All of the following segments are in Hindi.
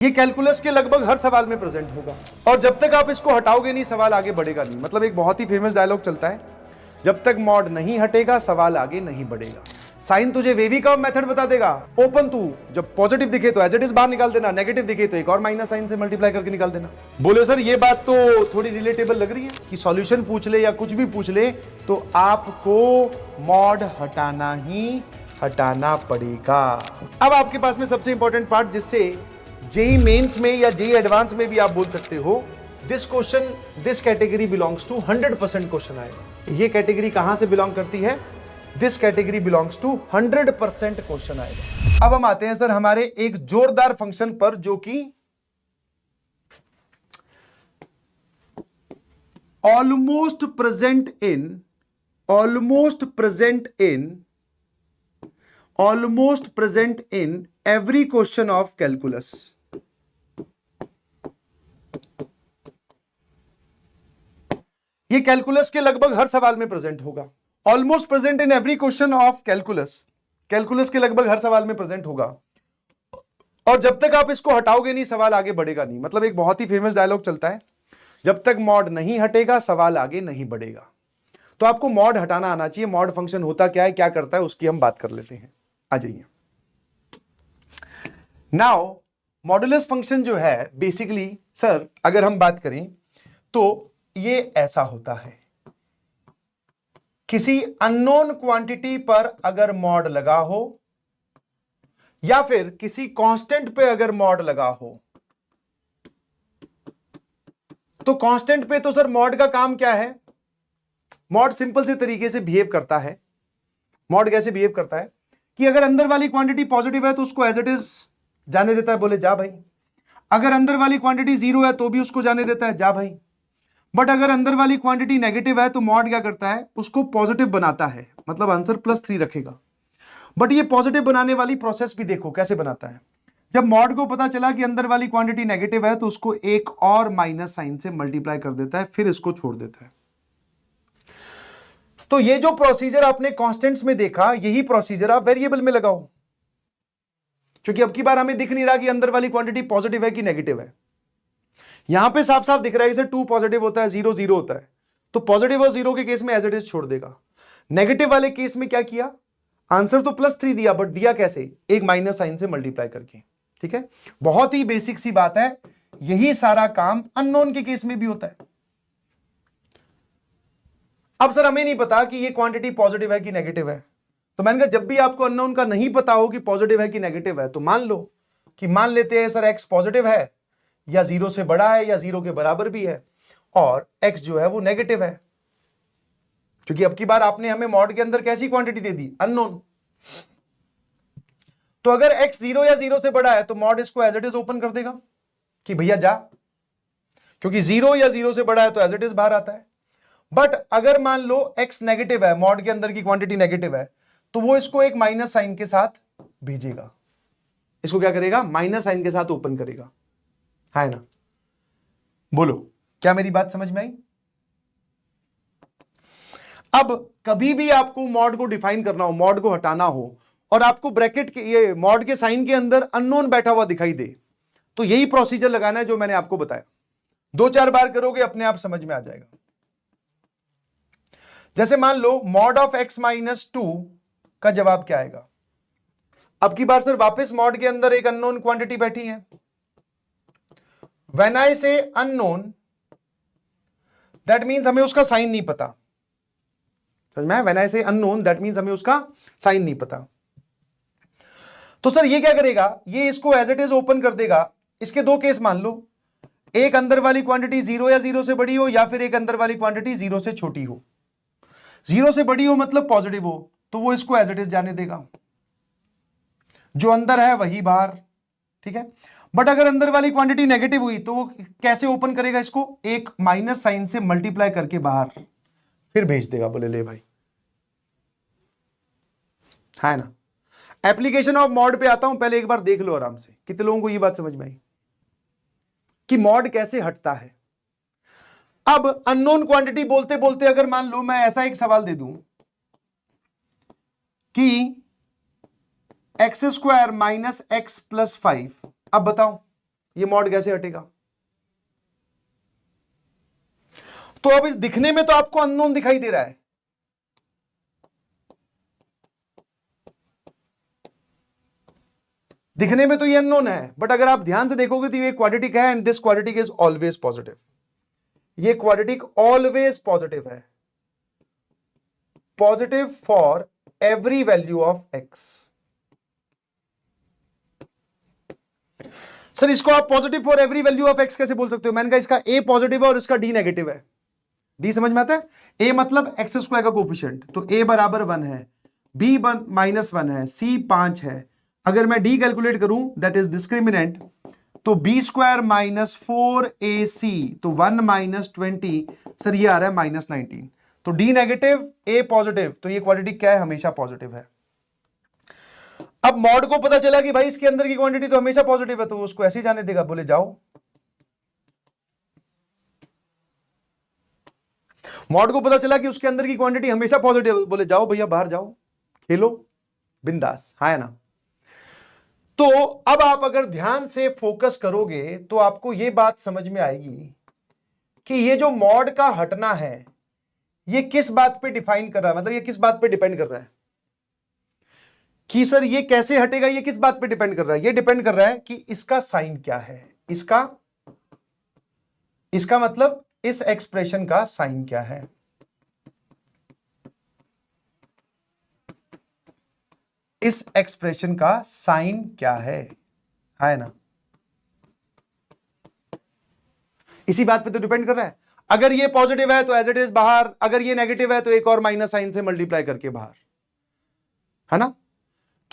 ये कैलकुलस के लगभग हर सवाल में प्रेजेंट होगा और जब तक आप इसको हटाओगे नहीं सवाल आगे बढ़ेगा नहीं। मतलब एक बहुत ही फेमस डायलॉग चलता है, जब तक मॉड नहीं हटेगा सवाल आगे नहीं बढ़ेगा। साइन तुझे वेवी का मेथड बता देगा, ओपन तू जब पॉजिटिव दिखे तो एज इट इज बाहर निकाल देना, नेगेटिव दिखे तो एक और माइनस साइन से मल्टीप्लाई करके निकाल देना। बोले सर ये बात तो थोड़ी रिलेटेबल लग रही है कि सॉल्यूशन पूछ ले या कुछ भी पूछ ले तो आपको मॉड हटाना पड़ेगा। अब आपके पास में सबसे इंपॉर्टेंट पार्ट जिससे जेई मेंस में या जेई एडवांस में भी आप बोल सकते हो, this question this category belongs to 100% question आएगा। ये कैटेगरी कहां से बिलोंग करती है? This category belongs to 100% question आएगा। अब हम आते हैं सर हमारे एक जोरदार फंक्शन पर जो कि almost present in every question of calculus. ये कैलकुलस के लगभग हर सवाल में प्रेजेंट होगा। Almost present in every question of calculus, calculus के लगभग हर सवाल में प्रेजेंट होगा और जब तक आप इसको हटाओगे नहीं सवाल आगे बढ़ेगा नहीं। मतलब एक बहुत ही फेमस डायलॉग चलता है, जब तक मॉड नहीं हटेगा सवाल आगे नहीं बढ़ेगा। तो आपको मॉड हटाना आना चाहिए। मॉड फंक्शन होता क्या है, क्या करता है, उसकी हम बात कर लेते हैं। आ जाइए। नाउ मॉडुलस फंक्शन जो है बेसिकली सर अगर हम बात करें तो ये ऐसा होता है, किसी अननोन क्वांटिटी पर अगर मॉड लगा हो या फिर किसी कांस्टेंट पे अगर मॉड लगा हो तो कांस्टेंट पे तो सर मॉड का काम क्या है? मॉड सिंपल से तरीके से बिहेव करता है। मॉड कैसे बिहेव करता है कि अगर अंदर वाली क्वांटिटी पॉजिटिव है तो उसको एज इट इज जाने देता है, बोले जा भाई। अगर अंदर वाली क्वांटिटी जीरो है तो भी उसको जाने देता है, जा भाई। बट अगर अंदर वाली क्वांटिटी नेगेटिव है तो मॉड क्या करता है, उसको पॉजिटिव बनाता है, मतलब आंसर +3 रखेगा। बट ये पॉजिटिव बनाने वाली प्रोसेस भी देखो कैसे बनाता है। जब मॉड को पता चला कि अंदर वाली क्वांटिटी नेगेटिव है तो उसको एक और माइनस साइन से मल्टीप्लाई कर देता है, फिर इसको छोड़ देता है। तो ये जो प्रोसीजर आपने कांस्टेंट्स में देखा, यही प्रोसीजर आप वेरिएबल में लगाओ, क्योंकि अब की बार हमें दिख नहीं रहा कि अंदर वाली क्वांटिटी पॉजिटिव है कि नेगेटिव है। यहां पे साफ साफ दिख रहा है कि 2 पॉजिटिव होता है, 0 0 होता है, तो पॉजिटिव और 0 के केस में एज इट इज छोड़ देगा। नेगेटिव वाले केस में क्या किया, आंसर तो +3 दिया, बट दिया कैसे, एक माइनस साइन से मल्टीप्लाई करके। ठीक है, बहुत ही बेसिक सी बात है। यही सारा काम अननोन के केस में भी होता है। अब सर हमें नहीं पता कि ये क्वांटिटी पॉजिटिव है कि नेगेटिव है, तो मैंने कहा जब भी आपको अननोन का नहीं पता हो कि पॉजिटिव है कि नेगेटिव है तो मान लो कि मान लेते हैं सर एक्स पॉजिटिव है या 0 से बड़ा है या 0 के बराबर भी है और x जो है वो नेगेटिव है, क्योंकि अब की बार आपने हमें मॉड के अंदर कैसी क्वांटिटी दे दी, अननोन। तो अगर x 0 या 0 से बड़ा है तो मॉड इसको एज इट इज ओपन कर देगा कि भैया जा, क्योंकि 0 या 0 से बड़ा है तो एज इट इज बाहर आता है। बट अगर मान लो x नेगेटिव है, मॉड के अंदर की क्वांटिटी नेगेटिव है, तो वो इसको एक माइनस साइन के साथ भेजेगा। इसको क्या करेगा, माइनस साइन के साथ ओपन करेगा, है ना? बोलो क्या मेरी बात समझ में आई? अब कभी भी आपको मॉड को डिफाइन करना हो, मॉड को हटाना हो और आपको ब्रैकेट के ये मॉड के साइन के अंदर अननोन बैठा हुआ दिखाई दे, तो यही प्रोसीजर लगाना है जो मैंने आपको बताया। 2-4 बार करोगे अपने आप समझ में आ जाएगा। जैसे मान लो मॉड ऑफ x-2 का जवाब क्या आएगा। अब की बार सर वापस मॉड के अंदर एक अननोन क्वांटिटी बैठी है। When I say unknown, that means हमें उसका साइन नहीं पता। समझ में? When I say unknown, that means हमें उसका साइन नहीं पता। तो सर ये क्या करेगा, ये इसको एज इट इज ओपन कर देगा। इसके 2 केस मान लो, एक अंदर वाली क्वांटिटी 0 या 0 से बड़ी हो या फिर एक अंदर वाली क्वांटिटी 0 से छोटी हो। 0 से बड़ी हो मतलब पॉजिटिव हो, तो वो इसको एज इट इज जाने देगा, जो अंदर है वही बाहर। ठीक है, बट अगर अंदर वाली क्वांटिटी नेगेटिव हुई तो वो कैसे ओपन करेगा, इसको एक माइनस साइन से मल्टीप्लाई करके बाहर फिर भेज देगा, बोले ले भाई, है ना? एप्लीकेशन ऑफ मॉड पे आता हूं, पहले एक बार देख लो आराम से, कितने लोगों को ये बात समझ में आई कि मॉड कैसे हटता है। अब अननोन क्वांटिटी बोलते बोलते अगर मान लो मैं ऐसा एक सवाल दे दूं कि x² - x + 5, अब बताओ ये मॉड कैसे हटेगा? तो अब इस दिखने में तो आपको अननोन दिखाई दे रहा है, दिखने में तो ये अननोन है, बट अगर आप ध्यान से देखोगे तो ये क्वाड्रेटिक है and this quadratic is always positive. ये क्वाड्रेटिक ऑलवेज पॉजिटिव है, positive for every value of x. Sir इसको आप positive for every value of x कैसे बोल सकते हो? मैंने कहा इसका ए पॉजिटिव है और इसका डी नेगेटिव है। डी समझ में आता है? ए मतलब एक्स स्क्वायर का कोफिशिएंट, तो ए बराबर 1 है, बी -1 है, सी 5 है। अगर मैं डी कैलकुलेट करूं दैट इज डिस्क्रिमिनेंट, तो बी स्क्वायर -4ac, तो 1 -20, सर ये आ रहा है -19। तो डी नेगेटिव ए पॉजिटिव, तो ये क्वाड्रेटिक क्या है? हमेशा पॉजिटिव है। अब मॉड को पता चला कि भाई इसके अंदर की क्वांटिटी तो हमेशा पॉजिटिव है, तो उसको ऐसे ही जाने देगा, बोले जाओ। मॉड को पता चला कि उसके अंदर की क्वांटिटी हमेशा पॉजिटिव है, बोले जाओ भैया बाहर जाओ, खेलो बिंदास, है ना? तो अब आप अगर ध्यान से फोकस करोगे तो आपको यह बात समझ में आएगी कि ये जो मॉड का हटना है ये किस बात पे डिफाइन कर रहा है, मतलब ये किस बात पे डिपेंड कर रहा है कि सर ये कैसे हटेगा, ये किस बात पे डिपेंड कर रहा है? ये डिपेंड कर रहा है कि इसका साइन क्या है, इसका मतलब इस एक्सप्रेशन का साइन क्या है। इस एक्सप्रेशन का साइन क्या है ना? इसी बात पे तो डिपेंड कर रहा है। अगर ये पॉजिटिव है तो एज इट इज बाहर, अगर ये नेगेटिव है तो एक और माइनस साइन से मल्टीप्लाई करके बाहर, है ना?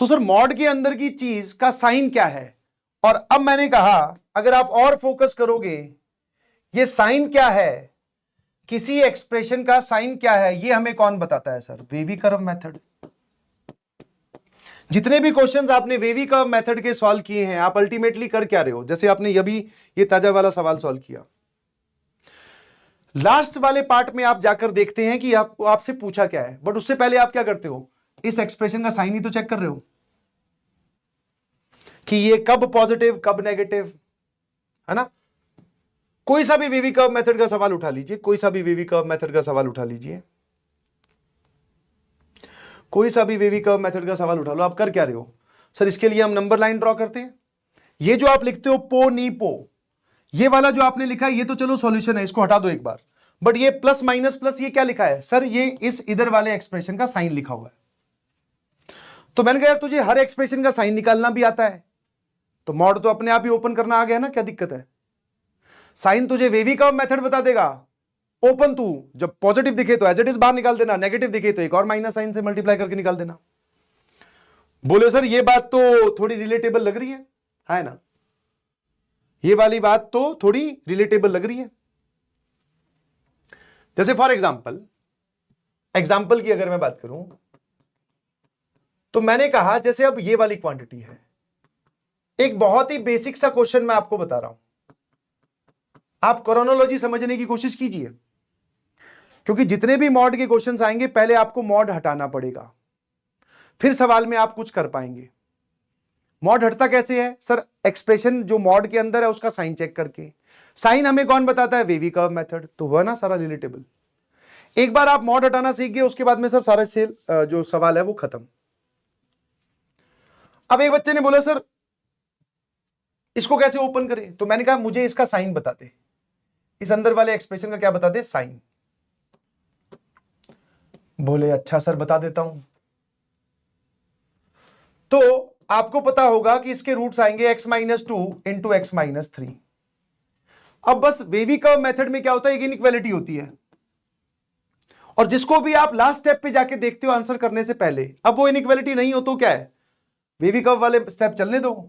तो सर मॉड के अंदर की चीज का साइन क्या है? और अब मैंने कहा अगर आप और फोकस करोगे, ये साइन क्या है, किसी एक्सप्रेशन का साइन क्या है, ये हमें कौन बताता है? Sir wavy curve method. जितने भी क्वेश्चंस आपने वेवी कर्व मेथड के सॉल्व किए हैं, आप अल्टीमेटली कर क्या रहे हो? जैसे आपने अभी ये ताजा वाला सवाल सॉल्व किया, लास्ट वाले पार्ट में आप जाकर देखते हैं कि आपसे पूछा क्या है, बट उससे पहले आप क्या करते हो? इस एक्सप्रेशन का साइन ही तो चेक कर रहे हो कि ये कब पॉजिटिव कब नेगेटिव, है ना? कोई सा भी वेवी कर्व मेथड का सवाल उठा लीजिए, कोई सा भी वेवी कर्व मेथड का सवाल उठा लीजिए, कोई सा भी वेवी कर्व मेथड का सवाल उठा लो। आप कर क्या रहे हो? सर इसके लिए हम नंबर लाइन ड्रॉ करते हैं। ये जो आप लिखते हो पो नी पो, ये वाला जो आपने लिखा है ये तो चलो सॉल्यूशन है, इसको हटा दो एक बार, बट ये प्लस माइनस प्लस ये क्या लिखा है? सर ये इस इधर वाले एक्सप्रेशन का साइन लिखा हुआ है। तो मैंने कहा यार तुझे हर एक्सप्रेशन का साइन निकालना भी आता है, तो मॉड तो अपने आप ही ओपन करना आ गया ना, क्या दिक्कत है? साइन तुझे वेवी कर्व मेथड बता देगा, ओपन तू जब पॉजिटिव दिखे तो एज इट इज बाहर निकाल देना, नेगेटिव दिखे तो एक और माइनस साइन से मल्टीप्लाई करके निकाल देना। बोले सर ये बात तो थोड़ी रिलेटेबल लग रही है ना? ये वाली बात तो थोड़ी रिलेटेबल लग रही है। जैसे फॉर एग्जाम्पल की अगर मैं बात करूं तो मैंने कहा जैसे अब ये वाली क्वांटिटी है, एक बहुत ही बेसिक सा क्वेश्चन मैं आपको बता रहा हूं, आप क्रोनोलॉजी समझने की कोशिश कीजिए, क्योंकि जितने भी मॉड के क्वेश्चंस आएंगे पहले आपको मॉड हटाना पड़ेगा, फिर सवाल में आप कुछ कर पाएंगे। मॉड हटता कैसे है? सर एक्सप्रेशन जो मॉड के अंदर है उसका साइन चेक करके। साइन हमें कौन बताता है? Wavy curve method. तो हुआ ना सारा रिलेटेबल। एक बार आप मॉड हटाना सीख गए उसके बाद में सर सारा सेल जो सवाल है वो खत्म। अब एक बच्चे ने बोला सर इसको कैसे ओपन करें? तो मैंने कहा मुझे इसका साइन बता दे, इस अंदर वाले एक्सप्रेशन का क्या बता दे? साइन। बोले अच्छा सर बता देता हूं। तो आपको पता होगा कि इसके रूट्स आएंगे x-2 इंटू x-3। अब बस वेवी कर्व मेथड में क्या होता है, एक इनइक्वालिटी होती है, और जिसको भी आप लास्ट स्टेप पे जाके देखते हो आंसर करने से पहले, अब वो इनइक्वालिटी नहीं हो तो क्या है, वेवी कर्व वाले स्टेप चलने दो।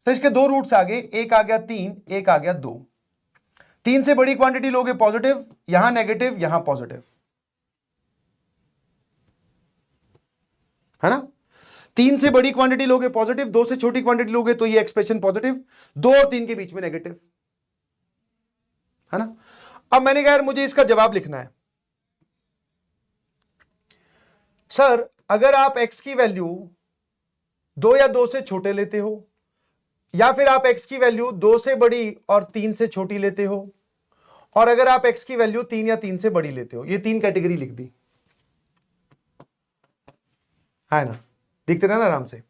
तो इसके दो रूट्स आ गए, एक आ गया 3, एक आ गया 2। 3 से बड़ी क्वांटिटी लोगे पॉजिटिव, यहां नेगेटिव यहां पॉजिटिव, है ना? 3 से बड़ी क्वांटिटी लोगे पॉजिटिव, 2 से छोटी क्वांटिटी लोगे तो ये एक्सप्रेशन पॉजिटिव, 2 और 3 के बीच में नेगेटिव, है ना? अब मैंने कहा यार मुझे इसका जवाब लिखना है। सर अगर आप x की वैल्यू 2 या 2 से छोटे लेते हो या फिर आप x की वैल्यू 2 से बड़ी और 3 से छोटी लेते हो, और अगर आप x की वैल्यू 3 या 3 से बड़ी लेते हो। ये 3 कैटेगरी लिख दी है ना, दिखते ना आराम से।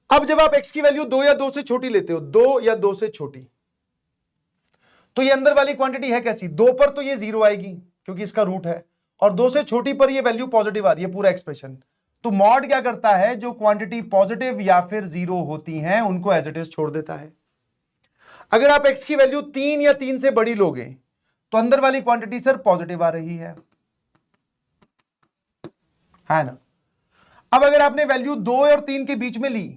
अब जब आप x की वैल्यू 2 या 2 से छोटी लेते हो, 2 या 2 से छोटी, तो ये अंदर वाली क्वांटिटी है कैसी, 2 पर तो ये 0 आएगी क्योंकि इसका रूट है, और 2 से छोटी पर ये वैल्यू पॉजिटिव आ रही है, पूरा एक्सप्रेशन। तो मॉड क्या करता है, जो क्वांटिटी पॉजिटिव या फिर 0 होती हैं उनको एज इट इज छोड़ देता है। अगर आप x की वैल्यू 3 या 3 से बड़ी लोगे तो अंदर वाली क्वांटिटी सर पॉजिटिव आ रही है ना। अब अगर आपने वैल्यू 2 और 3 के बीच में ली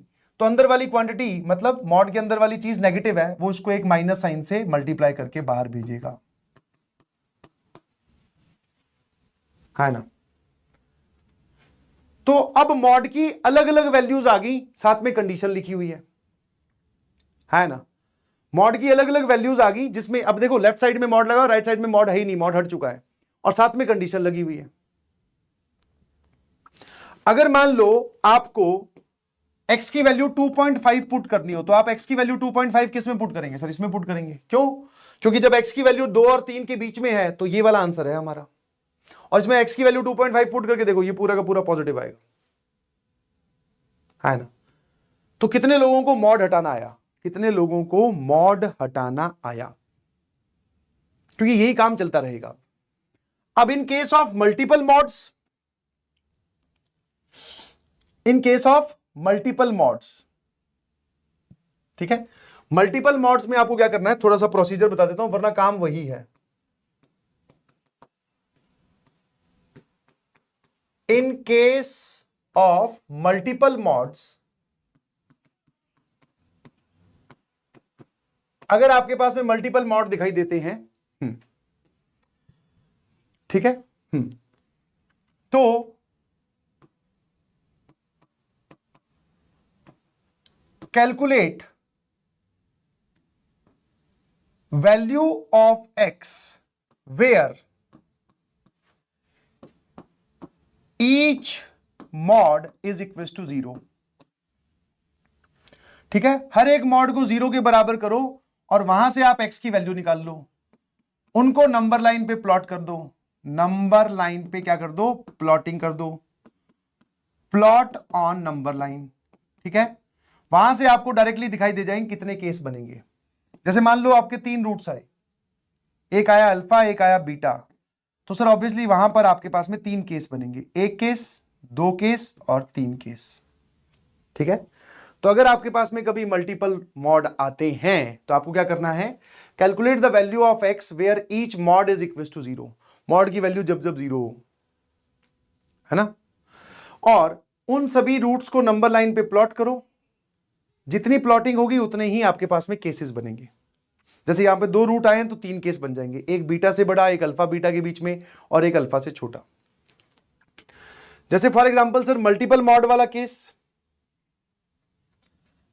तो अंदर वाली क्वांटिटी, मतलब मॉड के अंदर वाली चीज नेगेटिव है, वो उसको एक माइनस साइन से मल्टीप्लाई करके बाहर भेजेगा, है ना। तो अब मॉड की अलग अलग वैल्यूज आ गई, साथ में कंडीशन लिखी हुई है ना। मॉड की अलग अलग वैल्यूज आ गई, जिसमें अब देखो लेफ्ट साइड में मॉड लगा, राइट साइड में मॉड है ही नहीं, मॉड हट चुका है, और साथ में कंडीशन लगी हुई है। अगर मान लो आपको x की वैल्यू 2.5 पुट करनी हो, तो आप x की वैल्यू 2.5 किस में पुट करेंगे सर, इसमें पुट करेंगे। क्यों? क्योंकि जब x की वैल्यू 2 और 3 के बीच में है तो ये वाला आंसर है हमारा, और इसमें x की वैल्यू 2.5 पुट करके देखो, ये पूरा का पूरा पॉजिटिव आएगा, है ना। तो कितने लोगों को मॉड हटाना आया, कितने लोगों को मॉड हटाना आया, क्योंकि यही काम चलता रहेगा। अब इन case of multiple mods, in case of multiple mods, ठीक है, मल्टीपल मॉड्स में आपको क्या करना है, थोड़ा सा प्रोसीजर बता देता हूं वरना काम वही है। इन केस ऑफ मल्टीपल मॉड्स, अगर आपके पास में मल्टीपल मॉड दिखाई देते हैं, ठीक है, तो calculate value of x where each mod is equal to 0। ठीक है, हर एक मॉड को 0 के बराबर करो और वहां से आप x की वैल्यू निकाल लो, उनको नंबर लाइन पे प्लॉट कर दो, नंबर लाइन पे क्या कर दो, प्लॉटिंग कर दो, प्लॉट ऑन नंबर लाइन। ठीक है, वहां से आपको डायरेक्टली दिखाई दे जाएंगे कितने केस बनेंगे। जैसे मान लो आपके 3 रूट्स आए, एक आया अल्फा, एक आया बीटा, तो सर ऑब्वियसली वहां पर आपके पास में 3 केस बनेंगे, 1 केस, 2 केस और 3 केस। ठीक है, तो अगर आपके पास में कभी मल्टीपल मॉड आते हैं तो आपको क्या करना है, calculate the value of x where each mod is equal to 0। Mod की वैल्यू जब जब 0 हो, है ना, और उन सभी रूट्स को नंबर लाइन पे प्लॉट करो, जितनी प्लॉटिंग होगी उतने ही आपके पास में केसेस बनेंगे। जैसे यहां पे 2 रूट आए हैं तो 3 केस बन जाएंगे, एक बीटा से बड़ा, एक अल्फा बीटा के बीच में, और एक अल्फा से छोटा। जैसे for example sir multiple mod वाला केस,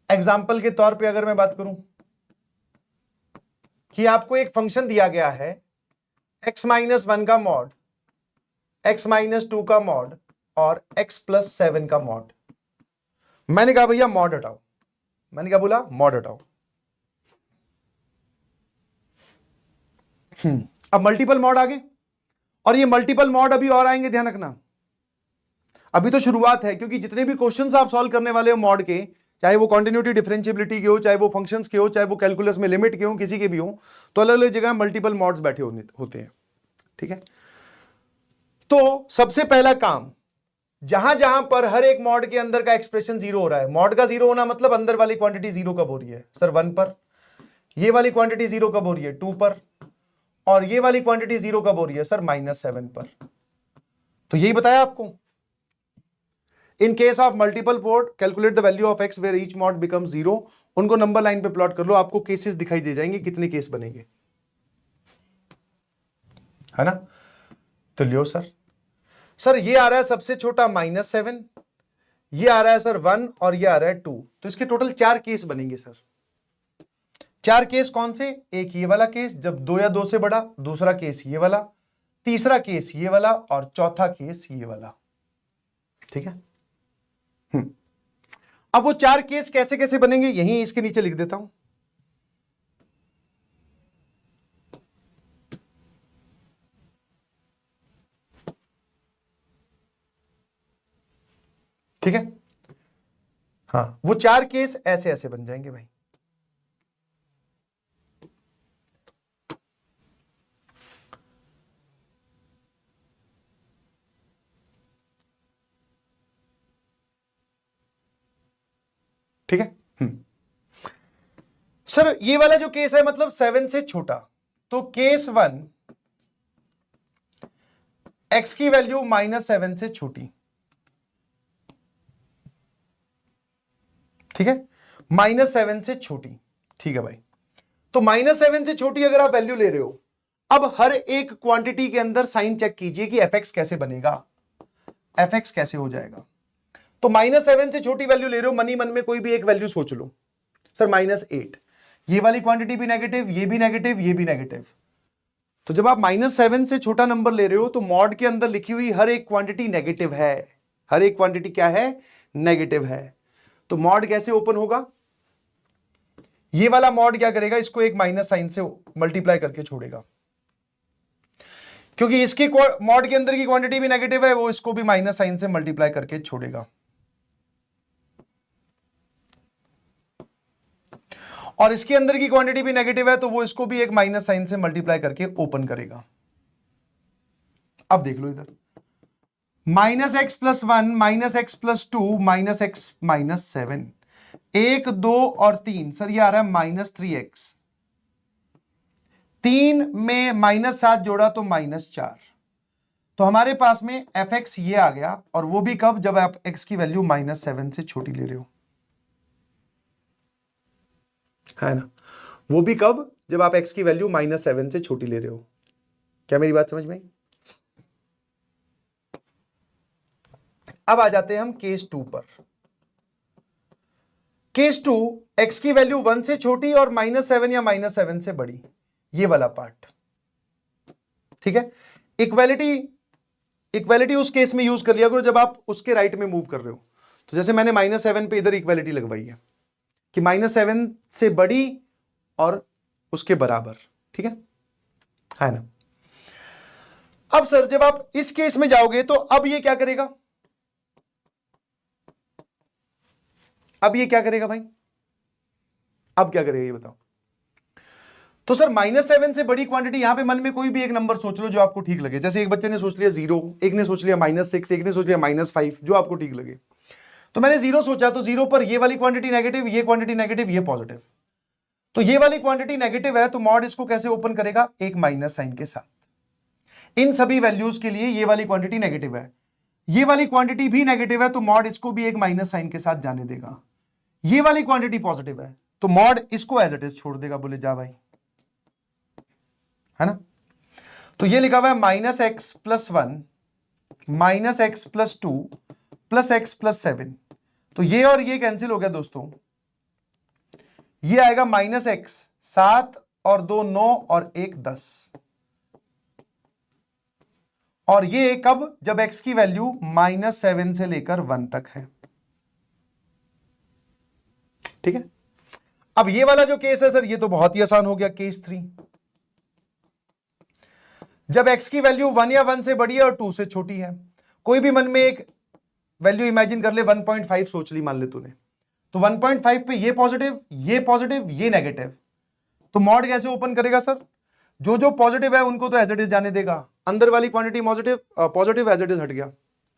एग्जांपल के तौर पे अगर मैं बात करूं कि आपको एक फंक्शन दिया गया है x-1 का मॉड, x-2 का मॉड और x+7 का मॉड। मैंने कहा भैया मॉड हटाओ, मैंने क्या बोला, मॉड हटाओ। अब मल्टीपल मॉड आ गए, और ये मल्टीपल मॉड अभी और आएंगे, ध्यान रखना, अभी तो शुरुआत है, क्योंकि जितने भी क्वेश्चंस आप सॉल्व करने वाले हो मॉड के, चाहे वो कॉन्टिन्यूटी डिफरेंशिएबिलिटी के हो, चाहे वो फंक्शंस के हो, चाहे वो कैलकुलस में लिमिट के हो, किसी के भी हो, तो अलग अलग जगह मल्टीपल मॉड्स बैठे होते हैं। ठीक है, तो सबसे पहला काम, जहां जहां पर हर एक मॉड के अंदर का एक्सप्रेशन 0 हो रहा है, मॉड का 0 होना मतलब अंदर वाली क्वांटिटी 0 कब हो रही है सर, 1 पर, ये वाली क्वांटिटी 0 कब हो रही है, 2 पर, और ये वाली क्वांटिटी 0 कब हो रही है सर, -7 पर। तो यही बताया आपको, in case of multiple mod calculate the value of x where each mod become 0। उनको नंबर लाइन पे प्लॉट कर लो, आपको केसेस दिखाई दे जाएंगे, कितने केस बनेंगे, है ना। तो लियो सर ये आ रहा है सबसे छोटा -7, ये आ रहा है सर 1, और ये आ रहा है 2, तो इसके टोटल 4 केस बनेंगे सर। 4 केस कौन से, एक ये वाला केस जब 2 या 2 से बड़ा, दूसरा केस ये वाला, तीसरा केस ये वाला, और चौथा केस ये वाला। ठीक है, अब वो 4 केस कैसे कैसे बनेंगे यहीं इसके नीचे लिख देता हूं। ठीक है, हाँ वो 4 केस ऐसे ऐसे बन जाएंगे भाई। ठीक है, सर ये वाला जो केस है मतलब 7 से छोटा, तो केस 1 x की वैल्यू -7 से छोटी, ठीक है, -7 से छोटी। ठीक है भाई, तो -7 से छोटी अगर आप वैल्यू ले रहे हो, अब हर एक क्वांटिटी के अंदर साइन चेक कीजिए कि fx कैसे बनेगा, fx कैसे हो जाएगा। तो -7 से छोटी वैल्यू ले रहे हो, मनी मन में कोई भी एक वैल्यू सोच लो। सर -8, ये वाली क्वांटिटी भी नेगेटिव, ये भी नेगेटिव, ये भी नेगेटिव। तो जब आप -7 से छोटा नंबर ले रहे हो तो मॉड के अंदर लिखी हुई हर एक क्वांटिटी नेगेटिव है, हर एक क्वांटिटी क्या है, नेगेटिव है। तो मॉड कैसे ओपन होगा, ये वाला मॉड क्या करेगा, इसको एक माइनस साइन से मल्टीप्लाई करके छोड़ेगा, क्योंकि इसकी मॉड के अंदर की क्वांटिटी भी नेगेटिव है, वो इसको भी माइनस साइन से मल्टीप्लाई करके छोड़ेगा। और इसके अंदर की क्वांटिटी भी नेगेटिव है, तो वो इसको भी एक माइनस साइन से मल्टीप्लाई करके ओपन करेगा। अब देख लो इधर, -x+1 -x+2 -x-7, 1 2 और 3, सर ये आ रहा है -3x, 3 में -7 जोड़ा तो -4, तो हमारे पास में fx ये आ गया, और वो भी कब, जब आप x की वैल्यू -7 से छोटी ले रहे हो, है ना, वो भी कब, जब आप x की वैल्यू -7 से छोटी ले रहे हो। क्या मेरी बात समझ में आई? अब आ जाते हैं हम केस 2 पर। केस 2, x की वैल्यू 1 से छोटी और -7 या -7 से बड़ी, ये वाला पार्ट। ठीक है, इक्वालिटी उस केस में यूज कर लिया करो जब आप उसके राइट में मूव कर रहे हो। तो जैसे मैंने -7 पे इधर इक्वालिटी लगवाई है कि -7 से बड़ी और उसके बराबर, ठीक है ना। अब सर जब आप इस केस में जाओगे तो अब ये क्या करेगा, अब ये क्या करेगा भाई, अब क्या करेगा ये बताओ। तो सर -7 से बड़ी क्वांटिटी, यहां पे मन में कोई भी एक नंबर सोच लो जो आपको ठीक लगे। जैसे एक बच्चे ने सोच लिया 0, एक ने सोच लिया -6, एक ने सोच लिया -5, जो आपको ठीक लगे। तो मैंने 0 सोचा, तो 0 पर ये वाली क्वांटिटी नेगेटिव, ये क्वांटिटी नेगेटिव, ये पॉजिटिव। तो ये वाली क्वांटिटी नेगेटिव है, तो मॉड इसको कैसे ओपन करेगा, एक माइनस साइन के साथ। इन सभी वैल्यूज के लिए ये वाली क्वांटिटी नेगेटिव है, ये वाली क्वांटिटी भी नेगेटिव है, तो मॉड इसको भी एक माइनस साइन के साथ जाने देगा। ये वाली क्वांटिटी पॉजिटिव है, तो मॉड इसको एज इट इज छोड़ देगा, बोले जा भाई, है ना। तो ये लिखा हुआ है -x+1 -x+2 +x+7, तो ये और ये कैंसिल हो गया दोस्तों। ये आएगा -x 7 और 2 9 और 1 10, और ये कब, जब x की वैल्यू -7 से लेकर 1 तक है। ठीक है, अब ये वाला जो केस है सर, ये तो बहुत ही आसान हो गया। केस 3, जब x की वैल्यू 1 या 1 से बड़ी है और 2 से छोटी है। कोई भी मन में एक वैल्यू इमेजिन कर ले, 1.5 सोच ली मान ले तूने, तो 1.5 पे ये पॉजिटिव, ये नेगेटिव, तो मॉड कैसे ओपन करेगा सर, जो जो पॉजिटिव है उनको तो एज इट इज जाने देगा, अंदर वाली quantity positive as it is हट गया,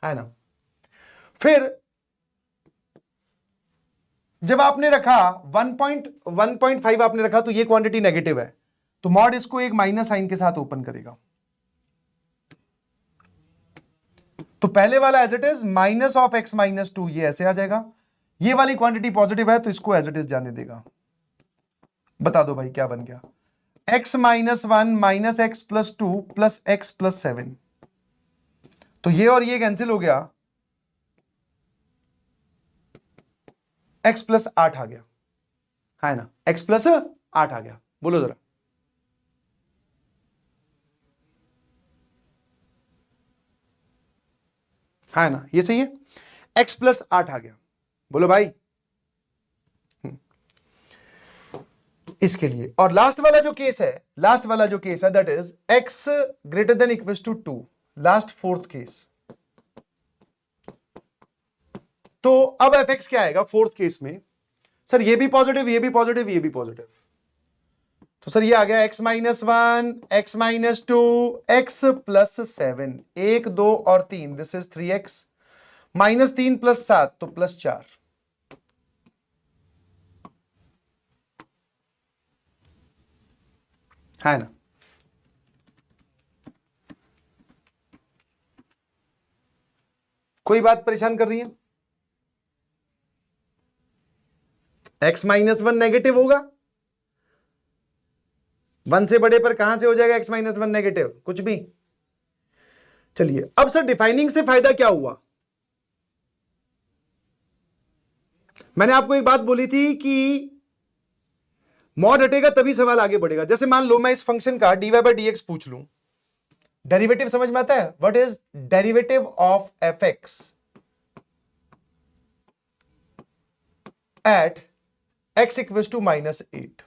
है ना। फिर जब आपने रखा 1.5 आपने रखा, तो ये क्वांटिटी नेगेटिव है, तो मॉड इसको एक माइनस साइन के साथ ओपन करेगा। तो पहले वाला एज इट इज -(x-2), ये ऐसे आ जाएगा। ये वाली क्वांटिटी पॉजिटिव है, तो इसको एज इट इज जाने देगा। बता दो भाई क्या बन गया, x-1 -x+2 +x+7, तो ये और ये कैंसिल हो गया, x+8 आ गया, है ना, x+8 आ गया। बोलो जरा, है ना, ये सही है, x+8 आ गया। बोलो भाई इसके लिए। और लास्ट वाला जो केस है that is x greater than equals to 2, last fourth case. तो अब fx क्या आएगा फोर्थ केस में? सर ये भी पॉजिटिव, ये भी पॉजिटिव, ये भी पॉजिटिव, तो सर ये आ गया x minus 1, x minus 2, x plus 7, 1 2 और 3, this is 3x minus 3 plus 7 तो प्लस 4। है ना? कोई बात परेशान कर रही है? x माइनस 1 नेगेटिव होगा, 1 से बड़े पर कहां से हो जाएगा x माइनस 1 नेगेटिव? कुछ भी। चलिए अब सर डिफाइनिंग से फायदा क्या हुआ? मैंने आपको एक बात बोली थी कि मॉड हटेगा तभी सवाल आगे बढ़ेगा। जैसे मान लो मैं इस फंक्शन का dy बाई dx पूछ लूं, डेरिवेटिव समझ में आता है? What is derivative of fx at x equals to -8।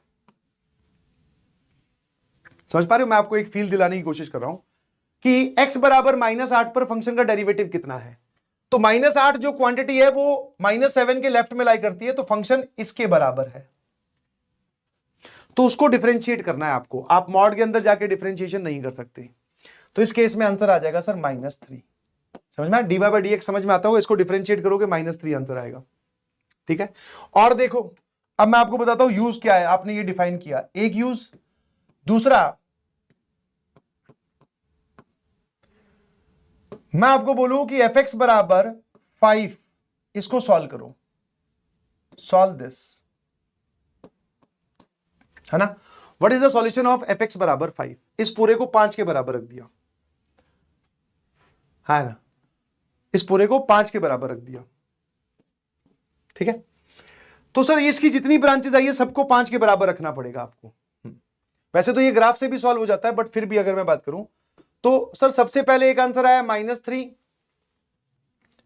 समझ पा रहे हो? मैं आपको एक फील दिलाने की कोशिश कर रहा हूं कि x बराबर -8 पर फंक्शन का डेरिवेटिव कितना है। तो -8 जो क्वांटिटी है वो -7 के लेफ्ट में लाई करती है, तो फंक्शन इसके बराबर है। तो उसको डिफरेंशिएट करना है आपको। आप मॉड के अंदर जाके डिफरेंशिएशन नहीं कर सकते। तो इस केस में आंसर आ जाएगा सर -3। समझ में? dy बाई dx समझ में आता होगा। इसको डिफरेंशिएट करोगे -3 आंसर आएगा। ठीक है? और देखो अब मैं आपको बताता हूं यूज क्या है। आपने ये डिफाइन किया, एक यूज। दूसरा मैं आपको बोलूं कि fx बराबर 5, इसको सॉल्व करो, सॉल्व दिस, है ना? What is the solution of fx बराबर 5? इस पूरे को 5 के बराबर रख दिया, है ना? इस पूरे को 5 के बराबर रख दिया। ठीक है? तो सर इसकी जितनी ब्रांचेस आई है सबको 5 के बराबर रखना पड़ेगा आपको। वैसे तो ये ग्राफ से भी सॉल्व हो जाता है, बट फिर भी अगर मैं बात करूं तो सर सबसे पहले एक आंसर आया -3,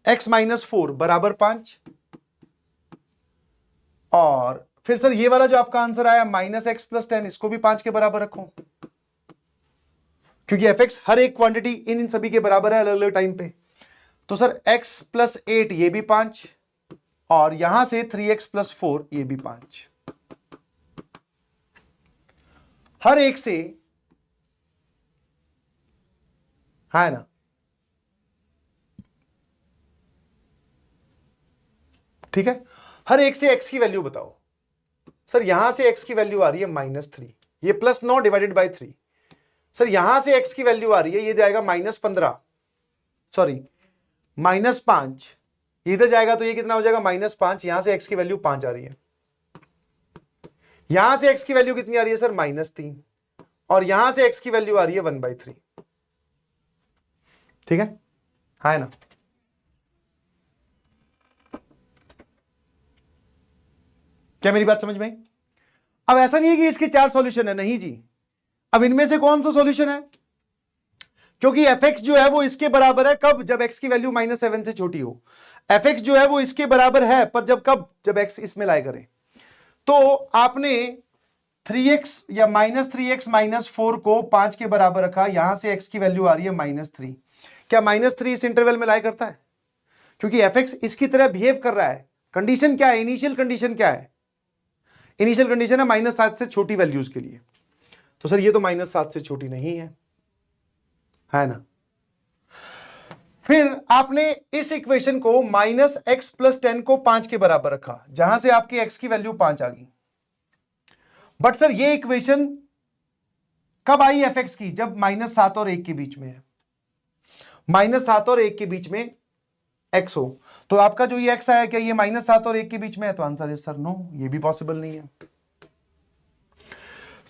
x माइनस 4 बराबर 5, और फिर सर ये वाला जो आपका आंसर आया -x प्लस 10, इसको भी 5 के बराबर रखो, क्योंकि fx हर एक क्वांटिटी इन सभी के बराबर है अलग अलग टाइम पे। तो सर x प्लस 8 ये भी 5, और यहां से 3x प्लस 4 ये भी 5। हर एक से, है ना? ठीक है? हर एक से x की वैल्यू बताओ। सर यहां से x की वैल्यू आ रही है -3, ये +9 डिवाइडेड बाय 3। सर यहां से x की वैल्यू आ रही है, ये जाएगा -15, सॉरी -5, इधर जाएगा तो ये कितना हो जाएगा -5। यहां से x की वैल्यू 5 आ रही है, यहां से x की वैल्यू कितनी आ रही है सर -3, और यहां से x की वैल्यू आ रही है 1/3। ठीक है ना? क्या मेरी बात समझ में आई? अब ऐसा नहीं है कि इसके 4 सॉल्यूशन है, नहीं जी। अब इनमें से कौन सा सॉल्यूशन है? क्योंकि fx जो है वो इसके बराबर है कब? जब x की वैल्यू -7 से छोटी हो। fx जो है वो इसके बराबर है पर जब कब? जब x इसमें लाई करे। तो आपने 3x या -3x माइनस 4 को 5 के बराबर रखा, यहां से x की वैल्यू आ रही है -3। क्या -3 इस इंटरवल में लाई करता है? क्योंकि fx इसकी तरह बिहेव कर रहा है। कंडीशन क्या है? इनिशियल कंडीशन क्या है? इनिशियल कंडीशन है -7 से छोटी वैल्यूज के लिए। तो सर ये तो -7 से छोटी नहीं है ना? फिर आपने इस इक्वेशन को -x प्लस 10 को 5 के बराबर रखा, जहां से आपकी x की वैल्यू 5 आ गई। बट सर ये इक्वेशन कब आई fx की? जब -7 और 1 के बीच में है, -7 और 1 के बीच में x हो। तो आपका जो ये x आया, क्या ये -7 और 1 के बीच में है? तो आंसर है सर नो, ये भी पॉसिबल नहीं है।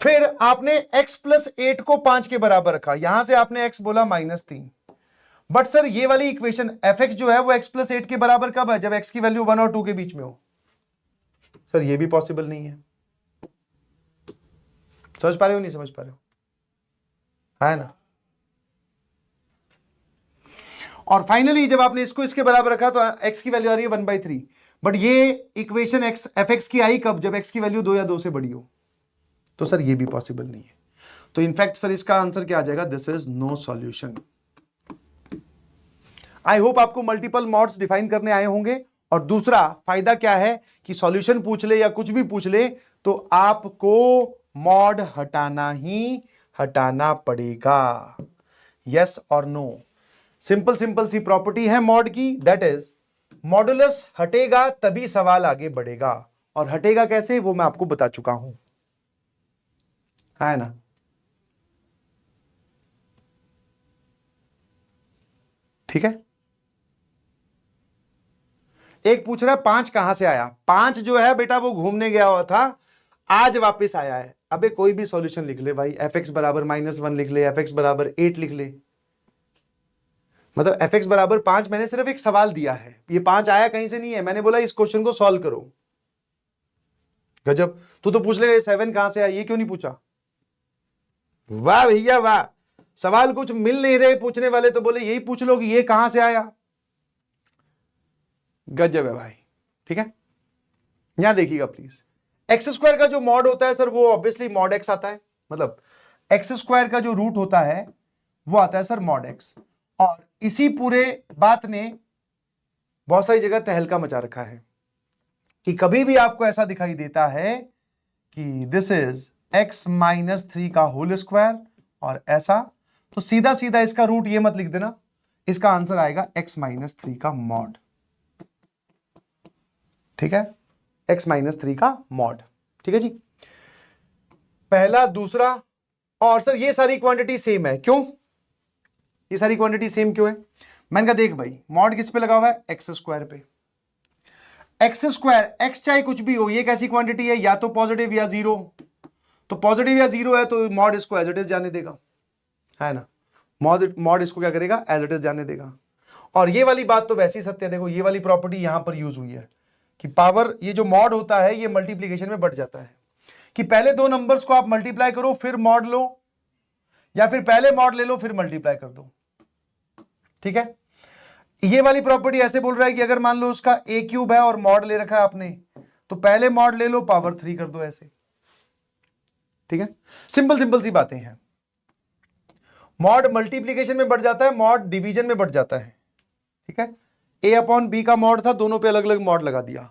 फिर आपने x प्लस 8 को 5 के बराबर रखा, यहां से आपने x बोला -3। बट सर ये वाली इक्वेशन fx जो है वो x प्लस 8 के बराबर कब है? जब x की वैल्यू 1 और 2 के बीच में हो। सर ये भी पॉसिबल नहीं है। समझ पा रहे हो नहीं समझ पा रहे हो? है ना? और फाइनली जब आपने इसको इसके बराबर रखा तो x की वैल्यू आ रही है 1/3। बट ये इक्वेशन fx की आई कब? जब x की वैल्यू 2 या 2 से बड़ी हो। तो सर ये भी पॉसिबल नहीं है। तो इनफैक्ट सर इसका आंसर क्या आ जाएगा, this is no solution. I hope आपको मल्टीपल मॉड्स डिफाइन करने आए होंगे। और दूसरा फायदा क्या है कि सॉल्यूशन पूछ ले या कुछ भी पूछ ले तो आपको मॉड हटाना पड़ेगा। यस और नो, सिंपल सी प्रॉपर्टी है मॉड की, दैट इज मॉडुलस हटेगा तभी सवाल आगे बढ़ेगा। और हटेगा कैसे वो मैं आपको बता चुका हूं, है ना। ठीक है, एक पूछ रहा है 5 कहां से आया। 5 जो है बेटा वो घूमने गया हुआ था, आज वापस आया है। अबे कोई भी सॉल्यूशन लिख ले भाई, fx बराबर -1 लिख ले, fx बराबर 8 लिख ले, मतलब fx बराबर 5। मैंने सिर्फ एक सवाल दिया है, ये 5 आया कहीं से नहीं है, मैंने बोला इस क्वेश्चन को सॉल्व करो। गजब, तू तो पूछ ले 7 कहां से आया, ये क्यों नहीं पूछा। वाह भैया वाह, सवाल कुछ मिल नहीं रहे पूछने वाले तो बोले यही पूछ लो कि ये कहां से आया। गजब है भाई। ठीक है, यहां देखिएगा प्लीज, एक्स स्क्वायर का जो मॉड होता है सर वो ऑब्वियसली मॉड एक्स आता है, मतलब एक्स स्क्वायर का जो रूट होता है वो आता है सर मॉड एक्स। और इसी पूरे बात ने बहुत सारी जगह तहलका मचा रखा है कि कभी भी आपको ऐसा दिखाई देता है कि दिस इज x-3 का होल स्क्वायर और ऐसा, तो सीधा सीधा इसका रूट ये मत लिख देना, इसका आंसर आएगा x-3 का मॉड। ठीक है, x-3 का मॉड। ठीक है जी, पहला दूसरा। और सर ये सारी क्वांटिटी सेम है, क्यों ये सारी क्वांटिटी सेम क्यों है। मैंने कहा देख भाई, मॉड किस पे लगा हुआ है, एक्स स्क्वायर पे। एक्स स्क्वायर, एक्स चाहे कुछ भी हो, ये कैसी क्वांटिटी है, या तो पॉजिटिव या जीरो। तो पॉजिटिव या जीरो है तो मॉड इसको एज इट इज जाने देगा, है ना। मॉड इसको क्या करेगा, एज इट इज जाने देगा। और ये वाली बात तो वैसे ही सत्य है, देखो ये वाली प्रॉपर्टी यहां पर यूज हुई है कि पावर, ये जो मॉड होता है ये मल्टीप्लीकेशन में बढ़ जाता है, कि पहले दो नंबर्स को आप मल्टीप्लाई करो फिर मॉड लो, या फिर पहले मॉड ले लो फिर मल्टीप्लाई कर दो। ठीक है, ये वाली प्रॉपर्टी ऐसे बोल रहा है कि अगर मान लो उसका a क्यूब है और मॉड ले रखा है आपने, तो पहले मॉड ले लो पावर 3 कर दो ऐसे। ठीक है, सिंपल सी बातें हैं। मॉड मल्टीप्लीकेशन में बढ़ जाता है, मॉड डिवीजन में बढ़ जाता है। ठीक है, a/b का मॉड था, दोनों पे अलग अलग मॉड लगा दिया,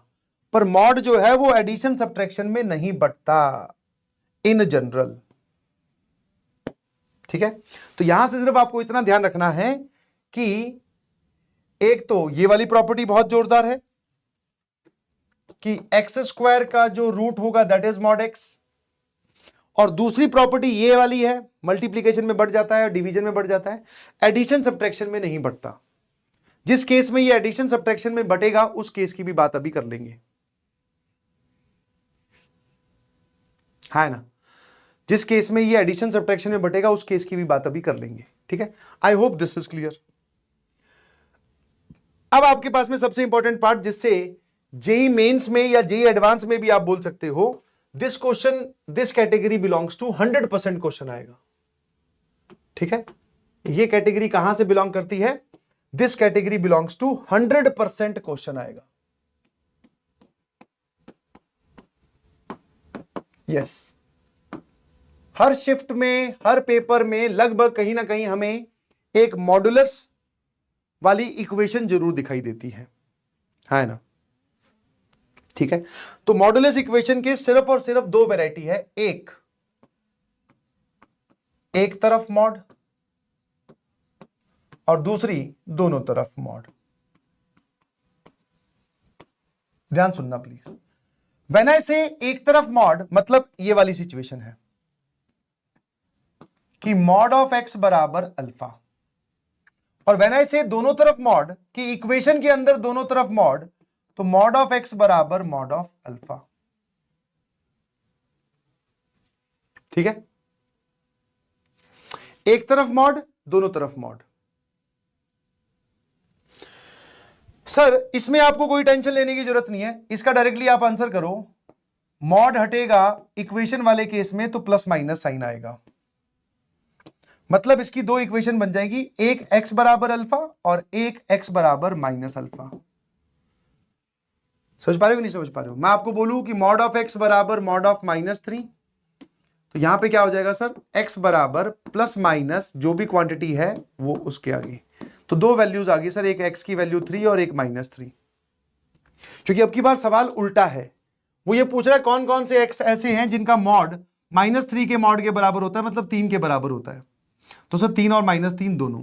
पर मॉड जो है वो एडिशन सब्ट्रैक्शन में नहीं बढ़ता इन जनरल। ठीक है, तो यहां से सिर्फ आपको इतना ध्यान रखना है कि एक तो ये वाली प्रॉपर्टी बहुत जोरदार है कि एक्स स्क्वायर का जो रूट होगा दैट इज मॉड एक्स, और दूसरी प्रॉपर्टी ये वाली है, मल्टीप्लीकेशन में बढ़ जाता है और डिवीजन में बढ़ जाता है, एडिशन सब्ट्रैक्शन में नहीं बढ़ता। जिस केस में ये एडिशन सब्ट्रैक्शन में बढ़ेगा उस केस की भी बात अभी कर लेंगे, है ना। जिस केस में ये एडिशन सब्ट्रैक्शन में बढ़ेगा उस केस की भी बात अभी कर लेंगे। ठीक है, I hope this is clear. अब आपके पास में सबसे इंपॉर्टेंट पार्ट, जिससे जेई मेंस में या जेई एडवांस में भी आप बोल सकते हो, this question, this category belongs to 100% question आएगा। ठीक है, ये कैटेगरी कहां से बिलोंग करती है, this category belongs to 100% question आएगा। यस, हर शिफ्ट में, हर पेपर में लगभग कहीं ना कहीं हमें एक मॉडुलस वाली इक्वेशन जरूर दिखाई देती है ना। ठीक है, तो मॉडुलस इक्वेशन के सिर्फ और सिर्फ दो वैरायटी है, एक तरफ मॉड और दूसरी दोनों तरफ मॉड। ध्यान सुनना प्लीज, व्हेन आई से एक तरफ मॉड, मतलब ये वाली सिचुएशन है कि मॉड ऑफ एक्स बराबर अल्फा, और व्हेन आई से दोनों तरफ मॉड कि इक्वेशन के अंदर दोनों तरफ मॉड, तो मॉड ऑफ एक्स बराबर मॉड ऑफ अल्फा। ठीक है, एक तरफ मॉड, दोनों तरफ मॉड। सर इसमें आपको कोई टेंशन लेने की जरूरत नहीं है, इसका डायरेक्टली आप आंसर करो, मॉड हटेगा इक्वेशन वाले केस में तो प्लस माइनस साइन आएगा, मतलब इसकी दो इक्वेशन बन जाएगी, एक x बराबर अल्फा और एक x बराबर माइनस अल्फा। समझ पा रहे हो कि नहीं समझ पा रहे हो। मैं आपको बोलूं कि मॉड ऑफ x बराबर मॉड ऑफ -3, तो यहां पे क्या हो जाएगा सर, x बराबर प्लस माइनस जो भी क्वांटिटी है वो उसके आगे। तो दो वैल्यूज आ गई सर, एक x की वैल्यू 3 और एक -3। क्योंकि अब की बार सवाल उल्टा है, वो ये पूछ रहा है कौन कौन से x ऐसे हैं जिनका मॉड -3 के मॉड के बराबर होता है, मतलब 3 के बराबर होता है। तो सर 3 और -3 दोनों,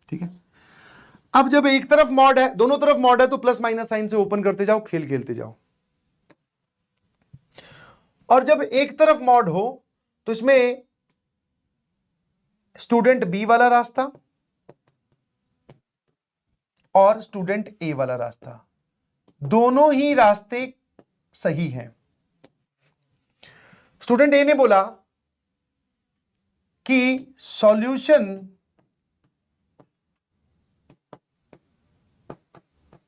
ठीक है। अब जब एक तरफ मॉड है, दोनों तरफ मॉड है, तो प्लस माइनस साइन से ओपन करते जाओ, खेल खेलते जाओ। और जब एक तरफ मॉड हो तो इसमें स्टूडेंट बी वाला रास्ता और स्टूडेंट ए वाला रास्ता, दोनों ही रास्ते सही हैं। स्टूडेंट ए ने बोला कि सॉल्यूशन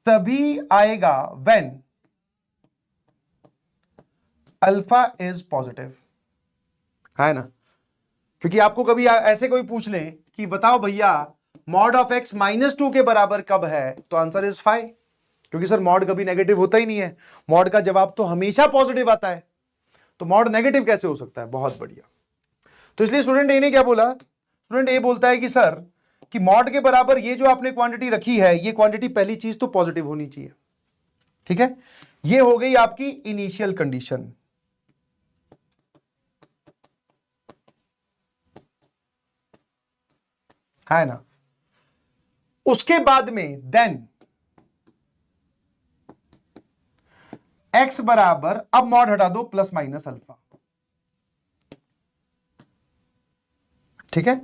तभी आएगा व्हेन अल्फा इज पॉजिटिव, है ना। क्योंकि आपको कभी ऐसे कोई पूछ ले कि बताओ भैया मॉड ऑफ x -2 के बराबर कब है, तो आंसर इज 5। क्योंकि सर मॉड कभी नेगेटिव होता ही नहीं है, मॉड का जवाब तो हमेशा पॉजिटिव आता है, तो मॉड नेगेटिव कैसे हो सकता है। बहुत बढ़िया। तो इसलिए स्टूडेंट ए ने क्या बोला, स्टूडेंट ए बोलता है कि सर कि मॉड के बराबर ये जो आपने क्वांटिटी रखी है, ये क्वांटिटी पहली चीज तो पॉजिटिव होनी चाहिए, ठीक है। ये हो गई आपकी इनिशियल कंडीशन, है ना। उसके बाद में देन x बराबर, अब मॉड हटा दो, प्लस माइनस अल्फा, ठीक है।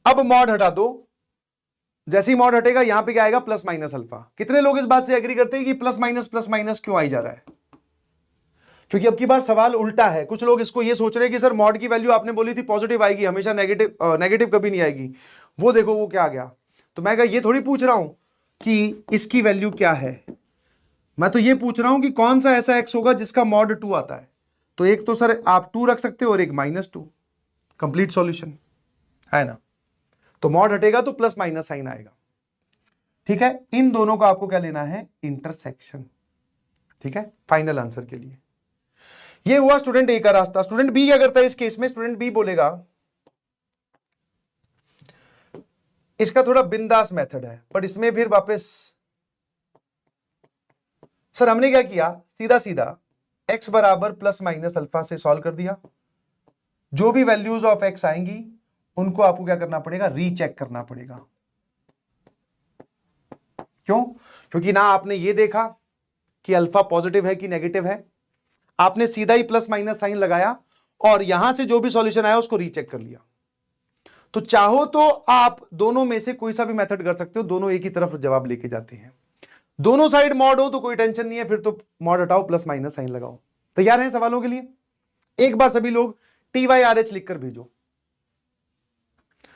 अब मॉड हटा दो, जैसे ही मॉड हटेगा यहां पे क्या आएगा, प्लस माइनस अल्फा। कितने लोग इस बात से एग्री करते हैं कि प्लस माइनस क्यों आई जा रहा है। क्योंकि अब की बार सवाल उल्टा है। कुछ लोग इसको ये सोच रहे हैं कि सर मॉड की वैल्यू आपने बोली थी पॉजिटिव आएगी हमेशा, नेगेटिव कभी नहीं आएगी। वो देखो वो क्या आ गया। तो मैं ये थोड़ी पूछ रहा हूं कि इसकी वैल्यू क्या है, मैं तो ये पूछ रहा हूं कि कौन सा ऐसा x होगा जिसका मॉड 2 आता है। तो एक तो सर आप 2 रख सकते हो और एक -2, कंप्लीट सॉल्यूशन, है ना। तो मॉड हटेगा तो प्लस माइनस साइन आएगा, ठीक है। इन दोनों का आपको क्या लेना है, इंटरसेक्शन, ठीक है, फाइनल आंसर के लिए। ये हुआ स्टूडेंट ए का रास्ता। स्टूडेंट बी क्या करता है इस केस में, स्टूडेंट बी बोलेगा इसका थोड़ा बिंदास मेथड है, पर इसमें फिर वापस सर हमने क्या किया, सीधा सीधा x बराबर प्लस माइनस अल्फा से सॉल्व कर दिया। जो भी वैल्यूज ऑफ x आएंगी उनको आपको क्या करना पड़ेगा, रीचेक करना पड़ेगा। क्यों, क्योंकि ना आपने ये देखा कि अल्फा पॉजिटिव है कि नेगेटिव है, आपने सीधा ही प्लस माइनस साइन लगाया और यहां से जो भी सॉल्यूशन आया उसको रीचेक कर लिया। तो चाहो तो आप दोनों में से कोई सा भी मेथड कर सकते हो, दोनों एक ही तरफ जवाब लेके जाते हैं। दोनों साइड मॉड हो तो कोई टेंशन नहीं है, फिर तो मॉड हटाओ प्लस माइनस साइन लगाओ। तैयार हैं सवालों के लिए। एक बार सभी लोग TYRH लिखकर भेजो।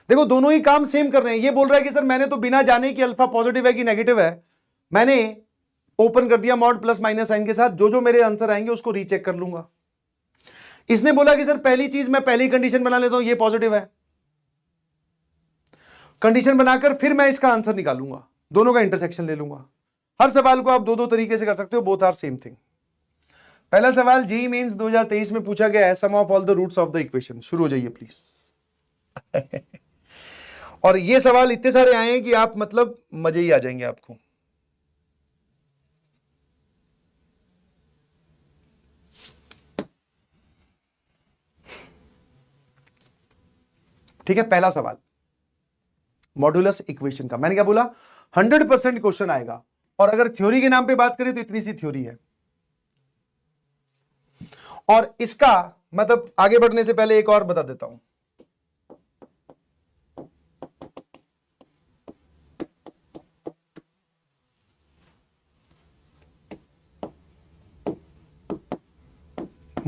देखो दोनों ही काम सेम कर रहे हैं। ये बोल रहा है कि सर मैंने तो बिना जाने कि अल्फा पॉजिटिव है कि नेगेटिव है, मैंने ओपन कर दिया मॉड प्लस माइनस साइन के साथ, जो जो मेरे आंसर आएंगे उसको रीचेक कर लूंगा। इसने बोला कि सर पहली चीज मैं पहली कंडीशन बना लेता हूं, ये पॉजिटिव है, कंडीशन बनाकर फिर मैं इसका आंसर निकालूंगा, दोनों का इंटरसेक्शन ले लूंगा। हर सवाल को आप दो दो तरीके से कर सकते हो, बोथ आर सेम थिंग। पहला सवाल जेईई मेंस 2023 में पूछा गया है, sum of all the roots of the equation. शुरू हो जाइए प्लीज। और ये सवाल इतने सारे आए हैं कि आप मतलब मजे ही आ जाएंगे आपको। ठीक है, पहला सवाल मॉड्यूलस इक्वेशन का। मैंने क्या बोला, 100% क्वेश्चन आएगा। और अगर थ्योरी के नाम पे बात करें तो इतनी सी थ्योरी है। और इसका मतलब आगे बढ़ने से पहले एक और बता देता हूं।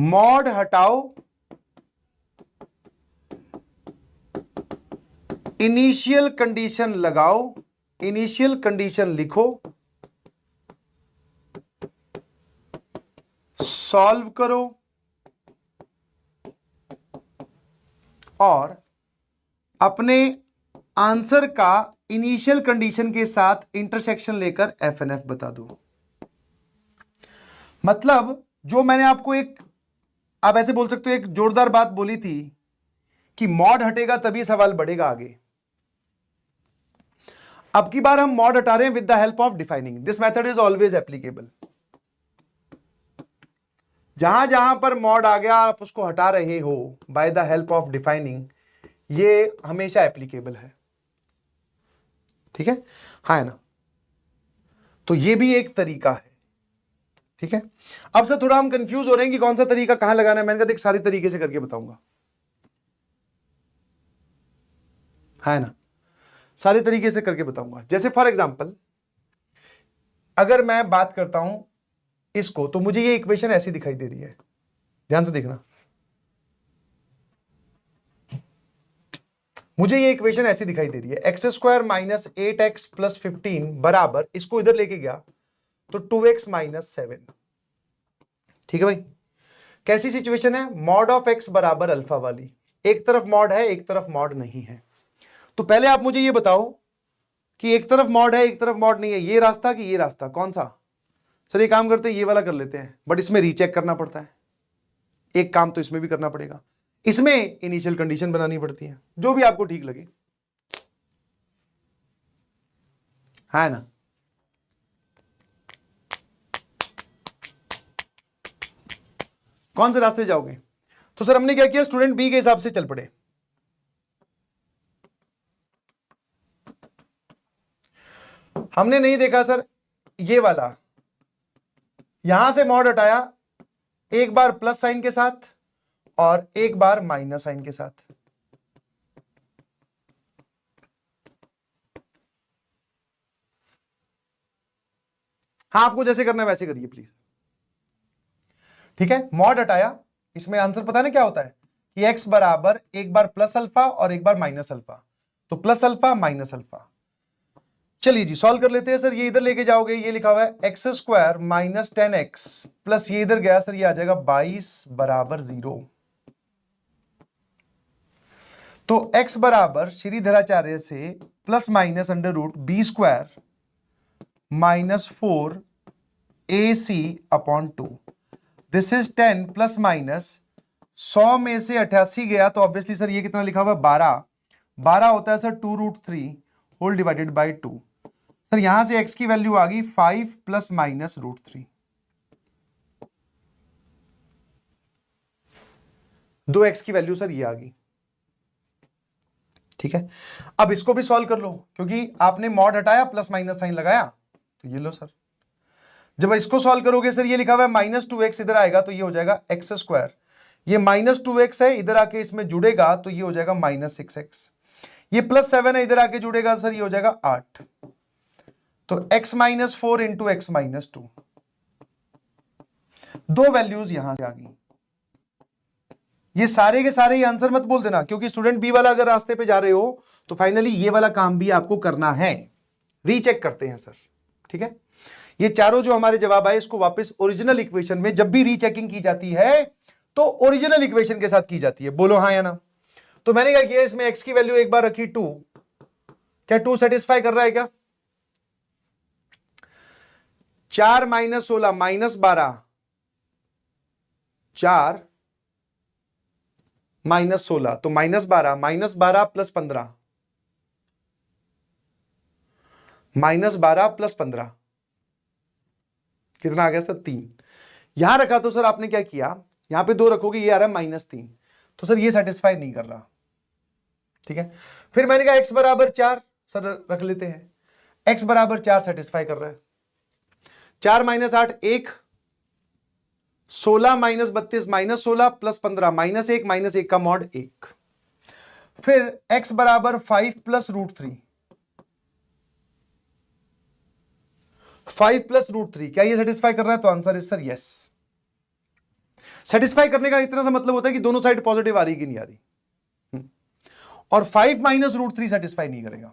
मॉड हटाओ, इनिशियल कंडीशन लगाओ, इनिशियल कंडीशन लिखो, सॉल्व करो और अपने आंसर का इनिशियल कंडीशन के साथ इंटरसेक्शन लेकर FNF बता दो। मतलब जो मैंने आपको एक आप ऐसे बोल सकते हो, एक जोरदार बात बोली थी कि मॉड हटेगा तभी सवाल बढ़ेगा आगे। अब की बार हम मॉड हटा रहे हैं with the help of defining. This method is always applicable. जहां जहां पर मॉड आ गया आप उसको हटा रहे हो by the help of defining, ये हमेशा एप्लीकेबल है। ठीक है, हाँ है ना? तो ये भी एक तरीका है। ठीक है, अब सर थोड़ा हम कंफ्यूज हो रहे हैं कि कौन सा तरीका कहां लगाना है। मैंने कहा देख सारे तरीके से करके बताऊंगा, है ना? सारे तरीके से करके बताऊंगा। जैसे फॉर एग्जांपल अगर मैं बात करता हूं इसको, तो मुझे ये इक्वेशन ऐसी दिखाई दे रही है, ध्यान से देखना। मुझे ये इक्वेशन ऐसी दिखाई दे रही है, x square minus 8x plus 15 बराबर, इसको इधर लेके गया तो 2x माइनस 7। ठीक है भाई, कैसी सिचुएशन है? मॉड ऑफ x बराबर अल्फा वाली, एक तरफ मॉड है एक तरफ मॉड नहीं है। तो पहले आप मुझे ये बताओ कि एक तरफ मॉड है एक तरफ मॉड नहीं है, ये रास्ता कि ये रास्ता, कौन सा? सर ये काम करते हैं, ये वाला कर लेते हैं, बट इसमें रीचेक करना पड़ता है। एक काम तो इसमें भी करना पड़ेगा, इसमें इनिशियल कंडीशन बनानी पड़ती है, जो भी आपको ठीक लगे, है ना? कौन से रास्ते जाओगे? तो सर हमने क्या किया, स्टूडेंट बी के हिसाब से चल पड़े। हमने नहीं देखा सर ये वाला, यहां से मॉड हटाया, एक बार प्लस साइन के साथ और एक बार माइनस साइन के साथ। हाँ, आपको जैसे करना है वैसे करिए प्लीज। ठीक है, मॉड हटाया, इसमें आंसर पता है ना क्या होता है कि x बराबर एक बार प्लस अल्फा और एक बार माइनस अल्फा, तो प्लस अल्फा माइनस अल्फा। चलिए जी सॉल्व कर लेते हैं। सर ये इधर लेके जाओगे, ये लिखा हुआ है x square minus 10x plus ये इधर गया सर, ये आ जाएगा 22 बराबर 0। तो x बराबर श्रीधराचार्य से plus minus under root B square minus 4 AC upon 2। This is 10 plus minus 100 में से 88 गया तो ऑब्वियसली सर ये कितना लिखा हुआ है 12। 12 होता है sir 2√3 whole divided by 2। Sir यहां से x की वैल्यू आ गई 5 प्लस माइनस √3। 2x की वैल्यू सर ये आ गई। ठीक है, अब इसको भी सॉल्व कर लो, क्योंकि आपने मॉड हटाया प्लस माइनस साइन लगाया, तो ये लो सर। जब इसको सॉल्व करोगे सर ये लिखा हुआ है -2x, इधर आएगा तो ये हो जाएगा एक्स स्क्वायर, ये -2x है, इधर आके इसमें जुड़ेगा तो ये हो जाएगा -6x। ये +7 है, इधर आके जुड़ेगा सर ये हो जाएगा 8। तो x-4 इंटू x-2, दो वैल्यूज यहां से आ गई। ये सारे के सारे ये आंसर मत बोल देना, क्योंकि स्टूडेंट बी वाला अगर रास्ते पे जा रहे हो तो फाइनली ये वाला काम भी आपको करना है। रीचेक करते हैं सर। ठीक है, ये चारों जो हमारे जवाब आए इसको वापस ओरिजिनल इक्वेशन में, जब भी रीचेकिंग की जाती है तो ओरिजिनल इक्वेशन के साथ की जाती है। बोलो हाँ या ना? तो मैंने क्या किया, इसमें x की वैल्यू एक बार रखी 2। क्या 2 सेटिस्फाई कर रहा है क्या? 4 माइनस 16 माइनस 12, 4 माइनस 16 तो -12, -12 प्लस 15, -12 प्लस 15 कितना आ गया सर? 3। यहां रखा तो सर आपने क्या किया, यहां पे 2 रखोगे, ये आ रहा है -3, तो सर ये सेटिस्फाई नहीं कर रहा। ठीक है, फिर मैंने कहा x बराबर 4 सर रख लेते हैं, x बराबर 4 सेटिस्फाई कर रहा है। 4 माइनस 8 1, 16 माइनस 32 -16 प्लस 15 -1 का मॉड 1। फिर x बराबर 5 प्लस √3, 5 प्लस √3, क्या ये सेटिस्फाई कर रहा है? तो answer is sir yes. Satisfy करने का इतना सा मतलब होता है कि दोनों साइड पॉजिटिव आ रही कि नहीं आ रही, और 5 माइनस √3 सेटिस्फाई नहीं करेगा।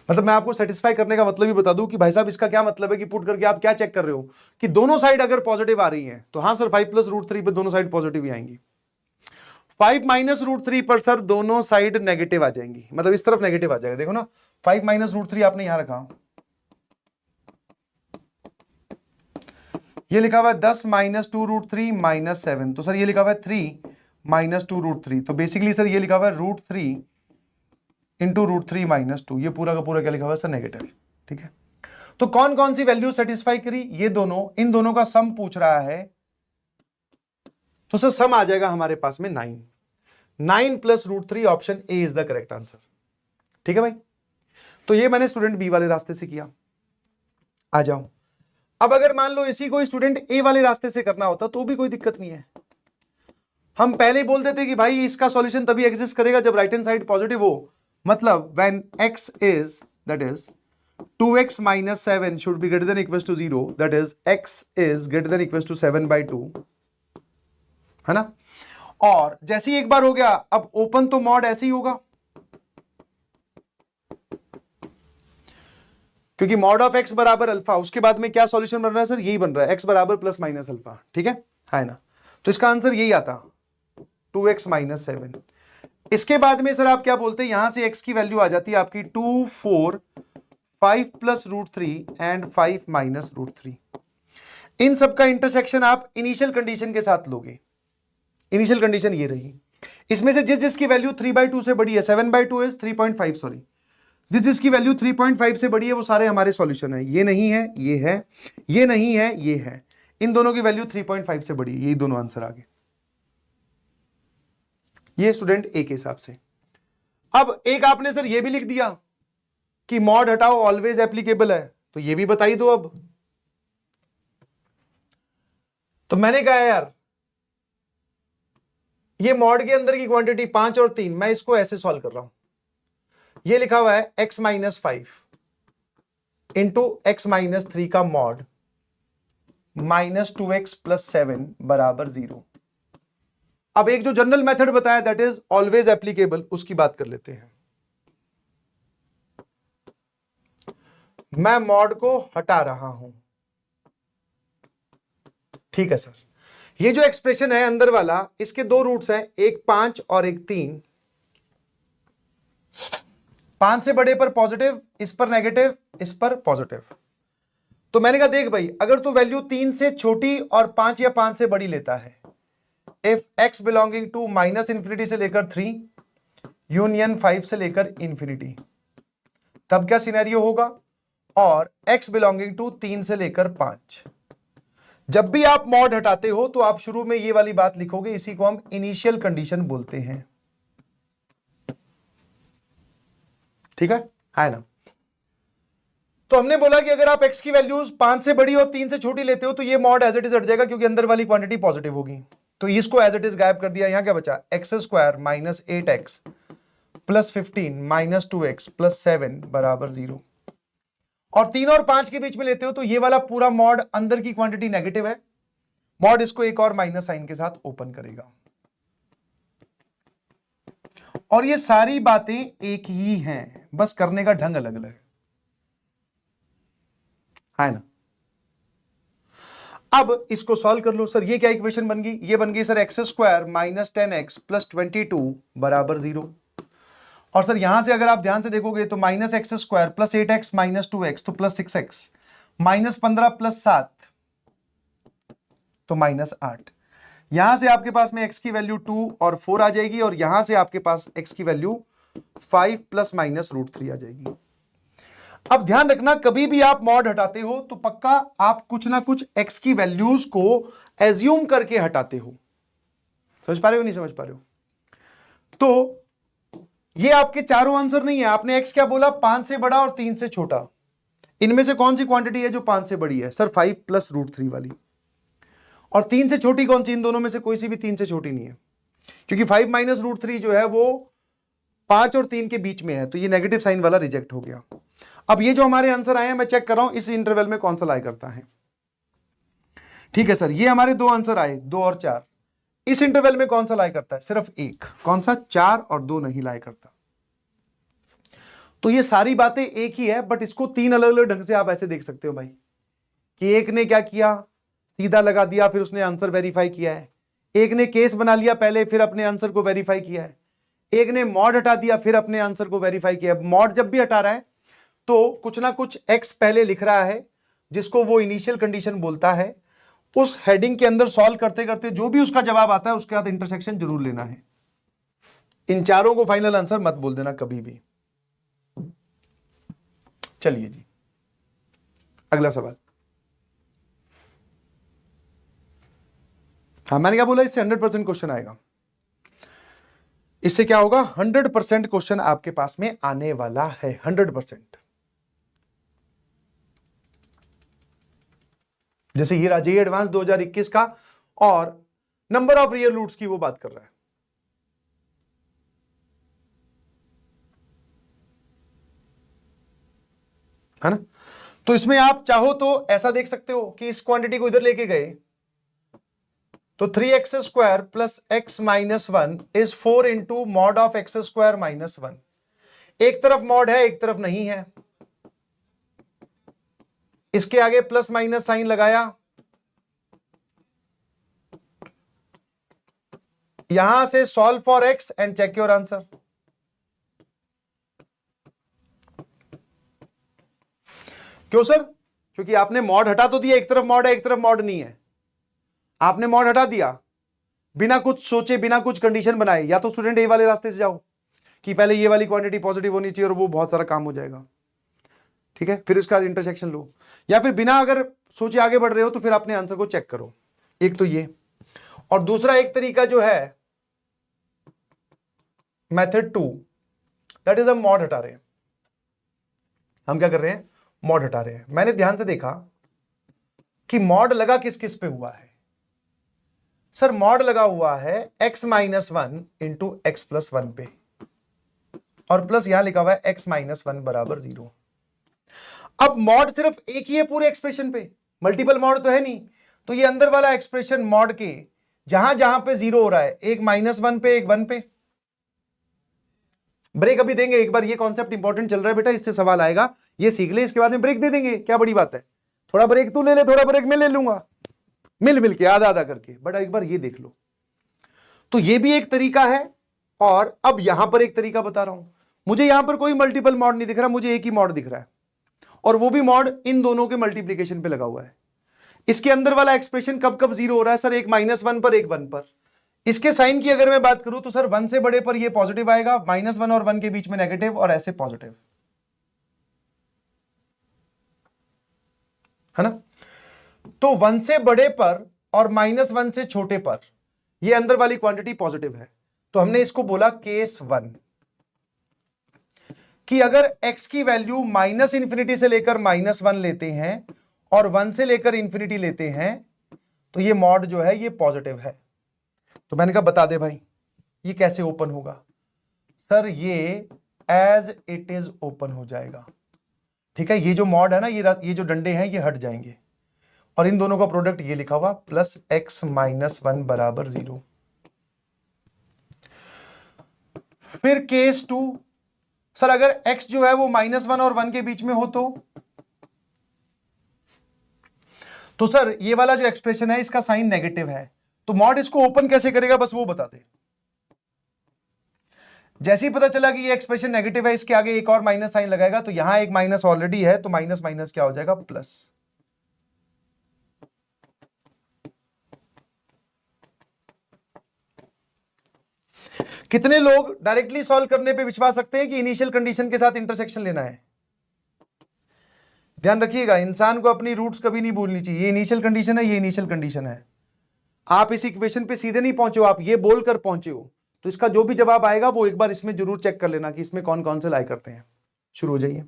मतलब मैं आपको सेटिस्फाई करने का मतलब ही बता दूं कि भाई साहब इसका क्या मतलब है कि पुट करके आप क्या चेक कर रहे हो कि दोनों साइड अगर पॉजिटिव आ रही हैं तो हाँ सर 5 प्लस √3 पर दोनों साइड पॉजिटिव ही आएंगी। 5 माइनस √3 पर सर दोनों साइड नेगेटिव आ जाएंगी, मतलब इस तरफ नेगेटिव आ जाएगा। देखो ना, 5 माइनस √3 आपने यहां रखा, ये लिखा हुआ है 10 माइनस 2√3 माइनस 7, तो सर ये लिखा हुआ है 3 माइनस 2√3, तो बेसिकली सर ये लिखा हुआ है √3 इंटू √3 माइनस 2, ये पूरा का पूरा क्या लिखा हुआ है सर नेगेटिव। ठीक है, तो कौन कौन सी वैल्यू सेटिस्फाई करी, ये दोनों, इन दोनों का सम पूछ रहा है, तो सर सम आ जाएगा हमारे पास में 9 plus √3, option A is the correct answer. ठीक है भाई, तो ये मैंने स्टूडेंट बी वाले रास्ते से किया। आ जाओ, अब अगर मान लो इसी को स्टूडेंट ए वाले रास्ते से करना होता तो भी कोई दिक्कत नहीं है, हम पहले बोल देते कि भाई इसका सॉल्यूशन तभी एग्जिस्ट करेगा जब राइट हैंड साइड पॉजिटिव हो, मतलब when x is that is 2x minus 7 should be greater than equals to 0, that is x is greater than equals to 7/2, है ना। और जैसे ही एक बार हो गया, अब ओपन तो मॉड ऐसे ही होगा, क्योंकि मॉड ऑफ x बराबर अल्फा, उसके बाद में क्या सॉल्यूशन बन रहा है सर, यही बन रहा है x बराबर प्लस माइनस अल्फा। ठीक है ना, तो इसका आंसर यही आता 2x minus 7। इसके बाद में सर आप क्या बोलते हैं, यहां से x की वैल्यू आ जाती है आपकी 2, 4, 5 प्लस √3 एंड 5 माइनस √3। इन सब का इंटरसेक्शन आप इनिशियल कंडीशन के साथ लोगे। इनिशियल कंडीशन ये रही, इसमें से जिस जिसकी वैल्यू 3/2 से बड़ी है, 7/2 इज 3.5, सॉरी, जिस जिसकी वैल्यू 3.5 से बड़ी है वो सारे हमारे सॉल्यूशन है। ये नहीं है, ये है, ये नहीं है, ये है, इन दोनों की वैल्यू 3.5 से बड़ी है, यही दोनों आंसर आ गए, ये स्टूडेंट ए के हिसाब से। अब एक आपने सर ये भी लिख दिया कि मॉड हटाओ ऑलवेज एप्लीकेबल है, तो ये भी बता ही दो। अब तो मैंने कहा यार ये मॉड के अंदर की क्वांटिटी 5 और 3, मैं इसको ऐसे सॉल्व कर रहा हूं, ये लिखा हुआ है x minus 5 into x minus 3 का मॉड माइनस 2x प्लस 7 बराबर 0। अब एक जो जनरल मेथड बताया दैट इज ऑलवेज एप्लीकेबल, उसकी बात कर लेते हैं। मैं मॉड को हटा रहा हूं, ठीक है सर। ये जो एक्सप्रेशन है अंदर वाला, इसके दो रूट्स हैं, एक 5 और एक 3। 5 से बड़े पर पॉजिटिव, इस पर नेगेटिव, इस पर पॉजिटिव। तो मैंने कहा देख भाई, अगर तू वैल्यू 3 से छोटी और 5 या 5 से बड़ी लेता है, if x belonging to minus infinity से लेकर 3 यूनियन 5 से लेकर इंफिनिटी, तब क्या सिनेरियो होगा, और x बिलोंगिंग टू 3 से लेकर 5। जब भी आप मॉड हटाते हो तो आप शुरू में ये वाली बात लिखोगे, इसी को हम इनिशियल कंडीशन बोलते हैं। ठीक है ना। तो हमने बोला कि अगर आप x की वैल्यूज 5 से बड़ी और 3 से छोटी लेते हो तो ये मॉड एज इट इज हट जाएगा, क्योंकि अंदर वाली क्वांटिटी पॉजिटिव होगी। तो इसको एज इट इज गायब कर दिया। यहां क्या बचा, x² minus 8x plus 15 minus 2x plus 7 बराबर 0। और 3 और 5 के बीच में लेते हो तो ये वाला पूरा मॉड अंदर की क्वांटिटी नेगेटिव है, मॉड इसको एक और माइनस साइन के साथ ओपन करेगा। और ये सारी बातें एक ही हैं, बस करने का ढंग अलग अलग है ना। अब इसको सॉल्व कर लो सर, ये क्या इक्वेशन बन गई, ये बन गई sir x² minus 10x plus 22 बराबर 0। और सर यहां से अगर आप ध्यान से देखोगे तो minus x² plus 8x minus 2x तो प्लस 6x, माइनस 15 प्लस 7 तो माइनस 8। यहां से आपके पास में x की वैल्यू 2 और 4 आ जाएगी, और यहां से आपके पास x की वैल्यू 5 प्लस माइनस √3 आ जाएगी। अब ध्यान रखना, कभी भी आप मॉड हटाते हो तो पक्का आप कुछ ना कुछ x की वैल्यूज को एज्यूम करके हटाते हो। समझ पा रहे हो नहीं समझ पा रहे हो? तो ये आपके चारों आंसर नहीं है। आपने x क्या बोला, 5 से बड़ा और 3 से छोटा। इनमें से कौन सी क्वांटिटी है जो 5 से बड़ी है? सर 5 प्लस √3 वाली। और 3 से छोटी कौन सी? इन दोनों में से कोई सी भी 3 से छोटी नहीं है, क्योंकि 5 माइनस √3 जो है वो 5 और 3 के बीच में है, तो ये नेगेटिव साइन वाला रिजेक्ट हो गया। अब ये जो हमारे आंसर आए हैं, मैं चेक कर रहा हूं इस इंटरवल में कौन सा लाई करता है। ठीक है सर, ये हमारे दो आंसर आए, 2 और 4। इस इंटरवल में कौन सा लाई करता है? सिर्फ एक। कौन सा? 4 और 2 नहीं लाई करता। तो ये सारी बातें एक ही है, बट इसको 3 अलग अलग ढंग से आप ऐसे देख सकते हो भाई, कि एक ने क्या किया, सीधा लगा दिया, फिर उसने आंसर वेरीफाई किया है। एक ने केस बना लिया पहले, फिर अपने आंसर को वेरीफाई किया है। एक ने मॉड हटा दिया, फिर अपने आंसर को वेरीफाई किया। मॉड जब भी हटा रहा है तो कुछ ना कुछ x पहले लिख रहा है, जिसको वो इनिशियल कंडीशन बोलता है, उस हेडिंग के अंदर सॉल्व करते करते जो भी उसका जवाब आता है उसके बाद इंटरसेक्शन जरूर लेना है। इन चारों को फाइनल आंसर मत बोल देना कभी भी। चलिए जी, अगला सवाल। हाँ, मैंने क्या बोला, इससे 100% क्वेश्चन आएगा। इससे क्या होगा, 100% क्वेश्चन आपके पास में आने वाला है, 100%। जैसे ये जेईई एडवांस 2021 का और नंबर ऑफ रियल रूट्स की वो बात कर रहा है ना। तो इसमें आप चाहो तो ऐसा देख सकते हो कि इस क्वांटिटी को इधर लेके गए तो 3x² plus x minus 1 is 4 into mod of x² minus 1। एक तरफ मॉड है, एक तरफ नहीं है। इसके आगे प्लस माइनस साइन लगाया, यहां से solve for x and check your answer. क्यों सर? क्योंकि आपने मॉड हटा तो दिया, एक तरफ मॉड है एक तरफ मॉड नहीं है। आपने मॉड हटा दिया बिना कुछ सोचे, बिना कुछ कंडीशन बनाए। या तो स्टूडेंट ए वाले रास्ते से जाओ कि पहले ये वाली क्वांटिटी पॉजिटिव होनी चाहिए और वो बहुत सारा काम हो जाएगा, ठीक है, फिर उसके बाद इंटरसेक्शन लो। या फिर बिना अगर सोचे आगे बढ़ रहे हो तो फिर अपने आंसर को चेक करो। एक तो ये, और दूसरा एक तरीका जो है मेथड 2, दैट इज हम मॉड हटा रहे हैं। हम क्या कर रहे हैं, मॉड हटा रहे हैं। मैंने ध्यान से देखा कि मॉड लगा किस किस पे हुआ है। सर मॉड लगा हुआ है x minus 1 into x plus 1 पे, और प्लस यहां लिखा हुआ है x माइनस 1 बराबर 0। अब मॉड सिर्फ एक ही है पूरे एक्सप्रेशन पे, मल्टीपल मॉड तो है नहीं। तो ये अंदर वाला एक्सप्रेशन मॉड के जहां जहां पे 0 हो रहा है, एक -1 पे, एक 1 पे। ब्रेक अभी देंगे एक बार, ये कॉन्सेप्ट इंपॉर्टेंट चल रहा है बेटा, इससे सवाल आएगा, ये सीख ले, इसके बाद में ब्रेक दे देंगे, क्या बड़ी बात है। थोड़ा ब्रेक तू ले ले, थोड़ा ब्रेक मैं ले लूंगा, मिल मिल के आधा आधा करके। बट एक बार ये देख लो, तो ये भी एक तरीका है। और अब यहां पर एक तरीका बता रहा हूं। मुझे यहां पर कोई मल्टीपल मॉड नहीं दिख रहा, मुझे एक ही मॉड दिख रहा है, और वो भी मॉड इन दोनों के मल्टीप्लीकेशन पे लगा हुआ है। इसके अंदर वाला एक्सप्रेशन कब कब 0 हो रहा है सर, एक -1 पर, एक 1 पर। इसके साइन की अगर मैं बात करूं तो सर 1 से बड़े पर ये पॉजिटिव आएगा, -1 और 1 के बीच में नेगेटिव, और ऐसे पॉजिटिव, है ना। तो 1 से बड़े पर और -1 से छोटे पर ये अंदर वाली क्वांटिटी पॉजिटिव है। तो हमने इसको बोला केस 1, कि अगर x की वैल्यू -∞ से लेकर -1 लेते हैं और 1 से लेकर इंफिनिटी लेते हैं तो ये मॉड जो है ये पॉजिटिव है। तो मैंने कहा बता दे भाई ये कैसे ओपन होगा। सर ये एज इट इज ओपन हो जाएगा, ठीक है। ये जो मॉड है ना, ये जो डंडे हैं ये हट जाएंगे, और इन दोनों का प्रोडक्ट ये लिखा हुआ प्लस x माइनस 1 बराबर 0। फिर केस 2, सर अगर x जो है वो -1 और 1 के बीच में हो तो सर ये वाला जो एक्सप्रेशन है इसका साइन नेगेटिव है, तो मॉड इसको ओपन कैसे करेगा बस वो बता दे। जैसे ही पता चला कि ये एक्सप्रेशन नेगेटिव है, इसके आगे एक और माइनस साइन लगाएगा, तो यहां एक माइनस ऑलरेडी है, तो माइनस माइनस क्या हो जाएगा, प्लस। कितने लोग डायरेक्टली सॉल्व करने पे विश्वास रखते हैं कि इनिशियल कंडीशन के साथ इंटरसेक्शन लेना है। ध्यान रखिएगा, इंसान को अपनी रूट्स कभी नहीं भूलनी चाहिए। ये इनिशियल कंडीशन है, ये इनिशियल कंडीशन है। आप इस इक्वेशन पे सीधे नहीं पहुंचे हो, आप ये बोलकर पहुंचे हो, तो इसका जो भी जवाब आएगा वो एक बार इसमें जरूर चेक कर लेना कि इसमें कौन कौन से लाई करते हैं। शुरू हो जाइए।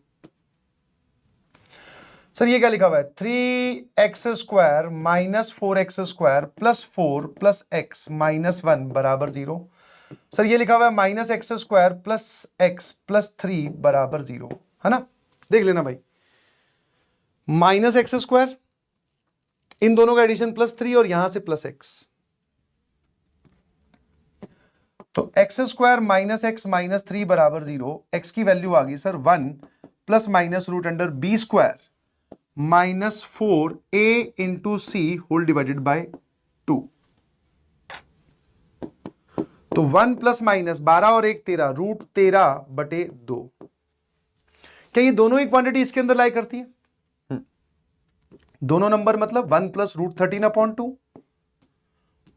सर ये क्या लिखा हुआ है, 3x² minus 4x² plus 4 plus x minus 1 बराबर 0। सर ये लिखा हुआ है -x² प्लस x प्लस 3 बराबर 0, है ना। देख लेना भाई, -x², इन दोनों का एडिशन +3 और यहां से +x, तो x² माइनस x माइनस 3 बराबर 0। x की वैल्यू आ गई sir 1 plus minus √(b² minus 4a into c whole divided by 2। तो 1 प्लस माइनस 12 और 1 13, √13/2। क्या ये दोनों ही क्वांटिटी इसके अंदर लाई करती है? दोनों नंबर मतलब 1 प्लस √13/2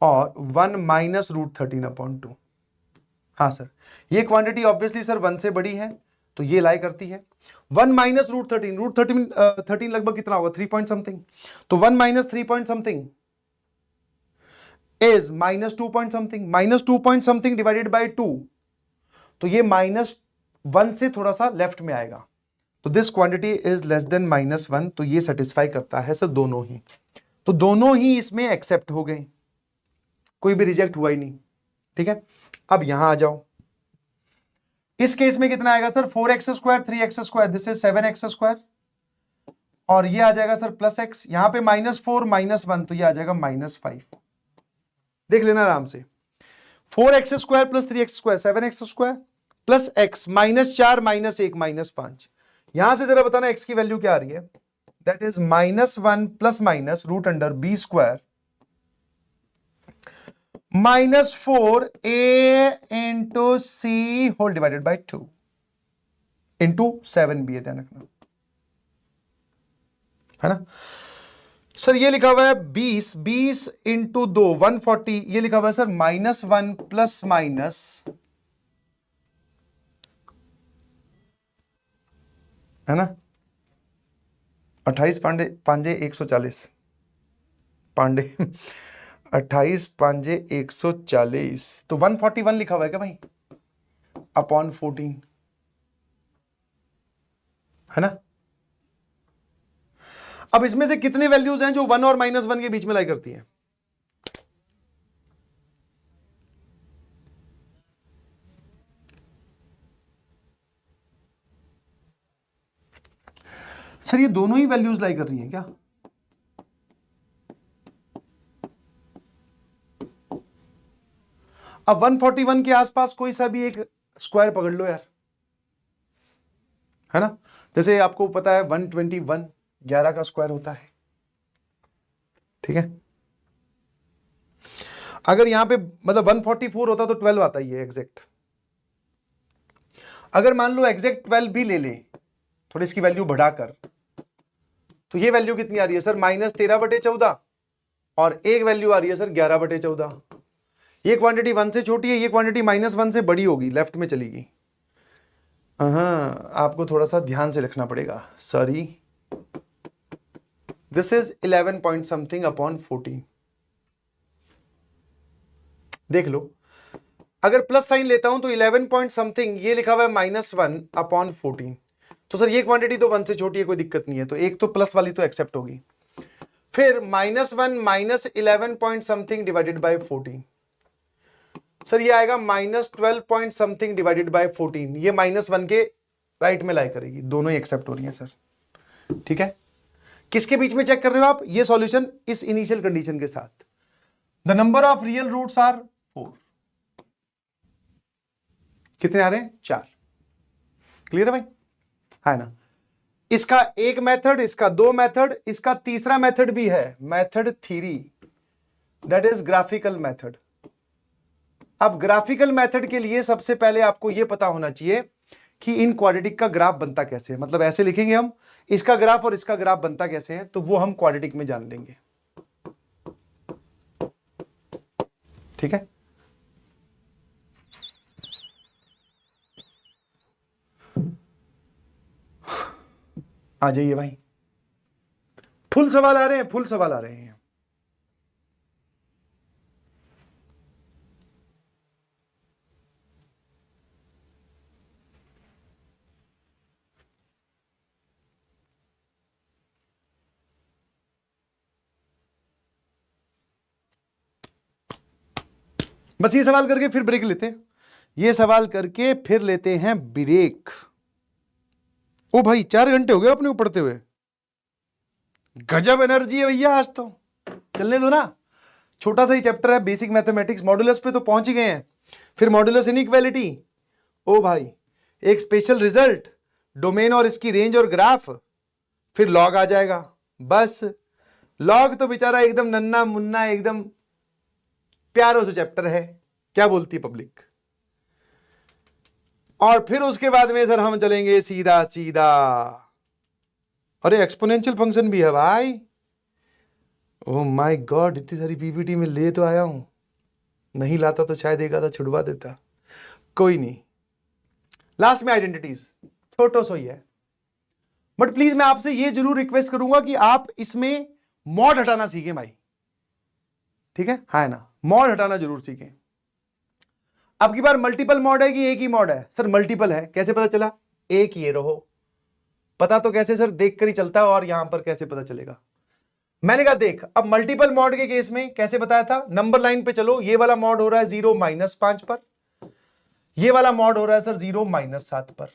और 1 माइनस √13/2। हाँ सर, ये क्वांटिटी ऑब्वियसली सर 1 से बड़ी है तो ये लाई करती है। 1 माइनस √13 लगभग कितना होगा, 3 पॉइंट समथिंग। तो 1 minus 3 point something is minus 2 point something. Minus 2 point something divided by 2, तो ये -1 से थोड़ा सा लेफ्ट में आएगा। तो this quantity is less then -1, तो ये सेटिस्फाई करता है सर दोनों ही। तो दोनों ही इसमें एक्सेप्ट हो गए, कोई भी रिजेक्ट हुआ ही नहीं। ठीक है, अब यहां आ जाओ। इस केस में कितना आएगा sir, 4x², 3x², this is 7x², और ये आ जाएगा सर +x। यहां पे -4 -1, तो ये आ जाएगा -5। देख लेना आराम से, 4x² + 3x² 7x² plus x -4 -1 -5। यहां से जरा बताना x की वैल्यू क्या आ रही है, that is -1 ± √b² -4a × c whole divided by 2 into 7b है, ध्यान रखना, है ना सर। ये लिखा हुआ है 20 × 2 140, ये लिखा हुआ है सर -1 ± है ना 28 पांजे 140 पांडे 28 पांजे 140, तो 141 लिखा हुआ है क्या भाई, अपॉन 14, है ना। अब इसमें से कितने वैल्यूज हैं जो 1 और -1 के बीच में लाई करती हैं, सर ये दोनों ही वैल्यूज लाई कर रही हैं क्या, अब 141 के आसपास कोई सा भी एक स्क्वायर पकड़ लो यार, है ना। जैसे आपको पता है 121 11 का स्क्वायर होता है, ठीक है। अगर यहां पे मतलब 144 होता तो 12 आता ही है एग्जैक्ट। अगर मान लो एग्जैक्ट 12 भी ले ले थोड़ी इसकी वैल्यू बढ़ाकर, तो ये वैल्यू कितनी आ रही है सर, -13/14, और एक वैल्यू आ रही है सर 11/14। ये क्वांटिटी 1 से छोटी है, ये क्वांटिटी -1 से बड़ी होगी, लेफ्ट में चली गई। हाँ, आपको थोड़ा सा ध्यान से लिखना पड़ेगा, sorry. This is 11 point something upon 14। देख लो, अगर प्लस साइन लेता हूं तो 11 पॉइंट समथिंग, ये लिखा हुआ है -1 अपॉन 14, तो सर ये क्वांटिटी तो 1 से छोटी है, कोई दिक्कत नहीं है, तो एक तो प्लस वाली तो एक्सेप्ट होगी। फिर -1 -11 point something divided by 14, sir ये आएगा -12 पॉइंट समथिंग डिवाइडेड बाय 14, ये -1 के राइट में लाई करेगी, दोनों ही एक्सेप्ट हो रही हैं सर, ठीक है। किसके बीच में चेक कर रहे हो आप, ये सॉल्यूशन इस इनिशियल कंडीशन के साथ। The number of real roots are 4, कितने आ रहे हैं, 4। क्लियर है भाई, है ना। इसका एक मेथड, इसका 2 मेथड, इसका तीसरा मेथड भी है, method 3, that is graphical method. अब ग्राफिकल मेथड के लिए सबसे पहले आपको यह पता होना चाहिए कि इन क्वाड्रेटिक का ग्राफ बनता कैसे है, मतलब ऐसे लिखेंगे हम, इसका ग्राफ और इसका ग्राफ बनता कैसे है, तो वो हम क्वाड्रेटिक में जान लेंगे, ठीक है। आ जाइए भाई, फुल सवाल आ रहे हैं, फुल सवाल आ रहे हैं। बस ये सवाल करके फिर ब्रेक लेते हैं, ये सवाल करके फिर लेते हैं ब्रेक। ओ भाई 4 घंटे हो गए अपने को पढ़ते हुए, गजब एनर्जी है भैया आज तो, चलने दो ना। छोटा सा ही चैप्टर है, बेसिक मैथमेटिक्स, मॉडुलस पे तो पहुंच ही गए हैं, फिर मॉडुलस इनइक्वालिटी, ओ भाई एक स्पेशल रिजल्ट, डोमेन और इसकी रेंज और ग्राफ, फिर लॉग आ जाएगा। बस लॉग तो बेचारा एकदम नन्ना मुन्ना एकदम प्यारा सा चैप्टर है, क्या बोलती है पब्लिक। और फिर उसके बाद में सर हम चलेंगे सीधा सीधा, अरे एक्सपोनेंशियल फंक्शन भी है भाई, ओह माय गॉड, इतनी सारी पीपीटी में ले तो आया हूं, नहीं लाता तो शायद एक आधा छुड़वा देता, कोई नहीं। लास्ट में आइडेंटिटीज, छोटो सो ही है, बट प्लीज मैं आपसे ये जरूर रिक्वेस्ट करूंगा कि आप इसमें मॉड हटाना सीखें भाई, ठीक है, हाँ ना, मॉड हटाना जरूर सीखें। अब की बार मल्टीपल मॉड है कि एक ही मॉड है? सर मल्टीपल है, कैसे पता चला? एक ये रहो, पता तो कैसे सर, देख कर ही चलता है, और यहां पर कैसे पता चलेगा? मैंने कहा देख, अब मल्टीपल मॉड के केस में कैसे बताया था, नंबर लाइन पे चलो, ये वाला मॉड हो रहा है 0 -5 पर, ये वाला मॉड हो रहा है सर 0 -7 पर।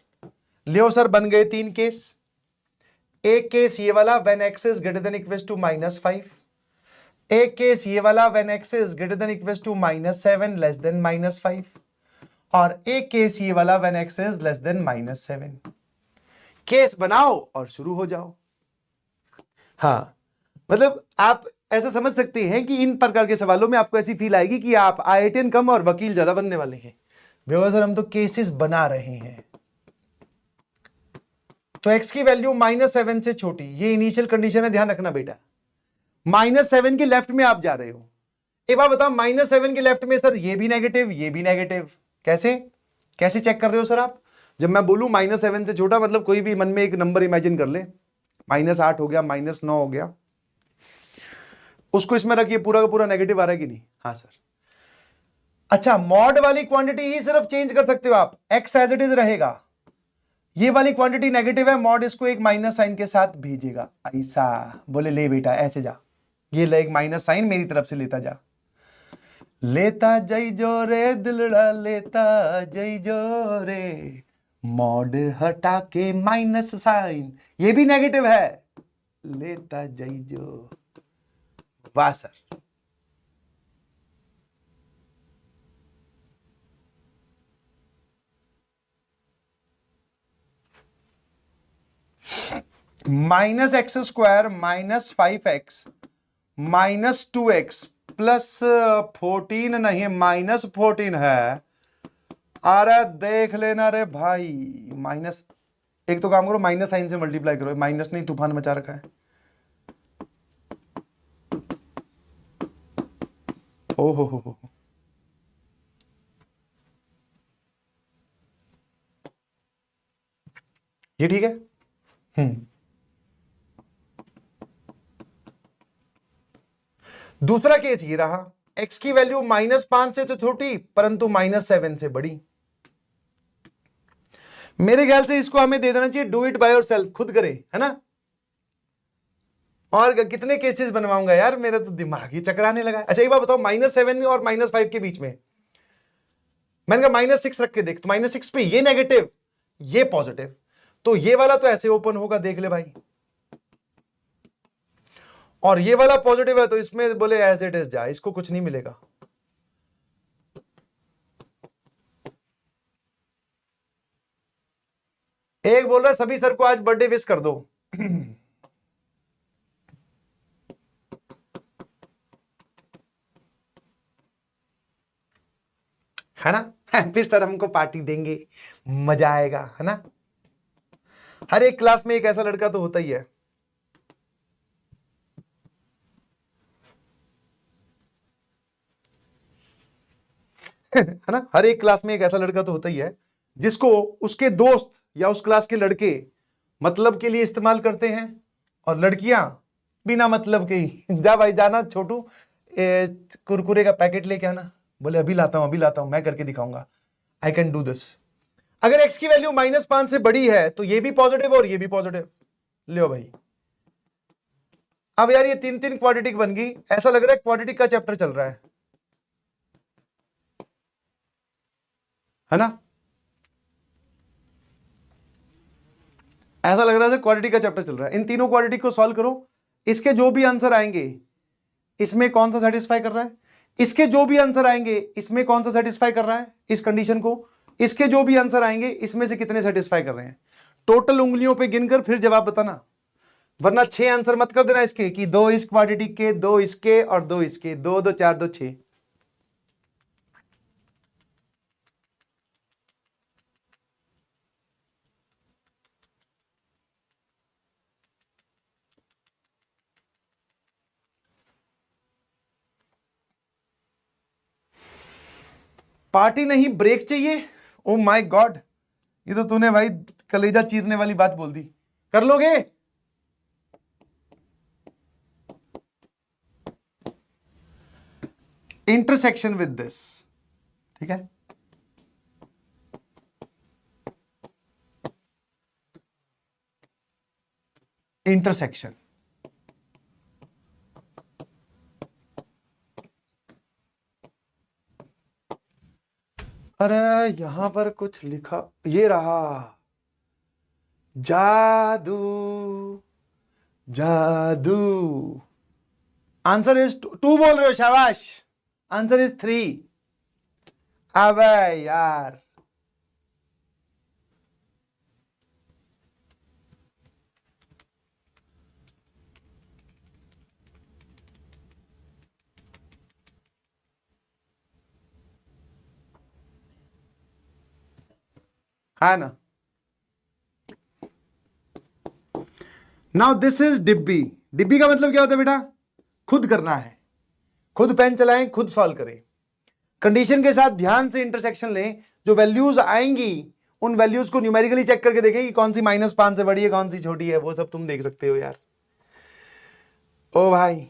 लियो सर, बन गए 3 केस। एक केस ये वाला when x is greater than equals to -5, एक केस ये वाला when x is greater than equals to -7 less than -5, और एक केस ये वाला when x is less than -7। Case बनाओ और शुरू हो जाओ। हाँ, मतलब आप ऐसा समझ सकते हैं कि इन प्रकार के सवालों में आपको ऐसी फील आएगी कि आप IITian कम और वकील ज्यादा बनने वाले हैं। बेवजह सर हम तो केसेस बना रहे हैं। तो x की वैल्यू -7 से छोटी, ये इनिशियल कंडीशन है, ध्यान रखना बेटा। -7 के लेफ्ट में आप जा रहे हो। एक बार बताओ, -7 के लेफ्ट में सर ये भी नेगेटिव, ये भी नेगेटिव, कैसे कैसे चेक कर रहे हो सर आप? जब मैं बोलूं -7 से छोटा, मतलब कोई भी मन में एक नंबर इमेजिन कर ले, -8 हो गया, -9 हो गया, उसको इसमें रखिए, पूरा का पूरा नेगेटिव आ रहा है कि नहीं? हाँ सर। अच्छा, मॉड वाली क्वांटिटी ही सिर्फ चेंज कर सकते हो आप, x एज इट इज रहेगा, ये वाली क्वांटिटी नेगेटिव है, मॉड इसको एक माइनस साइन के साथ भेजेगा, ऐसा बोले ले बेटा ऐसे जा, ये ले एक माइनस साइन मेरी तरफ से लेता जा, लेता जई जो रे दिलड़ा लेता जई जो रे, मॉड हटा के माइनस साइन, ये भी नेगेटिव है, लेता जई जो। वाह सर, -x² -5x -2x +14 नहीं, -14 है। अरे देख लेना रे भाई, माइनस, एक तो काम करो माइनस साइन से मल्टीप्लाई करो, माइनस नहीं तूफान मचा रखा है। ओ हो, ये ठीक है। दूसरा केस ये रहा, x की वैल्यू -5 से तो छोटी परंतु -7 से बड़ी। मेरे ख्याल से इसको हमें दे देना चाहिए डू इट बाय योरसेल्फ, खुद करे, है ना। और कितने केसेस बनवाऊंगा यार, मेरा तो दिमाग ही चकराने लगा। अच्छा एक बात बताओ, -7 और -5 के बीच में मैंने कहा -6 रख के देख, तो -6 पे ये नेगेटिव ये पॉजिटिव, तो ये वाला तो ऐसे ओपन होगा, देख ले भाई, और ये वाला पॉजिटिव है तो इसमें बोले एज इट इज जा, इसको कुछ नहीं मिलेगा। एक बोल रहा है सभी सर को आज बर्थडे विश कर दो। है ना, फिर सर हमको पार्टी देंगे, मजा आएगा, है ना। हर एक क्लास में एक ऐसा लड़का तो होता ही है। है ना, हर एक क्लास में एक ऐसा लड़का तो होता ही है जिसको उसके दोस्त या उस क्लास के लड़के मतलब के लिए इस्तेमाल करते हैं, और लड़कियां बिना मतलब के ही, जा भाई जाना छोटू, कुरकुरे का पैकेट लेके आना, बोले अभी लाता हूं अभी लाता हूं, मैं करके दिखाऊंगा, आई कैन डू दिस। अगर x की वैल्यू -5 से बड़ी है तो ये भी पॉजिटिव और ये भी पॉजिटिव, लो भाई। अब यार ये 3 क्वाड्रेटिक बन गई, ऐसा लग रहा है क्वाड्रेटिक का चैप्टर चल रहा है ना, ऐसा लग रहा है क्वाड्रेटिक का चैप्टर चल रहा है। इन तीनों क्वाड्रेटिक को सॉल्व करो, इसके जो भी आंसर आएंगे इसमें कौन सा सेटिस्फाई कर रहा है, इसके जो भी आंसर आएंगे इसमें कौन सा सेटिस्फाई कर रहा है इस कंडीशन को, इसके जो भी आंसर आएंगे इसमें से कितने सेटिस्फाई कर रहे हैं, टोटल उंगलियों पे गिनकर फिर जवाब बताना, वरना 6 आंसर मत कर देना इसके कि 2 इस क्वाड्रेटिक के, 2 इसके और 2 इसके, 2 2 4 2 6। पार्टी नहीं ब्रेक चाहिए। ओ माय गॉड, ये तो तूने भाई कलेजा चीरने वाली बात बोल दी। कर लोगे? इंटरसेक्शन विद दिस, ठीक है। इंटरसेक्शन, अरे यहां पर कुछ लिखा, ये रहा, जादू जादू। आंसर इज 2 बोल रहे हो, शाबाश। Answer is 3। अबे यार, है ना। नाउ दिस इज डिब्बी। डिब्बी का मतलब क्या होता है बेटा? खुद करना है, खुद पेन चलाएं, खुद सॉल्व करें। कंडीशन के साथ ध्यान से इंटरसेक्शन लें, जो वैल्यूज आएंगी उन वैल्यूज को न्यूमेरिकली चेक करके देखें कि कौन सी -5 से बड़ी है, कौन सी छोटी है, वो सब तुम देख सकते हो यार। ओ भाई,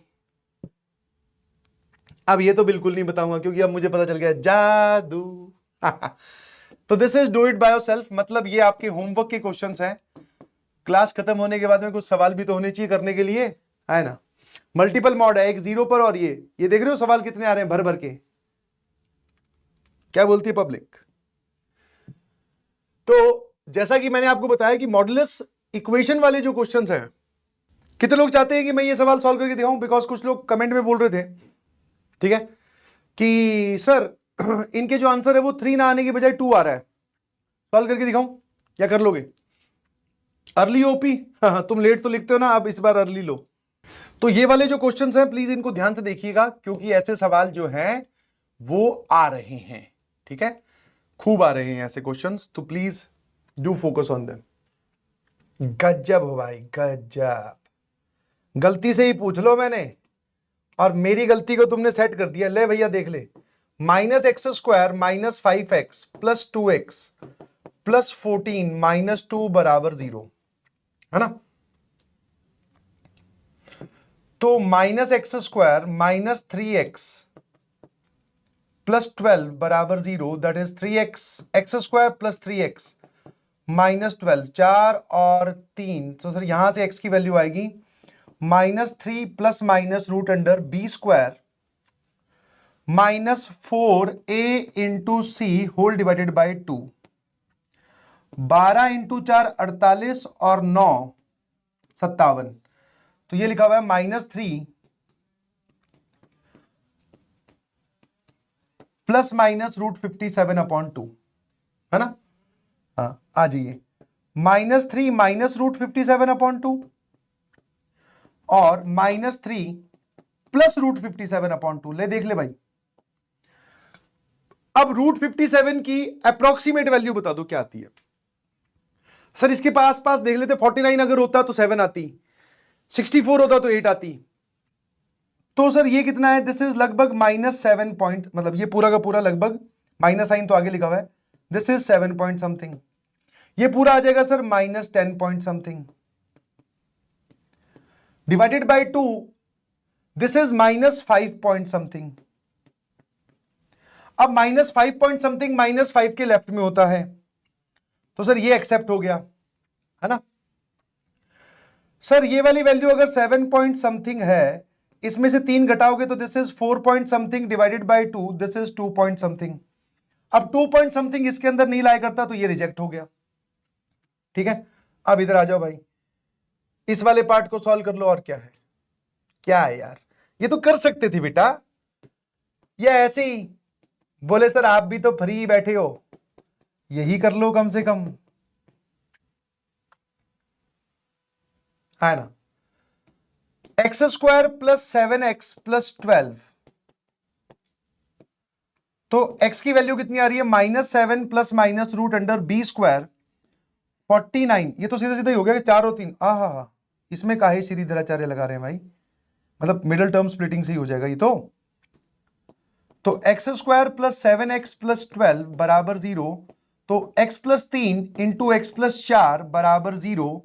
अब ये तो बिल्कुल नहीं बताऊंगा क्योंकि अब मुझे पता चल गया जादू। तो this is do it by yourself, मतलब ये आपके होमवर्क के क्वेश्चंस हैं। क्लास खत्म होने के बाद में कुछ सवाल भी तो होने चाहिए करने के लिए, है ना। मल्टीपल मॉड है, एक 0 पर, और ये देख रहे हो सवाल कितने आ रहे हैं भर भर के। क्या बोलती है पब्लिक? तो जैसा कि मैंने आपको बताया कि मॉडुलस इक्वेशन वाले जो क्वेश्चंस हैं, कितने लोग चाहते हैं कि मैं ये सवाल सॉल्व करके दिखाऊं? बिकॉज कुछ लोग कमेंट में बोल रहे थे, ठीक है, कि सर इनके जो आंसर है वो 3 ना आने की बजाय 2 आ रहा है, सॉल्व करके दिखाऊं या कर लोगे? अर्ली ओपी, हाँ, तुम लेट तो लिखते हो ना, अब इस बार अर्ली लो। तो ये वाले जो क्वेश्चंस हैं प्लीज इनको ध्यान से देखिएगा, क्योंकि ऐसे सवाल जो हैं वो आ रहे हैं, ठीक है, खूब आ रहे हैं ऐसे क्वेश्चंस, तो please do focus on them. गजब हो भाई, गजब। गलती से ही पूछ लो मैंने, और मेरी गलती को तुमने सेट कर दिया। ले भैया देख ले, -x² - 5x + 2x + 14 - 2 = 0, है ना। तो -x² - 3x + 12 = 0, that is 3x, x² + 3x - 12, 4 और 3। तो सर यहां से x की वैल्यू आएगी -3 ± √b² -4a × c whole divided by 2। 12 × 4 48 और 9 57। तो ये लिखा हुआ है -3 ± √57/2, है ना। हाँ आ जाइए, -3 -√57/2 और -3 + √57/2। ले देख ले भाई, अब √57 की अप्रोक्सीमेट वैल्यू बता दो क्या आती है। सर इसके पास पास देख लेते, 49 अगर होता तो 7 आती, 64 होता तो 8 आती। तो सर ये कितना है? दिस इज लगभग -7 पॉइंट, मतलब ये पूरा का पूरा लगभग, माइनस साइन तो आगे लिखा हुआ है, दिस इज 7 पॉइंट समथिंग। ये पूरा आ जाएगा sir -10 point something divided by 2, this is -5 point something. अब -5 पॉइंट समथिंग -5 के लेफ्ट में होता है, तो सर ये एक्सेप्ट हो गया, है ना। सर ये वाली वैल्यू अगर 7 पॉइंट समथिंग है, इसमें से 3 घटाओगे तो this is 4 point something divided by 2, this is 2 point something. अब 2 पॉइंट समथिंग इसके अंदर नहीं लाया करता तो ये रिजेक्ट हो गया, ठीक है। अब इधर आ जाओ भाई, इस वाले पार्ट को सॉल्व कर लो। और क्या है, क्या है यार, ये तो कर सकते थे बेटा, ये ऐसे ही बोले सर आप भी तो फ्री बैठे हो, यही कर लो कम से कम, है ना। x² + 7x + 12, तो x की वैल्यू कितनी आ रही है? -7 ± √b², 49। ये तो सीधा सीधा ही हो गया कि 4 और 3, हा, इसमें काहे श्रीधराचार्य लगा रहे हैं भाई, मतलब मिडिल टर्म स्प्लिटिंग से ही हो जाएगा ये तो तो x square plus 7x plus 12 बराबर 0, तो x plus 3 into x plus 4 बराबर 0,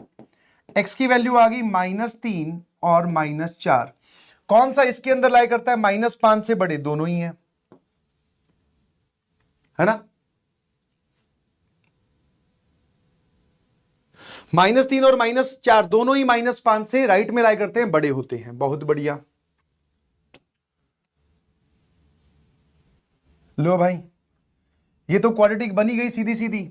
x की वैल्यू आ गई -3 और -4। कौन सा इसके अंदर लाई करता है? -5 से बड़े दोनों ही है ना? -3 और -4 दोनों ही -5 से राइट में लाई करते हैं, बड़े होते हैं। बहुत बढ़िया। लो भाई, ये तो क्वाड्रेटिक बनी गई सीधी सीधी।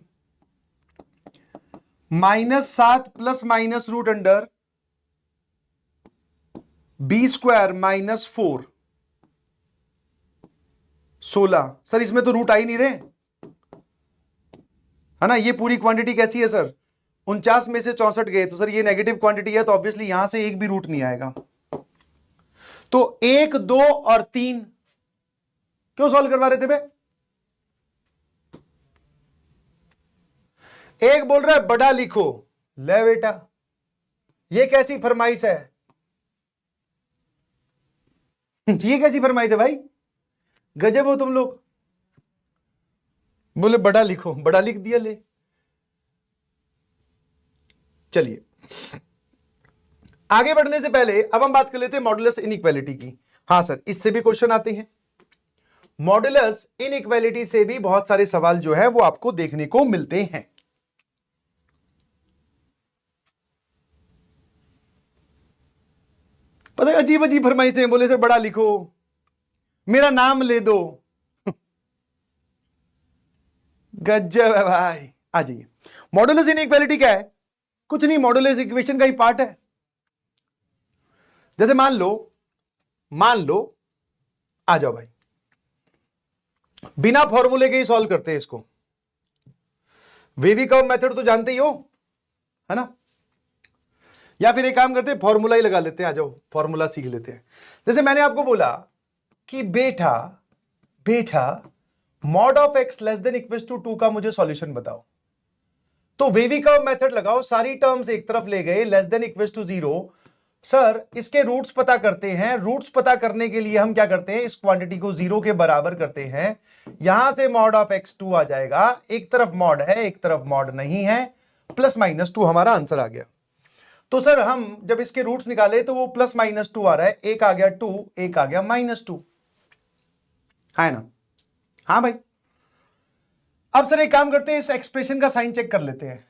-7 plus minus root under b square -4 16। Sir इसमें तो रूट आ ही नहीं रहे, है ना? ये पूरी क्वांटिटी कैसी है सर? 49 में से 64 गए, तो सर ये नेगेटिव क्वांटिटी है, तो ऑब्वियसली यहां से एक भी रूट नहीं आएगा। तो 1, 2 और 3 क्यों सॉल्व करवा रहे थे बे? एक बोल रहा है बड़ा लिखो। ले बेटा, ये कैसी फरमाइश है? ये कैसी फरमाइश है भाई? गजब हो तुम लोग। बोले बड़ा लिखो, बड़ा लिख दिया। ले चलिए, आगे बढ़ने से पहले अब हम बात कर लेते हैं मॉडुलस इनइक्वालिटी की। हां सर, इससे भी क्वेश्चन आते हैं। मॉडुलस इनइक्वालिटी से भी बहुत सारे सवाल जो है वो आपको देखने को मिलते हैं। पता है, अजीब अजीब फरमाइशें। बोले सर बड़ा लिखो, मेरा नाम ले दो। गजब है भाई। आ जाइए, मॉडुलस इनइक्वालिटी क्या है? कुछ नहीं, मॉडुलस इक्वेशन का ही पार्ट है। जैसे मान लो आ जाओ भाई, बिना फॉर्मूले के ही सॉल्व करते हैं इसको। वेवी कर्व मेथड तो जानते ही हो, है ना? या फिर एक काम करते हैं, फॉर्मूला ही लगा लेते हैं। आ जाओ, फॉर्मूला सीख लेते हैं। जैसे मैंने आपको बोला कि बेटा mod of x less than equal to 2 का मुझे सॉल्यूशन बताओ। तो वेवी कर्व मेथड लगाओ, सारी टर्म्स एक तरफ ले गए, less than equal to 0। Sir इसके रूट्स पता करते हैं। रूट्स पता करने के लिए हम क्या करते हैं? इस क्वांटिटी को 0 के बराबर करते हैं। यहां से मॉड ऑफ एक्स 2 आ जाएगा। एक तरफ मॉड है, एक तरफ मॉड नहीं है, +-2 हमारा आंसर आ गया। तो सर हम जब इसके रूट्स निकाले तो वो +-2 आ रहा है। एक आ गया 2, एक आ गया -2, है ना? हाँ भाई। अब सर एक काम करते हैं, इस एक्सप्रेशन का साइन चेक कर लेते हैं।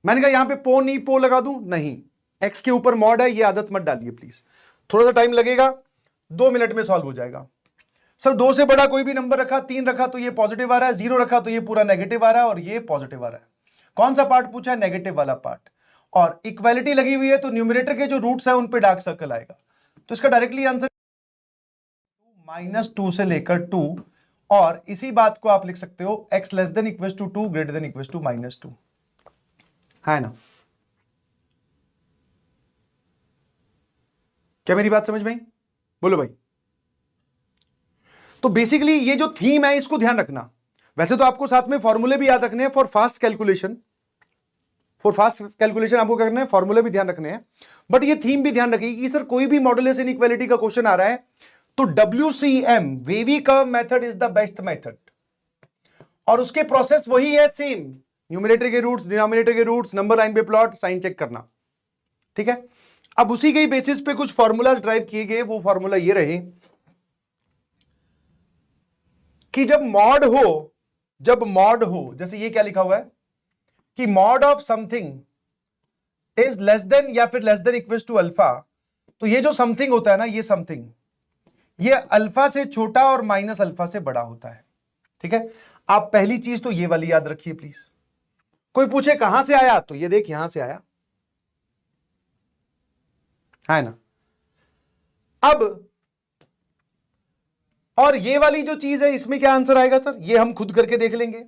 मैंने कहा यहां पे पो नहीं, पो लगा दूं? नहीं, एक्स के ऊपर मॉड है, ये आदत मत डालिए प्लीज। थोड़ा सा टाइम लगेगा, 2 मिनट में सॉल्व हो जाएगा। सर 2 से बड़ा कोई भी नंबर रखा, 3 रखा तो ये पॉजिटिव आ रहा है, 0 रखा तो ये पूरा नेगेटिव आ रहा है, और ये पॉजिटिव आ रहा है। कौन सा पार्ट पूछा है? नेगेटिव वाला पार्ट। और इक्वालिटी लगी हुई है, तो न्यूमरेटर के जो रूट्स है उन पे डार्क सर्कल आएगा। तो इसका डायरेक्टली आंसर -2 से लेकर 2। और इसी बात को आप लिख सकते हो x less than equal to 2 greater than equal to -2, है ना? क्या मेरी बात समझ में आई? बोलो भाई। तो बेसिकली ये जो थीम है इसको ध्यान रखना। वैसे तो आपको साथ में फॉर्मूले भी याद रखने हैं फॉर फास्ट कैलकुलेशन। आपको करना है, फॉर्मूले भी ध्यान रखने हैं, बट ये थीम भी ध्यान रखिए कि सर कोई भी मॉडुलस इनइक्वालिटी का क्वेश्चन आ रहा है तो WCM wavy curve method is the best method. और उसके प्रोसेस वही है सेम, न्यूमरेटर के रूट्स, डिनोमिनेटर के रूट्स, नंबर लाइन पे प्लॉट, साइन चेक करना। ठीक है? अब उसी के बेसिस पे कुछ फॉर्मूलाज ड्राइव किए गए। वो फॉर्मूला ये रहे कि जब मॉड हो, जैसे ये क्या लिखा हुआ है कि mod of something is less than या फिर less than equal to alpha. तो ये जो समथिंग होता है ना, ये समथिंग, ये अल्फा से छोटा और माइनस अल्फा से बड़ा होता है। ठीक है? आप पहली चीज तो ये वाली याद रखिए प्लीज। कोई पूछे कहां से आया, तो ये देख यहां से आया, है ना? अब और ये वाली जो चीज है इसमें क्या आंसर आएगा सर? ये हम खुद करके देख लेंगे।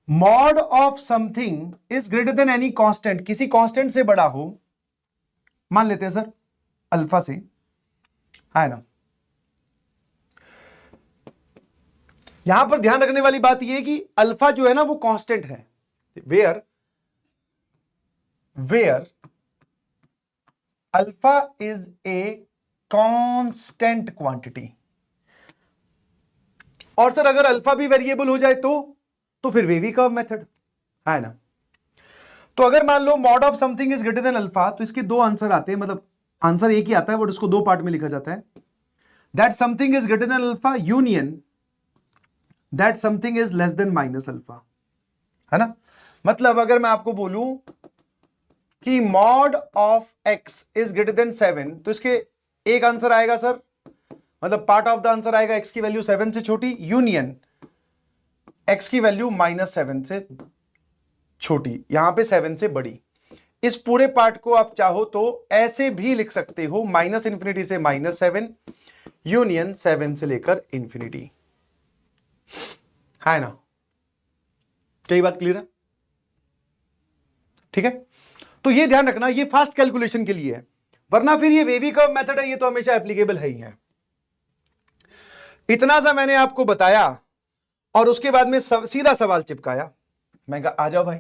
Mod of something is greater then any constant, किसी कांस्टेंट से बड़ा हो, मान लेते हैं सर अल्फा से, है ना? यहां पर ध्यान रखने वाली बात यह है कि अल्फा जो है ना वो कांस्टेंट है। Where alpha is a constant quantity. और सर अगर अल्फा भी वेरिएबल हो जाए तो फिर वेवी कर्व मेथड है ना। तो अगर मान लो mod of something is greater than alpha, तो इसके दो आंसर आते हैं, मतलब आंसर एक ही आता है बट उसको दो पार्ट में लिखा जाता है। That something is greater than alpha union that something is less then minus alpha, है ना। मतलब अगर मैं आपको बोलूं कि mod of x is greater then 7, तो इसके एक आंसर आएगा सर, मतलब पार्ट ऑफ द आंसर आएगा एक्स की वैल्यू 7 से छोटी यूनियन एक्स की वैल्यू -7 से छोटी, यहां पे 7 से बड़ी। इस पूरे पार्ट को आप चाहो तो ऐसे भी लिख सकते हो, -∞ से -7 यूनियन 7 से लेकर इंफिनिटी, है ना। क्या ये बात क्लियर है? ठीक है, तो ये ध्यान रखना, ये फास्ट कैलकुलेशन के लिए है, वरना फिर ये वेवी कर्व मेथड है, ये तो हमेशा एप्लीकेबल है ही है। इतना सा मैंने आपको बताया और उसके बाद में सीधा सवाल चिपकाया। मैं कहा आ जाओ भाई,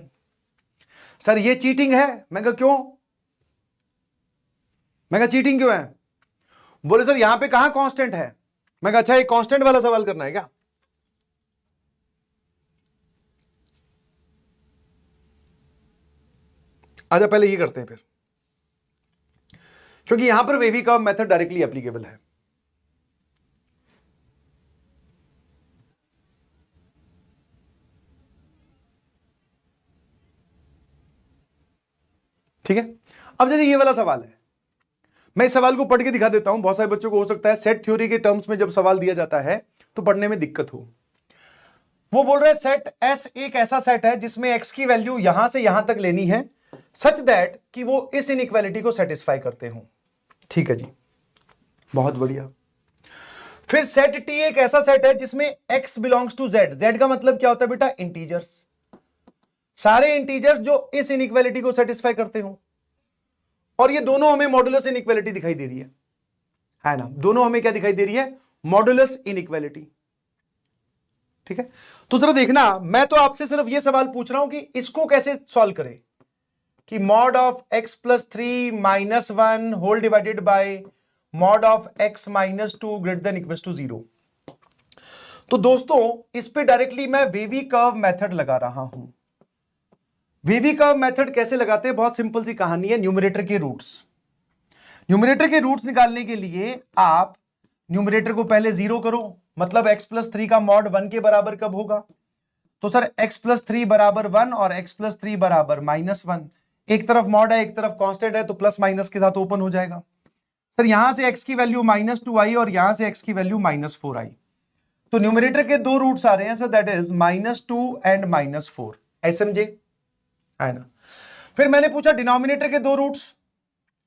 सर ये चीटिंग है। मैं कहा क्यों? मैं कहा चीटिंग क्यों है? बोले सर यहां पे कहां कांस्टेंट है। मैं कहा अच्छा, ये कांस्टेंट वाला सवाल करना है क्या? आजा पहले ये करते हैं फिर, क्योंकि यहां पर wavy curve method directly applicable है। ठीक है, अब जैसे ये वाला सवाल है, मैं इस सवाल को पढ़ के दिखा देता हूं। बहुत सारे बच्चों को हो सकता है सेट थ्योरी के टर्म्स में जब सवाल दिया जाता है तो पढ़ने में दिक्कत हो। वो बोल रहे हैं सेट एस एक ऐसा सेट है जिसमें एक्स की वैल्यू यहां से यहां तक लेनी है सच दैट कि वो इस इनइक्वालिटी को सेटिस्फाई करते हो। ठीक है जी, बहुत बढ़िया। फिर सेट टी एक ऐसा सेट है जिसमें x belongs to z, z का मतलब क्या होता है बेटा? इंटीजर्स, सारे इंटीजर्स जो इस इनइक्वालिटी को सेटिस्फाई करते हो। और ये दोनों हमें मॉडुलस इनइक्वालिटी दिखाई दे रही है ना। दोनों हमें क्या दिखाई दे रही है? Modulus inequality. ठीक है, तो जरा देखना, मैं तो आपसे सिर्फ ये सवाल पूछ रहा हूं कि इसको कैसे सॉल्व करें, कि mod of x + 3 - 1 whole divided by mod of x - 2 greater than equal to 0। तो दोस्तों इस पे डायरेक्टली मैं वेवी कर्व मेथड लगा रहा हूं। वेवी कर्व मेथड कैसे लगाते हैं? बहुत सिंपल सी कहानी है, न्यूमरेटर के रूट्स। न्यूमरेटर के रूट्स निकालने के लिए आप न्यूमरेटर को पहले 0 करो, मतलब x + 3 का मॉड 1 के बराबर कब होगा? तो सर x + 3 = 1 और x + 3 = -1। एक तरफ मॉड है एक तरफ कांस्टेंट है, तो प्लस माइनस के साथ ओपन हो जाएगा। सर यहां से x की वैल्यू -2 आई और यहां से x की वैल्यू -4 आई, तो न्यूमरेटर के दो रूट्स आ रहे हैं सर, दैट इज -2 एंड -4। ऐसे समझे, है ना। फिर मैंने पूछा डिनोमिनेटर के दो रूट्स,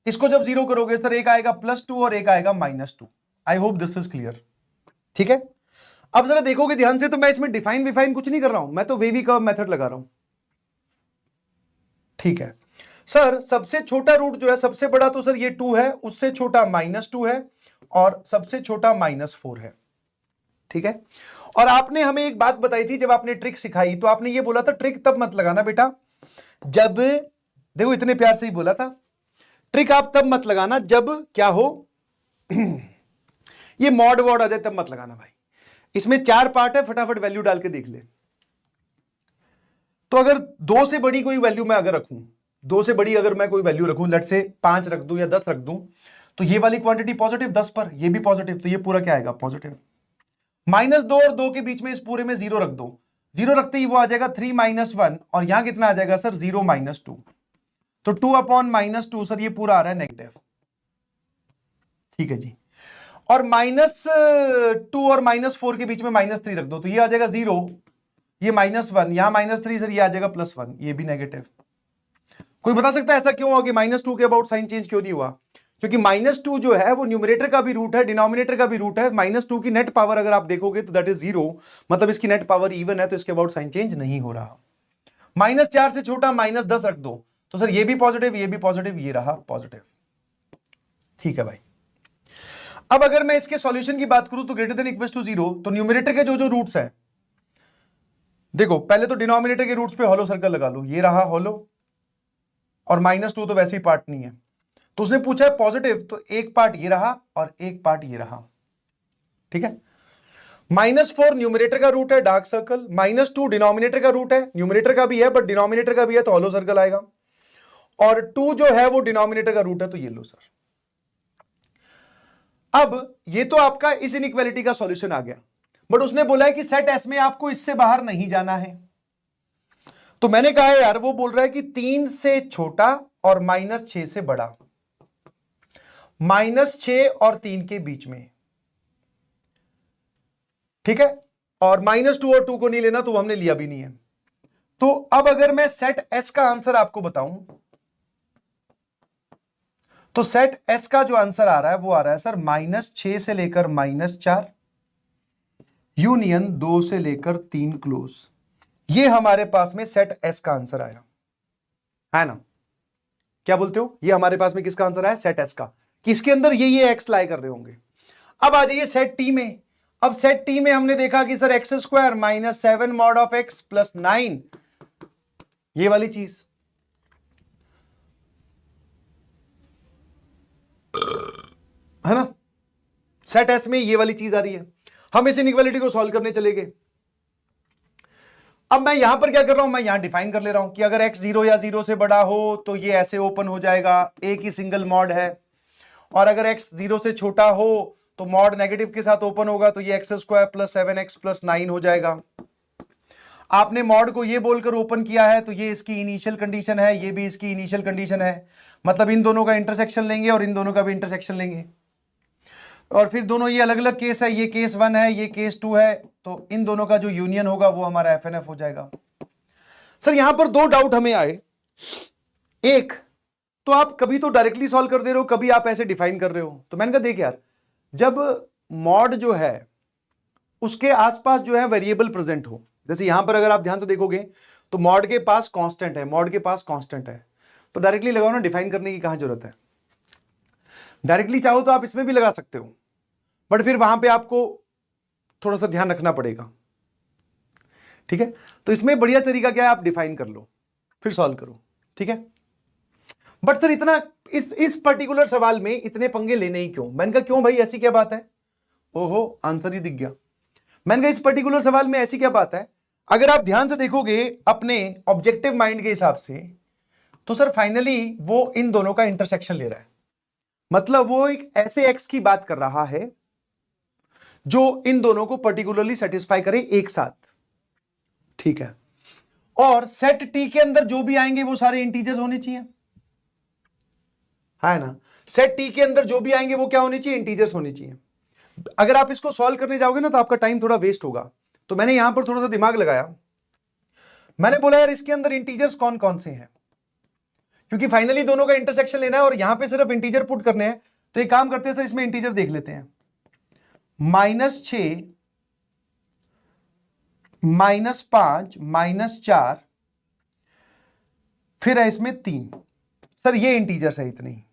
इसको जब 0 करोगे सर एक आएगा +2 और एक आएगा -2। I hope this is clear. ठीक है, अब जरा देखोगे ध्यान से, तो मैं इसमें डिफाइन कुछ नहीं कर रहा हूं, मैं तो वेवी कर्व मेथड लगा रहा हूं। ठीक है सर, सबसे छोटा रूट जो है, सबसे बड़ा तो सर ये 2 है, उससे छोटा -2 है और सबसे छोटा -4 है। ठीक है, और आपने हमें एक बात बताई थी जब आपने ट्रिक सिखाई, तो आपने ये बोला था ट्रिक तब मत लगाना बेटा जब, देखो इतने प्यार से ही बोला था, ट्रिक आप तब मत लगाना जब क्या हो ये मॉड वॉड आ जाए, तब मत लगाना भाई। इसमें 4 पार्ट है, फटाफट वैल्यू डाल के देख ले। तो अगर 2 से बड़ी कोई वैल्यू मैं अगर रखूं, 2 से बड़ी अगर मैं कोई वैल्यू रखूं, लेट से 5 रख दूं या 10 रख दूं, तो ये वाली क्वांटिटी पॉजिटिव 10 पर, ये भी पॉजिटिव, तो ये पूरा क्या आएगा? पॉजिटिव। -2 और 2 के बीच में इस पूरे में 0 रख दो, 0 रखते ही वो आ जाएगा 3 - 1 और यहां कितना आ जाएगा सर? 0 - 2, तो 2/-2 सर ये पूरा आ रहा है नेगेटिव। ठीक है जी, और -2 और -4 के बीच में -3 रख दो, तो ये आ जाएगा 0, ये -1, यहां -3 सर ये आ जाएगा +1, ये भी नेगेटिव। कोई बता सकता है ऐसा क्यों हुआ कि -2 के अबाउट साइन चेंज क्यों नहीं हुआ? क्योंकि -2 जो है वो न्यूमरेटर का भी रूट है, डिनोमिनेटर का भी रूट है। -2 की नेट पावर अगर आप देखोगे तो दैट इज 0, मतलब इसकी नेट पावर इवन है, तो इसके अबाउट साइन चेंज नहीं हो रहा। -4 से छोटा -10 रख दो, तो सर ये भी पॉजिटिव, ये भी पॉजिटिव, ये रहा पॉजिटिव। ठीक है भाई, अब अगर मैं इसके सॉल्यूशन की बात करूं तो ग्रेटर देन इक्वल टू 0, तो न्यूमरेटर के जो रूट्स हैं, देखो पहले तो डिनोमिनेटर के रूट्स पे हॉलो सर्कल लगा लो, ये रहा हॉलो, और -2 तो वैसे ही पार्ट नहीं है, तो उसने पूछा है पॉजिटिव, तो एक पार्ट ये रहा और एक पार्ट ये रहा। ठीक है, -4 न्यूमरेटर का रूट है, डार्क सर्कल। -2 डिनोमिनेटर का रूट है, न्यूमरेटर का भी है बट डिनोमिनेटर का भी है तो हॉलो सर्कल आएगा। और 2 जो है वो डिनोमिनेटर का रूट है, तो ये लो सर। अब ये तो आपका इस इनइक्वालिटी का सॉल्यूशन आ गया, बट उसने बोला है कि सेट एस में आपको इससे बाहर नहीं जाना है। तो मैंने कहा है यार, वो बोल रहा है कि 3 से छोटा और -6 से बड़ा, -6 और 3 के बीच में, ठीक है। और -2 और 2 को नहीं लेना, तो हमने लिया भी नहीं है। तो अब अगर मैं सेट एस का आंसर आपको बताऊं, तो सेट एस का जो आंसर आ रहा है वो आ रहा है सर -6 से लेकर -4 यूनियन 2 से लेकर 3 क्लोज। ये हमारे पास में सेट एस का आंसर आया है ना। क्या बोलते हो, ये हमारे पास में किसका आंसर आया, सेट एस का, कि इसके अंदर ये एक्स लाई कर रहे होंगे। अब आ जाइए सेट टी में। अब सेट टी में हमने देखा कि sir x square -7 mod of x plus 9, ये वाली चीज है ना। सेट एस में ये वाली चीज आ रही है। हम इस इनइक्वालिटी को सॉल्व करने चले गए। अब मैं यहां पर क्या कर रहा हूं, मैं यहां डिफाइन कर ले रहा हूं कि अगर x 0 या 0 से बड़ा हो तो ये ऐसे ओपन हो जाएगा, एक ही सिंगल मॉड है। और अगर x 0 से छोटा हो तो मॉड नेगेटिव के साथ ओपन होगा, तो ये x square plus 7x plus 9 हो जाएगा। आपने मॉड को ये बोलकर ओपन किया है, तो ये इसकी इनिशियल कंडीशन है, ये भी इसकी इनिशियल कंडीशन है। मतलब इन दोनों का इंटरसेक्शन लेंगे और इन दोनों का भी इंटरसेक्शन लेंगे, और फिर दोनों ये अलग अलग केस है, ये केस 1 है, ये केस 2 है, तो इन दोनों का जो यूनियन होगा वो हमारा एफएनएफ हो जाएगा। सर यहां पर दो डाउट हमें आए। एक तो आप कभी तो डायरेक्टली सॉल्व कर दे रहे हो, कभी आप ऐसे डिफाइन कर रहे हो। तो मैंने कहा देख यार, जब मॉड जो है उसके आसपास जो है वेरिएबल प्रेजेंट हो, जैसे यहां पर अगर आप ध्यान से देखोगे तो मॉड के पास कांस्टेंट है, मॉड के पास कांस्टेंट है, तो डायरेक्टली लगाओ ना, डिफाइन करने की कहां जरूरत है। डायरेक्टली चाहो तो आप इसमें भी लगा सकते हो, बट फिर वहां पे आपको थोड़ा सा ध्यान रखना पड़ेगा, ठीक है। तो इसमें बढ़िया तरीका क्या है, आप डिफाइन कर लो फिर सॉल्व करो, ठीक है। बट सर इतना इस पर्टिकुलर सवाल में इतने पंगे लेने ही क्यों? मैंने कहा क्यों भाई, ऐसी क्या बात है? ओहो, आंसर ही दिख गया। मैंने कहा इस पर्टिकुलर सवाल में ऐसी क्या बात है, अगर आप ध्यान से देखोगे अपने ऑब्जेक्टिव माइंड के हिसाब से, तो सर फाइनली वो इन दोनों का इंटरसेक्शन ले रहा है। मतलब वो एक ऐसे एक्स की बात कर रहा है जो इन दोनों को पर्टिकुलरली सेटिस्फाई करे एक साथ, ठीक है। और सेट टी के अंदर जो भी आएंगे वो सारे इंटीजर्स होने चाहिए, है ना। सेट टी के अंदर जो भी आएंगे वो क्या होने चाहिए, इंटीजर्स होने चाहिए। अगर आप इसको सॉल्व करने जाओगे ना तो आपका टाइम थोड़ा वेस्ट होगा, तो मैंने यहां पर थोड़ा सा दिमाग लगाया। मैंने बोला यार इसके अंदर इंटीजर्स कौन कौन से हैं, क्योंकि फाइनली दोनों का इंटरसेक्शन लेना है और यहां पे सिर्फ इंटीजर पुट करने हैं। तो एक काम करते हैं सर, इसमें इंटीजर देख लेते हैं। -6 -5 -4, फिर है इसमें 3। सर ये इंटीजर्स है इतने ही,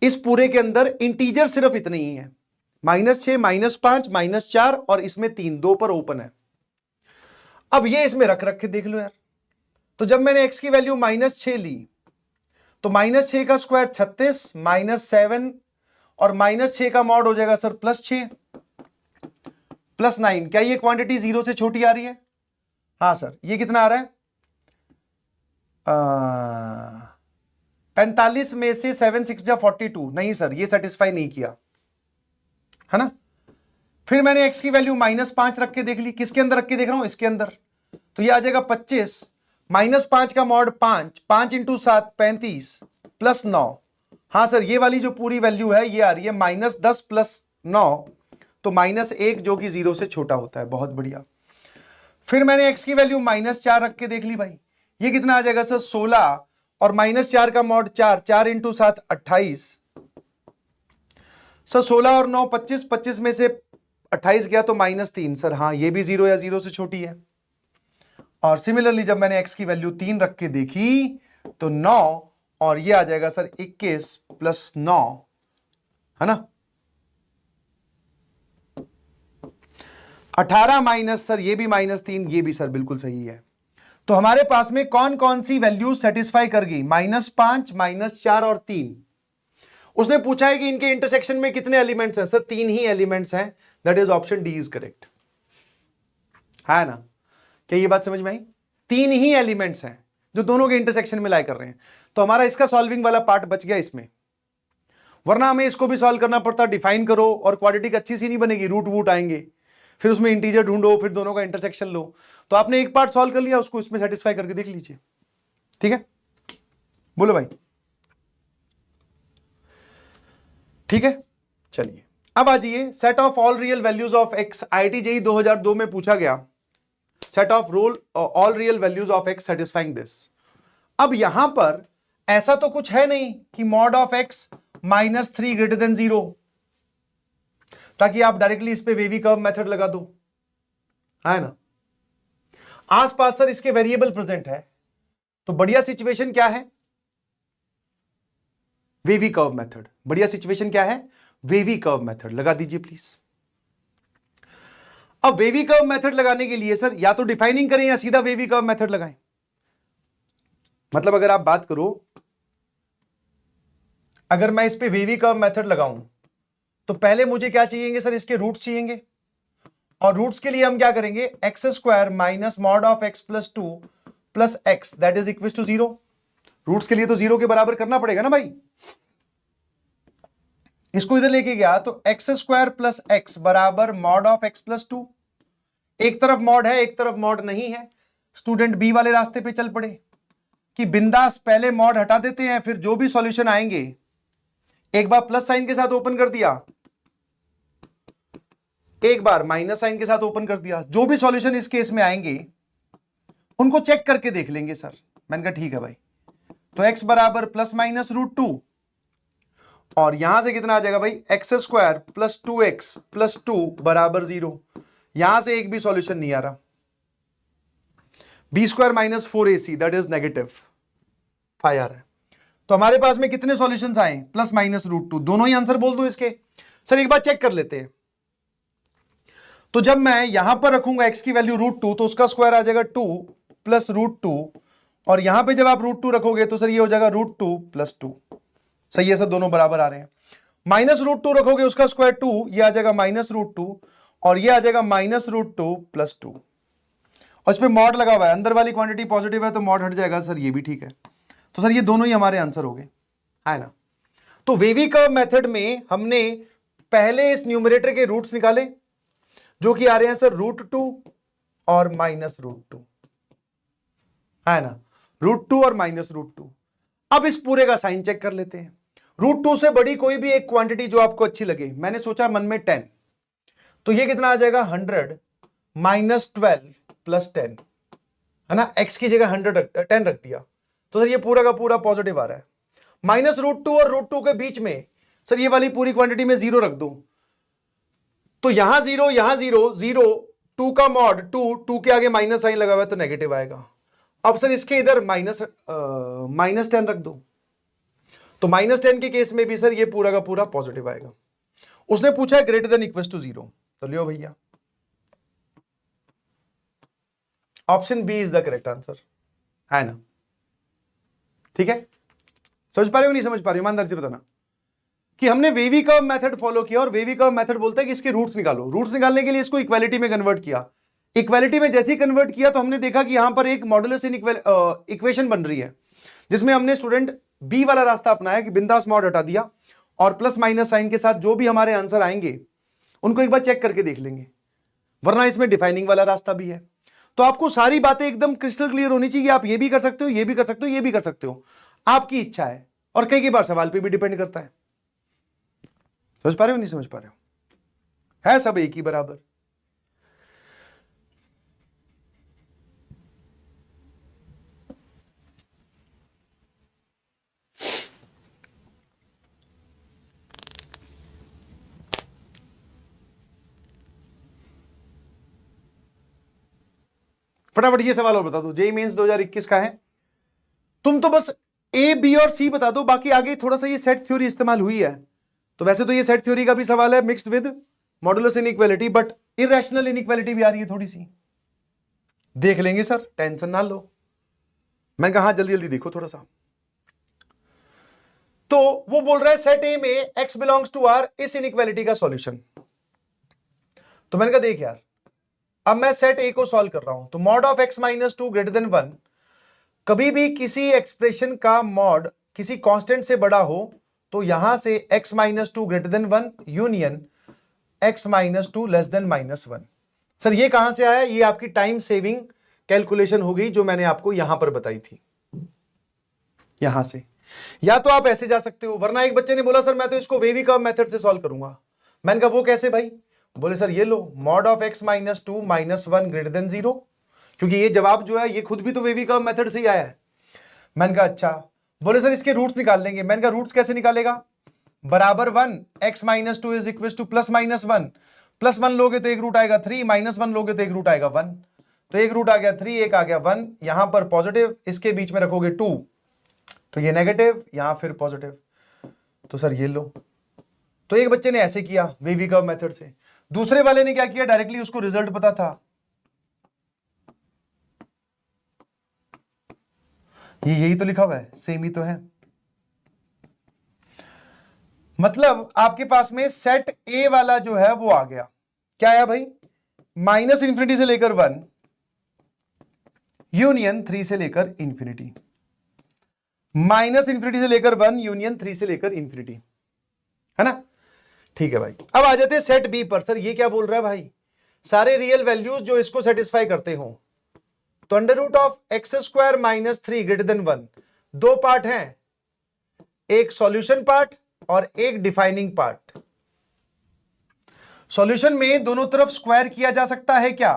इस पूरे के अंदर इंटीजर सिर्फ इतने ही है, -6 -5 -4 और इसमें 3, 2 पर ओपन है। अब ये इसमें रख रख के देख लो यार। तो जब मैंने x की वैल्यू -6 ली तो -6 का स्क्वायर 36 -7 और -6 का मॉड हो जाएगा सर +6 +9। क्या ये क्वांटिटी 0 से छोटी आ रही है? हाँ सर। ये कितना आ रहा है? 45 में से 7 6 जा 42। नहीं सर, ये सेटिस्फाई नहीं किया, है ना। फिर मैंने x की वैल्यू -5 रख के देख ली। किसके अंदर रख के देख रहा हूं? इसके अंदर। तो ये आ जाएगा 25 -5 का मॉड 5, 5 × 7 35 +9। हाँ सर, ये वाली जो पूरी वैल्यू है ये आ रही है -10 + 9, तो -1 जो कि 0 से छोटा होता है। बहुत बढ़िया। फिर मैंने x की वैल्यू -4 रख के देख ली भाई। ये कितना आ जाएगा सर? 16 और -4 का मॉड 4, 4 × 7 28। सर 16 और 9 25, 25 में से 28 गया तो -3। सर हाँ, ये भी 0 या 0 से छोटी है। और सिमिलरली जब मैंने x की वैल्यू 3 रख के देखी तो 9, और ये आ जाएगा सर 21 + 9, है ना। 18 माइनस, सर ये भी -3, ये भी सर बिल्कुल सही है। तो हमारे पास में कौन कौन सी वैल्यू सेटिस्फाई कर गई? -5 -4 और 3। उसने पूछा है कि इनके इंटरसेक्शन में कितने एलिमेंट्स हैं। सर 3 ही एलिमेंट्स हैं, that is option D is correct. है ना? क्या ये बात समझ में आई? तीन ही एलिमेंट्स हैं जो दोनों के इंटरसेक्शन में लाई कर रहे हैं, तो हमारा इसका सॉल्विंग वाला पार्ट बच गया इसमें, वरना हमें इसको भी सॉल्व करना पड़ता। डिफाइन करो और क्वाड्रेटिक अच्छी सी नहीं बनेगी, रूट वूट आएंगे, फिर उसमें इंटीजर ढूंढो, फिर दोनों का इंटरसेक्शन लो। तो आपने एक पार्ट सॉल्व कर लिया, उसको इसमें सेटिस्फाई करके देख लीजिए। ठीक है, बोलो भाई। ठीक है, चलिए अब आ जाइए, set of all real values of x. IIT JEE 2002 में पूछा गया, set of all real values of x satisfying this. अब यहां पर ऐसा तो कुछ है नहीं कि mod of x -3 greater than 0, ताकि आप डायरेक्टली इस पे वेवी कर्व मेथड लगा दो, है ना? आसपास सर इसके वेरिएबल प्रेजेंट है, तो बढ़िया सिचुएशन क्या है? Wavy curve method. बढ़िया सिचुएशन क्या है? वेवी कर्व मेथड लगा दीजिए प्लीज। अब वेवी कर्व मेथड लगाने के लिए सर या तो डिफाइनिंग करें या सीधा वेवी कर्व मेथड लगाएं। मतलब अगर आप बात करो, अगर मैं इस पे वेवी कर्व मेथड लगाऊं तो पहले मुझे क्या चाहिए सर? इसके रूट्स चाहिए, और रूट्स के लिए हम क्या करेंगे? X square minus mod of x plus 2 plus x that is equal to 0। Roots के लिए तो 0 के बराबर करना पड़ेगा ना भाई। इसको इधर लेके गया तो एक्स स्क्वायर प्लस एक्स बराबर मॉड ऑफ एक्स प्लस 2। एक तरफ मॉड है, एक तरफ मॉड नहीं है। स्टूडेंट बी वाले रास्ते पे चल पड़े कि बिंदास पहले मॉड हटा देते हैं, फिर जो भी सॉल्यूशन आएंगे, एक बार प्लस साइन के साथ ओपन कर दिया, एक बार माइनस साइन के साथ ओपन कर दिया, जो भी सॉल्यूशन इस केस में आएंगे उनको चेक करके देख लेंगे सर। मैंने कहा ठीक है भाई। तो x बराबर प्लस माइनस √2, और यहां से कितना आ जाएगा भाई? X square plus 2x plus 2 बराबर 0। यहां से एक भी सॉल्यूशन नहीं आ रहा। B square minus 4ac that is -5 आ रहा है। तो हमारे पास में कितने सॉल्यूशंस आए? Plus minus √2। दोनों ही आंसर बोल दो इसके। सर एक बार चेक कर लेते हैं। तो जब मैं यहां पर रखूंगा x की वैल्यू √2 तो उसका स्क्वायर आ जाएगा 2 प्लस √2, और यहां पे जब आप √2 रखोगे तो सर ये हो जाएगा √2 प्लस 2। सही है सर, दोनों बराबर आ रहे हैं। माइनस √2 रखोगे उसका स्क्वायर 2, ये आ जाएगा माइनस √2, और ये आ जाएगा माइनस √2 प्लस 2। और इस पे मॉड लगा हुआ है, अंदर वाली क्वांटिटी पॉजिटिव है तो मॉड हट जाएगा सर, ये भी ठीक है। तो सर ये दोनों ही हमारे आंसर हो गए, है ना? तो वेवी कर्व मेथड में हमने पहले इस न्यूमरेटर के रूट्स निकाले जो कि आ रहे हैं सर √2 और -√2, है ना? √2 और -√2। अब इस पूरे का साइन चेक कर लेते हैं। √2 से बड़ी कोई भी एक क्वांटिटी जो आपको अच्छी लगे। मैंने सोचा मन में 10, तो ये कितना आ जाएगा? 100 माइनस 12 प्लस 10, है ना? x की जगह 10 रख दिया, तो सर ये पूरा का पूरा पॉजिटिव आ रहा है। -√2 और √2 के बीच में सर ये वाली पूरी क्वांटिटी में 0 रख दो, तो यहां 0 यहां 0 0, 2 का मॉड 2 के आगे माइनस साइन लगा हुआ है तो नेगेटिव आएगा। अब सर इसके इधर -10 रख दो, तो -10 के केस में भी सर ये पूरा का पूरा पॉजिटिव आएगा। उसने पूछा है ग्रेटर देन इक्वल टू 0, तो लियो भैया, option b is the correct answer, है ना? ठीक है, समझ पा रहे हो नहीं समझ पा रहे हो? ईमानदारी से बताना कि हमने वेवी कर्व मेथड फॉलो किया, और वेवी कर्व मेथड बोलता है कि इसके रूट्स निकालो। रूट्स निकालने के लिए इसको इक्वालिटी में कन्वर्ट किया। इक्वालिटी में जैसे ही कन्वर्ट किया तो हमने देखा कि यहां पर एक मॉडुलस इक्वेशन बन रही है, जिसमें हमने स्टूडेंट बी वाला रास्ता अपनाया कि बिंदास मॉड हटा दिया, और प्लस माइनस साइन के साथ जो भी हमारे आंसर आएंगे उनको एक बार चेक करके देख लेंगे, वरना इसमें डिफाइनिंग वाला रास्ता भी है। तो आपको सारी बातें एकदम क्रिस्टल क्लियर होनी चाहिए। आप ये भी कर सकते हो, ये भी कर सकते हो, ये भी कर सकते हो, आपकी इच्छा है, और कई बार सवाल पे भी डिपेंड करता है। समझ पा रहे हो नहीं समझ पा रहे हो? है सब एक ही बराबर। फटाफट ये सवाल और बता दो, जेईई मेंस 2021 का है। तुम तो बस ए बी और सी बता दो, बाकी आगे थोड़ा सा ये सेट थ्योरी इस्तेमाल हुई है। तो वैसे तो ये सेट थ्योरी का भी सवाल है mixed with modulus inequality, but irrational inequality भी आ रही है थोड़ी सी, देख लेंगे सर, टेंशन ना लो। मैंने कहा जल्दी जल्दी देखो थोड़ा सा। तो वो बोल रहा है सेट ए में x बिलोंग्स टू r, इस इनइक्वालिटी का सॉल्यूशन। तो मैंने कहा देख यार, अब मैं सेट ए को सॉल्व कर रहा हूं, तो mod of x minus to greater than 1, कभी भी किसी एक्सप्रेशन का मॉड किसी कांस्टेंट से बड़ा हो तो यहां से x minus to greater than 1 union x minus to less than -1। Sir ये कहां से आया? ये आपकी टाइम सेविंग कैलकुलेशन हो गई जो मैंने आपको यहां पर बताई थी, यहां से। या तो आप ऐसे जा सकते हो, वरना एक बच्चे ने बोला सर मैं तो इसको वेवी कर्व मेथड से सॉल्व करूंगा। मैंने कहा वो कैसे भाई? बोले सर ये लो, mod of x minus two -1 greater than 0, क्योंकि ये जवाब जो है ये खुद भी तो वेवी कर्व मेथड से ही आया है। मैंने कहा अच्छा। बोले सर इसके रूट्स निकाल लेंगे। मैंने कहा रूट्स कैसे निकालेगा? बराबर 1 x minus two is equal two plus -1, +1 लोगे तो एक रूट आएगा 3, -1 लोगे तो एक रूट आएगा 1, तो एक रूट आ गया 3, एक आ गया 1, यहां पर पॉजिटिव, इसके बीच में रखोगे 2, तो ये नेगेटिव, यहां फिर पॉजिटिव, तो सर ये लो। तो एक बच्चे ने ऐसे किया वेवी कर्व मेथड से, दूसरे वाले ने क्या किया, डायरेक्टली उसको रिजल्ट पता था, ये यही तो लिखा हुआ है, सेम ही तो है। मतलब आपके पास में सेट ए वाला जो है वो आ गया, क्या आया भाई? -∞ से लेकर 1 यूनियन 3 से लेकर इंफिनिटी, -∞ से लेकर 1 यूनियन 3 से लेकर इंफिनिटी, है ना? ठीक है भाई। अब आ जाते हैं सेट बी पर। सर ये क्या बोल रहा है भाई? सारे रियल वैल्यूज जो इसको सेटिस्फाई करते हो, तो √(x² - 3 ग्रेटर देन 1), दो पार्ट हैं, एक सॉल्यूशन पार्ट और एक डिफाइनिंग पार्ट। सॉल्यूशन में दोनों तरफ स्क्वायर किया जा सकता है क्या?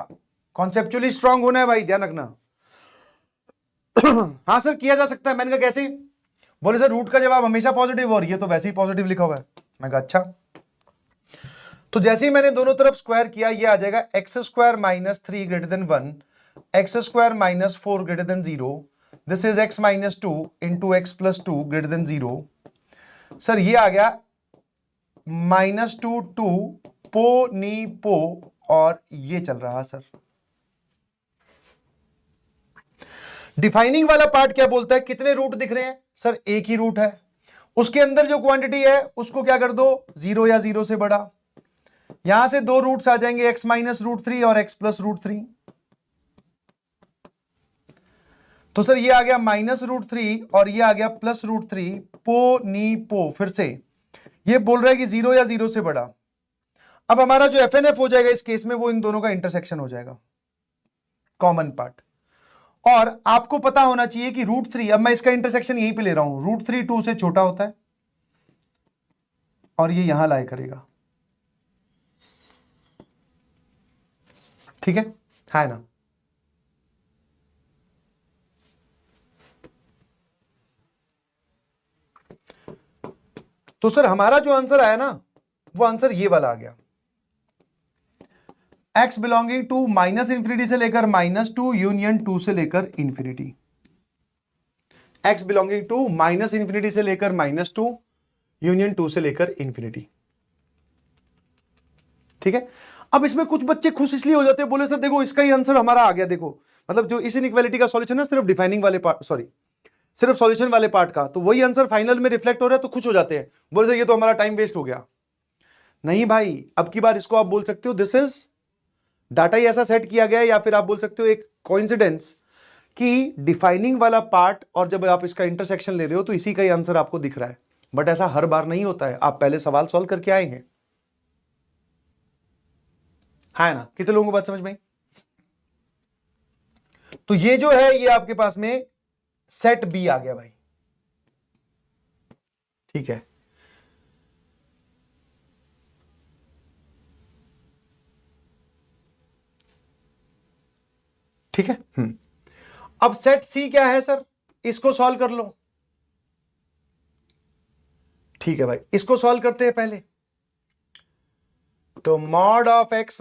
कॉन्सेप्चुअली स्ट्रांग होना है भाई, ध्यान रखना। हाँ सर किया जा सकता है। मैंने कहा कैसे? बोले सर रूट का जवाब हमेशा पॉजिटिव, और ये तो वैसे ही पॉजिटिव लिखा हुआ है। मैं कहा अच्छा। तो जैसे ही मैंने दोनों तरफ स्क्वायर किया, ये आ जाएगा x² - 3 greater than 1, x² - 4 greater than 0, this is x - 2 into x + 2 greater than 0। Sir ये आ गया -2 2 पो नी पो, और ये चल रहा सर। डिफाइनिंग वाला पार्ट क्या बोलता है? कितने रूट दिख रहे हैं? सर एक ही रूट है, उसके अंदर जो क्वांटिटी है उसको क्या कर दो, 0 या 0 से बड़ा। यहां से दो रूट्स आ जाएंगे, x - √3 और x + √3। तो सर ये आ गया -√3 और ये आ गया +√3 पो नी पो। फिर से ये बोल रहा है कि 0 या 0 से बड़ा। अब हमारा जो FNF हो जाएगा इस केस में, वो इन दोनों का इंटरसेक्शन हो जाएगा, कॉमन पार्ट। और आपको पता होना चाहिए कि √3, अब मैं इसका इंटरसेक्शन यहीं पे ले रहा हूं, √3 2 से छोटा होता है, और ये यहां लाया करेगा, ठीक है ना? तो सर हमारा जो आंसर आया ना, वो आंसर ये वाला आ गया, x बिलोंगिंग टू -∞ से लेकर -2 यूनियन 2 से लेकर इंफिनिटी। x बिलोंगिंग टू -∞ से लेकर -2 यूनियन 2 से लेकर इंफिनिटी, ठीक है? अब इसमें कुछ बच्चे खुश इसलिए हो जाते हैं, बोले सर देखो इसका ही आंसर हमारा आ गया। देखो मतलब जो इस इनइक्वालिटी का सॉल्यूशन है सिर्फ डिफाइनिंग वाले पार्ट, सॉरी सिर्फ सॉल्यूशन वाले पार्ट का, तो वही आंसर फाइनल में रिफ्लेक्ट हो रहा है, तो खुश हो जाते हैं, बोले सर ये तो हमारा टाइम वेस्ट हो गया। नहीं भाई, अब की बार इसको आप बोल सकते हो दिस इज डाटा ही ऐसा सेट किया गया है, या फिर आप बोल सकते हो एक कोइंसिडेंस कि डिफाइनिंग वाला पार्ट और जब आप इसका इंटरसेक्शन ले रहे हो तो इसी का ही आंसर आपको दिख रहा है। बट ऐसा हर बार नहीं होता है, आप पहले सवाल सॉल्व करके आए हैं, है ना? कितने लोगों को बात समझ में आई? तो ये जो है ये आपके पास में सेट बी आ गया भाई, ठीक है? ठीक है। अब सेट सी क्या है सर? इसको सॉल्व कर लो। ठीक है भाई, इसको सॉल्व करते हैं पहले। तो mod of x -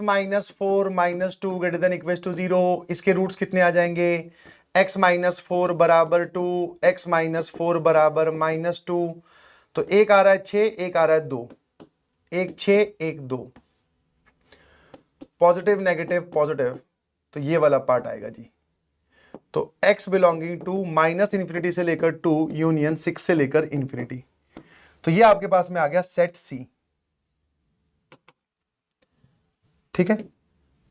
4 - 2 greater than equal to 0, इसके रूट्स कितने आ जाएंगे? x - 4 बराबर 2, x - 4 बराबर -2, तो एक आ रहा है 6, एक आ रहा है 2, एक 6 एक 2, पॉजिटिव नेगेटिव पॉजिटिव, तो ये वाला पार्ट आएगा जी। तो x बिलोंगिंग टू -∞ से लेकर 2 यूनियन 6 से लेकर इंफिनिटी, तो ये आपके पास में आ गया सेट सी। ठीक है,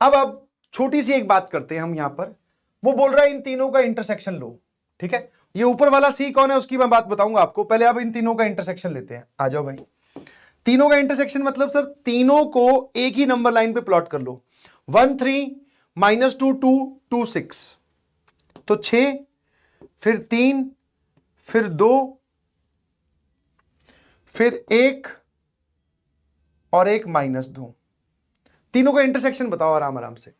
अब छोटी सी एक बात करते हैं हम यहां पर। वो बोल रहा है इन तीनों का इंटरसेक्शन लो। ठीक है, ये ऊपर वाला सी कौन है उसकी मैं बात बताऊंगा आपको, पहले अब इन तीनों का इंटरसेक्शन लेते हैं। आ जाओ भाई, तीनों का इंटरसेक्शन मतलब सर तीनों को एक ही नंबर लाइन पे प्लॉट कर लो। 1 3 -2 2 2 6, तो 6 फिर 3 फिर 2 फिर 1 और 1 -2, तीनों का इंटरसेक्शन बताओ आराम आराम से।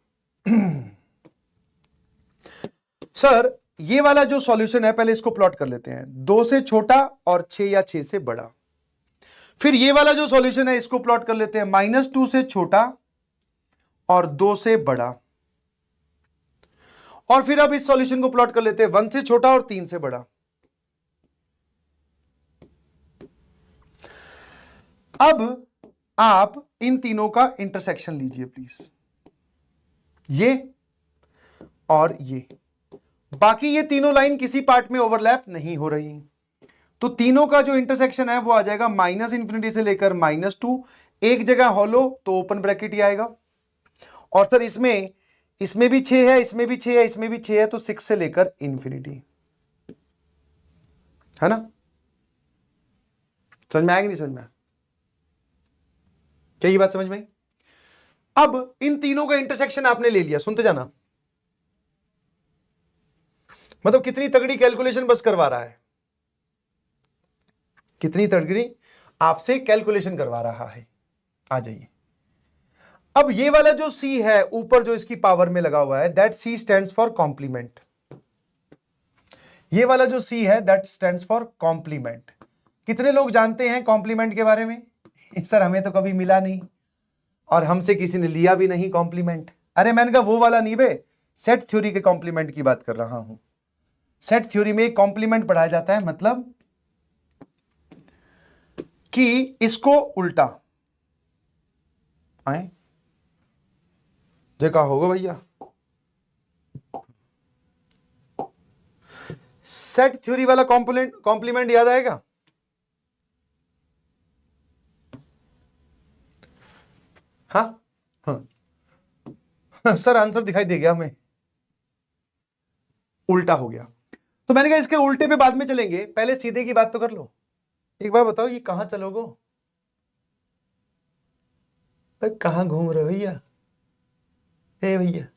सर ये वाला जो सॉल्यूशन है पहले इसको प्लॉट कर लेते हैं, 2 से छोटा और 6 या 6 से बड़ा। फिर ये वाला जो सॉल्यूशन है इसको प्लॉट कर लेते हैं, -2 से छोटा और 2 से बड़ा। और फिर अब इस सॉल्यूशन को प्लॉट कर लेते हैं 1 से छोटा और 3 से बड़ा। अब आप इन तीनों का इंटरसेक्शन लीजिए प्लीज, ये और ये। बाकी ये तीनों लाइन किसी पार्ट में ओवरलैप नहीं हो रही, तो तीनों का जो इंटरसेक्शन है वो आ जाएगा -∞ से लेकर -2, एक जगह हॉलो तो ओपन ब्रैकेट ही आएगा। और सर इसमें भी 6 है, इसमें भी 6 है, इसमें भी 6 है, तो 6 से लेकर इन्फिनिटी, है ना? समझ में आएगा नहीं समझ में? क्या ये बात समझ में आई? अब इन तीनों का इंटरसेक्शन आपने ले लिया, सुनते जाना, मतलब कितनी तगड़ी कैलकुलेशन बस करवा रहा है, कितनी तगड़ी आपसे कैलकुलेशन करवा रहा है। आ जाइए, अब ये वाला जो C है ऊपर जो इसकी पावर में लगा हुआ है, that C stands for complement. ये वाला जो C है दैट स्टैंड्स फॉर कॉम्प्लीमेंट। कितने लोग जानते हैं कॉम्प्लीमेंट के बारे में? सर हमें तो कभी मिला नहीं और हमसे किसी ने लिया भी नहीं कॉम्प्लीमेंट। अरे मैंने कहा वो वाला नहीं बे, सेट थ्योरी के कॉम्प्लीमेंट की बात कर रहा हूं। सेट थ्योरी में कॉम्प्लीमेंट पढ़ाया जाता है, मतलब कि इसको उल्टा आए, देखा होगा भैया, सेट थ्योरी वाला कॉम्प्लीमेंट याद आएगा? हाँ हाँ सर आंसर दिखाई दे गया हमें, उल्टा हो गया। तो मैंने कहा इसके उल्टे पे बाद में चलेंगे, पहले सीधे की बात तो कर लो। एक बार बताओ ये कहां चलोगे? कहां घूम रहे हो भैया? ए भैया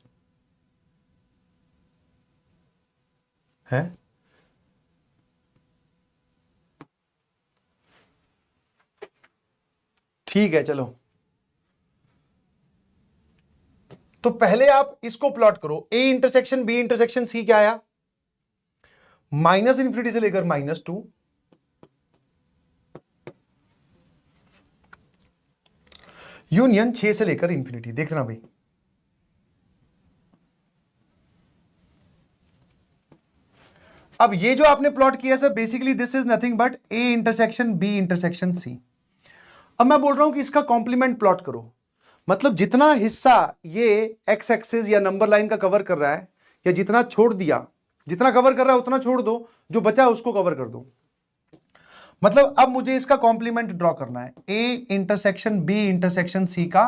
है, ठीक है चलो। तो पहले आप इसको प्लॉट करो, A intersection B intersection C क्या आया? -∞ से लेकर -2, यूनियन 6 से लेकर इन्फिनिटी। देखना भाई, अब ये जो आपने प्लॉट किया sir basically this is nothing but A intersection B intersection C। अब मैं बोल रहा हूं कि इसका कॉम्प्लीमेंट प्लॉट करो, मतलब जितना हिस्सा ये एक्स एक्सिस या नंबर लाइन का कवर कर रहा है, या जितना छोड़ दिया, जितना कवर कर रहा है उतना छोड़ दो, जो बचा उसको कवर कर दो। मतलब अब मुझे इसका कॉम्प्लीमेंट ड्रॉ करना है, A intersection B intersection C का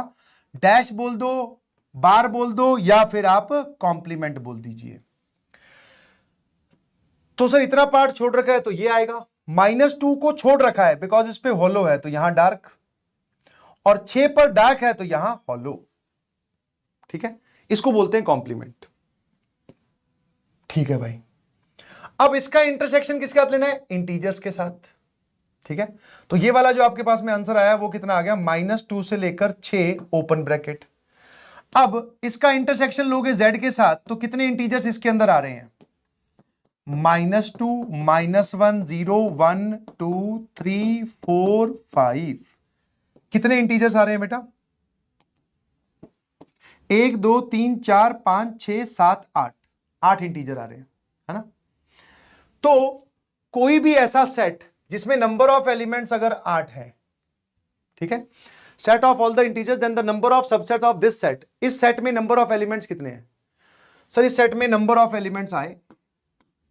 डैश बोल दो, बार बोल दो, या फिर आप कॉम्प्लीमेंट बोल दीजिए। तो सर इतना पार्ट छोड़ रखा है तो ये आएगा, -2 को छोड़ रखा है बिकॉज इस पे हॉलो है तो यहां डार्क, और 6 पर डार्क है तो यहां हॉलो। ठीक है, इसको बोलते हैं कॉम्प्लीमेंट। ठीक है भाई, अब इसका इंटरसेक्शन किसके साथ लेना है? इंटीजर्स के साथ। ठीक है, तो ये वाला जो आपके पास में आंसर आया वो कितना आ गया? -2 से लेकर 6 ओपन ब्रैकेट। अब इसका इंटरसेक्शन लोगे z के साथ तो कितने इंटीजर्स इसके अंदर आ रहे हैं? -2 -1 0 1 2 3 4 5। कितने इंटीजर्स आ रहे हैं बेटा? 1 2 3 4 5 6 7 8, 8 इंटीजर आ रहे हैं, है ना? तो कोई भी ऐसा सेट जिसमें नंबर ऑफ एलिमेंट्स अगर 8 है, ठीक है, set of all the integers then the number of subsets of this set. इस सेट में नंबर ऑफ एलिमेंट्स कितने हैं? सर इस सेट में नंबर ऑफ एलिमेंट्स आए,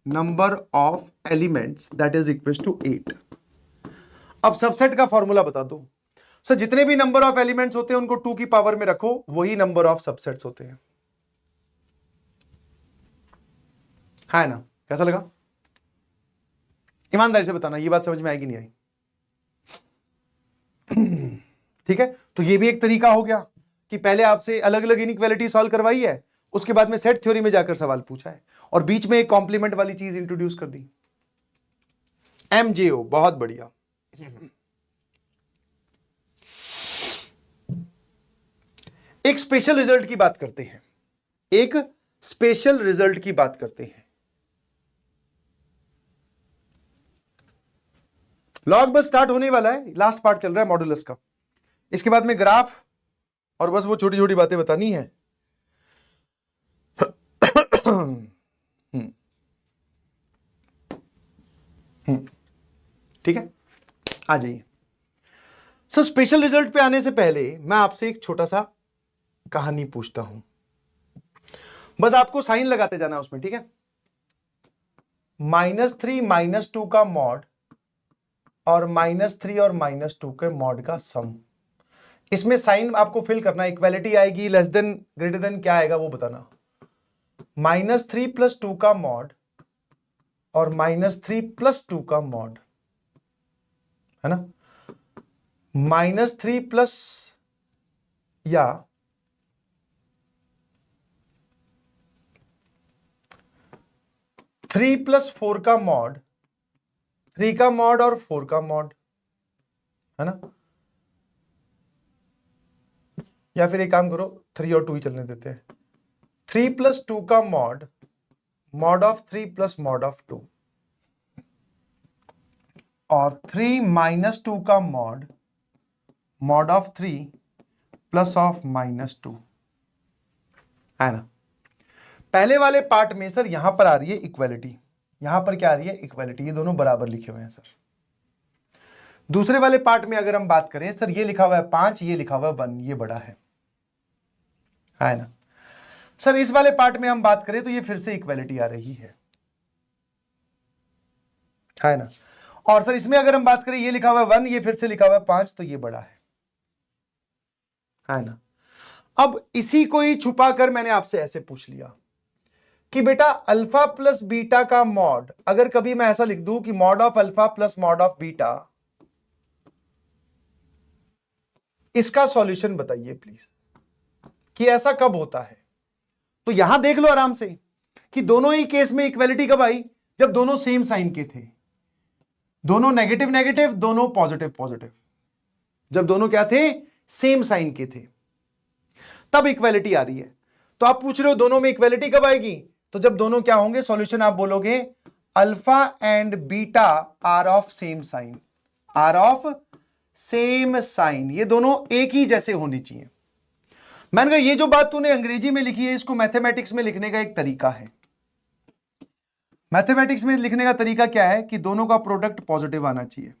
number of elements that is equal to 8। अब सबसेट का फॉर्मूला बता दो। सर जितने भी नंबर ऑफ एलिमेंट्स होते हैं उनको 2 की पावर में रखो, वही नंबर ऑफ सबसेट्स होते हैं। है ना? कैसा लगा? ईमानदारी से बताना, ये बात समझ में आएगी नहीं आई? ठीक है, तो ये भी एक तरीका हो गया कि पहले आपसे अलग अलग इनइक्वालिटी सॉल्व करवाई है, उसके बाद में सेट थ्योरी में जाकर सवाल पूछा है और बीच में एक कॉम्प्लीमेंट वाली चीज इंट्रोड्यूस कर दी। MJO, बहुत बढ़िया। एक स्पेशल रिजल्ट की बात करते हैं, एक स्पेशल रिजल्ट की बात करते हैं। लॉग बस स्टार्ट होने वाला है, लास्ट पार्ट चल रहा है मॉडुलस का, इसके बाद में ग्राफ और बस वो छोटी छोटी बातें बतानी है। ठीक है, आ जाइए। सर स्पेशल रिजल्ट पे आने से पहले मैं आपसे एक छोटा सा कहानी पूछता हूं, बस आपको साइन लगाते जाना उसमें, ठीक है? -3 -2 का मॉड और -3 और -2 के मॉड का सम, इसमें साइन आपको फिल करना, इक्वालिटी आएगी, लेस देन ग्रेटर देन क्या आएगा वो बताना। -3 + 2 का मॉड और -3 + 2 का मॉड, है ना? -3 प्लस या 3 + 4 का मॉड, 3 का मॉड और 4 का मॉड, है ना? या फिर एक काम करो, 3 और 2 ही चलने देते हैं। 3 + 2 का mod, mod of 3 + mod of 2, और 3 - 2 का मॉड, मॉड ऑफ 3 + ऑफ -2, है ना? पहले वाले पार्ट में सर यहां पर आ रही है इक्वालिटी, यहां पर क्या आ रही है? इक्वालिटी, ये दोनों बराबर लिखे हुए हैं सर। दूसरे वाले पार्ट में अगर हम बात करें सर, ये लिखा हुआ है 5, ये लिखा हुआ है 1, ये बड़ा है ना? सर इस वाले पार्ट में हम बात करें तो ये फिर से इक्वालिटी आ रही है ना? और सर इसमें अगर हम बात करें, ये लिखा हुआ है 1, ये फिर से लिखा हुआ है 5, तो ये बड़ा है ना? अब इसी को ही छुपा कर मैंने आपसे ऐसे पूछ लिया कि बेटा अल्फा प्लस बीटा का मॉड, अगर कभी मैं ऐसा लिख दूं कि mod of alpha plus mod of beta, इसका सॉल्यूशन बताइए प्लीज, कि ऐसा कब होता है? तो यहां देख लो आराम से कि दोनों ही केस में इक्वालिटी कब आई? जब दोनों सेम साइन के थे, दोनों नेगेटिव नेगेटिव, दोनों पॉजिटिव पॉजिटिव, जब दोनों क्या थे? सेम साइन के थे, तब इक्वालिटी आ रही है। तो आप पूछ रहे हो दोनों में इक्वालिटी कब आएगी? तो जब दोनों क्या होंगे, सॉल्यूशन आप बोलोगे alpha and beta are of same sign, are of same sign, ये दोनों एक ही जैसे होनी चाहिए। मैंने कहा ये जो बात तूने अंग्रेजी में लिखी है, इसको मैथमेटिक्स में लिखने का एक तरीका है। मैथमेटिक्स में लिखने का तरीका क्या है कि दोनों का प्रोडक्ट पॉजिटिव आना चाहिए,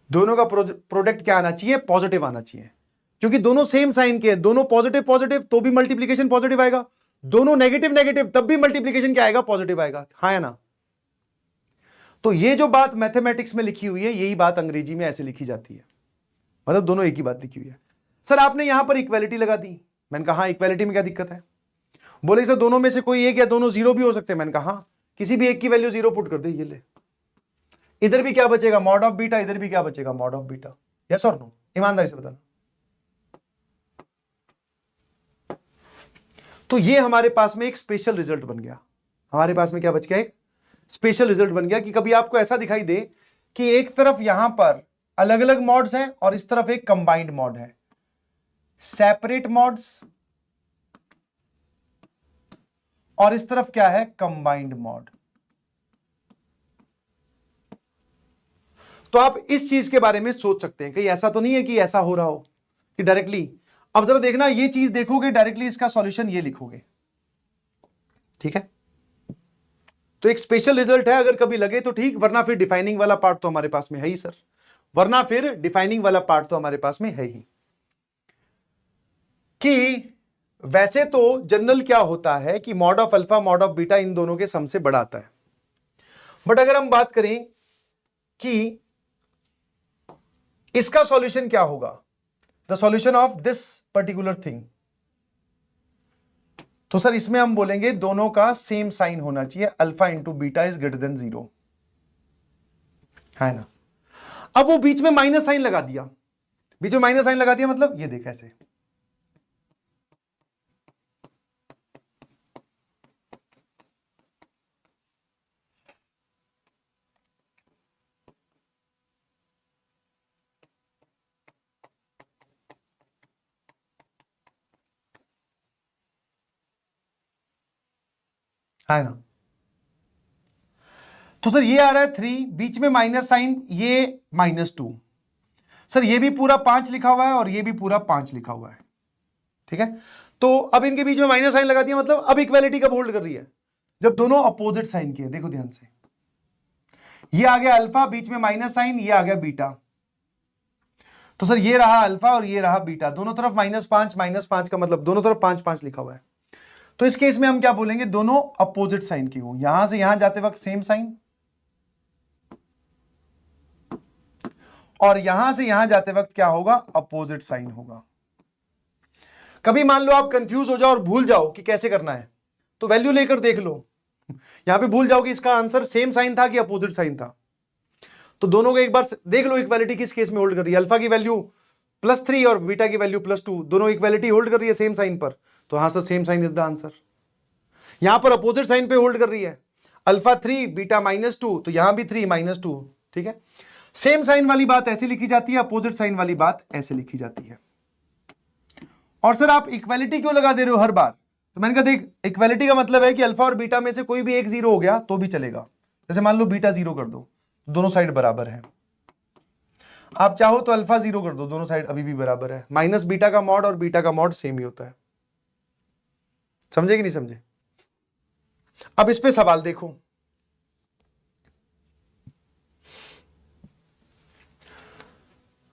दोनों का प्रोडक्ट क्या आना चाहिए? पॉजिटिव आना चाहिए, क्योंकि दोनों सेम साइन के हैं, दोनों पॉजिटिव पॉजिटिव तो भी मल्टीप्लिकेशन पॉजिटिव आएगा, दोनों नेगेटिव नेगेटिव तब भी मल्टीप्लिकेशन क्या आएगा? पॉजिटिव आएगा, हाँ या ना? तो ये जो बात मैथमेटिक्स में लिखी हुई है, यही बात अंग्रेजी में ऐसे लिखी जाती है, मतलब दोनों एक ही बात लिखी हुई है। सर आपने यहां पर इक्वालिटी लगा दी, मैंने कहा इक्वालिटी में क्या दिक्कत है? बोले सर दोनों में से कोई एक या दोनों जीरो भी हो सकते हैं, मैंने कहा हाँ, किसी भी एक की वैल्यू जीरो पुट कर दे, ये ले, इधर भी क्या बचेगा? मॉड ऑफ बीटा, इधर भी क्या बचेगा? Mod of beta. यस और नो? ईमानदारी से बताना। तो ये हमारे पास में एक स्पेशल रिजल्ट बन गया, हमारे पास में क्या बच गया? एक स्पेशल रिजल्ट बन गया कि कभी आपको ऐसा दिखाई दे कि एक तरफ यहां पर अलग अलग मॉड्स हैं और इस तरफ एक कंबाइंड मॉड है, सेपरेट मॉड्स, और इस तरफ क्या है? Combined mod. तो आप इस चीज के बारे में सोच सकते हैं, कहीं ऐसा तो नहीं है कि ऐसा हो रहा हो कि डायरेक्टली, अब जरा देखना, ये चीज देखोगे डायरेक्टली, इसका सॉल्यूशन ये लिखोगे, ठीक है? तो एक स्पेशल रिजल्ट है, अगर कभी लगे तो ठीक, वरना फिर डिफाइनिंग वाला पार्ट तो हमारे पास में है ही सर, वरना फिर डिफाइनिंग वाला पार्ट तो हमारे पास में है ही। कि वैसे तो जनरल क्या होता है कि mod of alpha mod of beta इन दोनों के सम से बड़ा आता है, बट अगर हम बात करें कि इसका सॉल्यूशन क्या होगा, the solution of this particular thing. तो सर इसमें हम बोलेंगे दोनों का सेम साइन होना चाहिए, alpha into beta is greater than 0, है ना। अब वो बीच में माइनस साइन लगा दिया, बीच में माइनस साइन लगा दिया मतलब ये देख ऐसे, है ना। तो सर ये आ रहा है 3, बीच में माइनस साइन, ये -2, सर ये भी पूरा 5 लिखा हुआ है और ये भी पूरा 5 लिखा हुआ है, ठीक है। तो अब इनके बीच में माइनस साइन लगा दिया मतलब अब इक्वालिटी कब होल्ड कर रही है, जब दोनों अपोजिट साइन के, देखो ध्यान से, ये आ गया अल्फा, बीच में माइनस साइन, ये आ गया बीटा। तो सर ये रहा अल्फा और ये रहा बीटा, दोनों तरफ -5 का मतलब दोनों तरफ 5 लिखा हुआ है। तो इस केस में हम क्या बोलेंगे, दोनों अपोजिट साइन की हो, यहां से यहां जाते वक्त सेम साइन और यहां से यहां जाते वक्त क्या होगा, अपोजिट साइन होगा। कभी मान लो आप कंफ्यूज हो जाओ और भूल जाओ कि कैसे करना है, तो वैल्यू लेकर देख लो, यहां पे भूल जाओ कि इसका आंसर सेम साइन था कि अपोजिट साइन था, तो दोनों को एक बार देख लो इक्वालिटी किस केस में होल्ड कर रही है। अल्फा की वैल्यू +3 और बीटा की वैल्यू +2, दोनों इक्वालिटी होल्ड कर रही है सेम साइन पर, तो हां sir same sign is the answer. यहां पर अपोजिट साइन पे होल्ड कर रही है, अल्फा 3 बीटा -2, तो यहां भी 3 -2, ठीक है। सेम साइन वाली बात ऐसे लिखी जाती है, अपोजिट साइन वाली बात ऐसे लिखी जाती है। और सर आप इक्वालिटी क्यों लगा दे रहे हो हर बार, तो मैंने कहा देख इक्वालिटी का मतलब है कि अल्फा और बीटा में से कोई भी एक 0 हो गया तो भी चलेगा। जैसे मान लो बीटा 0 कर दो, दोनों साइड बराबर है, आप चाहो तो अल्फा 0 कर दो, दोनों साइड अभी भी बराबर है, माइनस बीटा का मॉड और बीटा का मॉड सेम ही होता है। समझे कि नहीं समझे। अब इस पे सवाल देखो,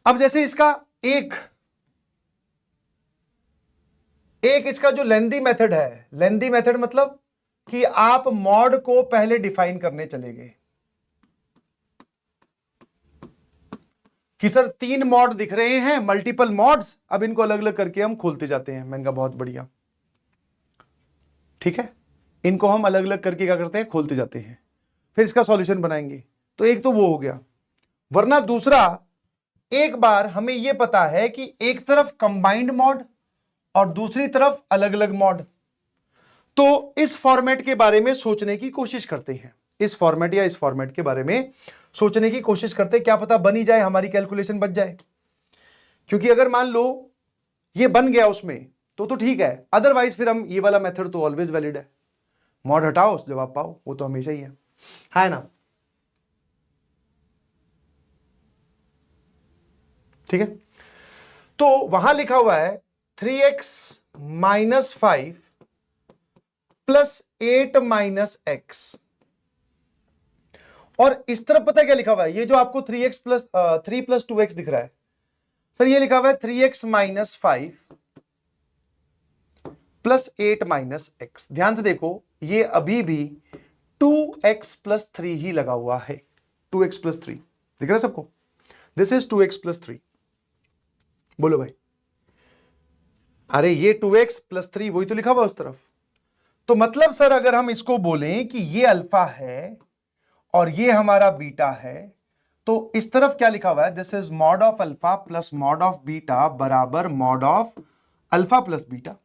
अब जैसे इसका एक इसका जो लेंदी मेथड है, लेंदी मेथड मतलब कि आप मॉड को पहले डिफाइन करने चले गए कि सर 3 मॉड दिख रहे हैं, मल्टीपल मॉड्स, अब इनको अलग अलग करके हम खोलते जाते हैं। मैंने कहा बहुत बढ़िया, ठीक है, इनको हम अलग अलग करके क्या करते हैं, खोलते जाते हैं, फिर इसका सॉल्यूशन बनाएंगे। तो एक तो वो हो गया, वरना दूसरा, एक बार हमें यह पता है कि एक तरफ कंबाइंड मॉड और दूसरी तरफ अलग अलग मॉड, तो इस फॉर्मेट के बारे में सोचने की कोशिश करते हैं, इस फॉर्मेट या इस फॉर्मेट के बारे में सोचने की कोशिश करते हैं, क्या पता बन ही जाए, हमारी कैलकुलेशन बच जाए। क्योंकि अगर मान लो ये बन गया उसमें तो ठीक है, अदरवाइज फिर हम ये वाला मेथड तो ऑलवेज वैलिड है, मॉड हटाओ जवाब पाओ, वो तो हमेशा ही है ना, ठीक है। तो वहां लिखा हुआ है 3x - 5 + 8 - x, और इस तरफ पता है क्या लिखा हुआ है, ये जो आपको 3 + 2x दिख रहा है, सर ये लिखा हुआ है 3x - 5 + 8 - x। ध्यान से देखो, ये अभी भी 2x + 3 ही लगा हुआ है, 2x + 3 दिख रहा है सबको, दिस इज 2x + 3। बोलो भाई, अरे ये 2x + 3 वही तो लिखा हुआ उस तरफ। तो मतलब सर अगर हम इसको बोलें कि ये अल्फा है और ये हमारा बीटा है, तो इस तरफ क्या लिखा हुआ है, this is mod of alpha plus mod of beta बराबर mod of alpha plus beta,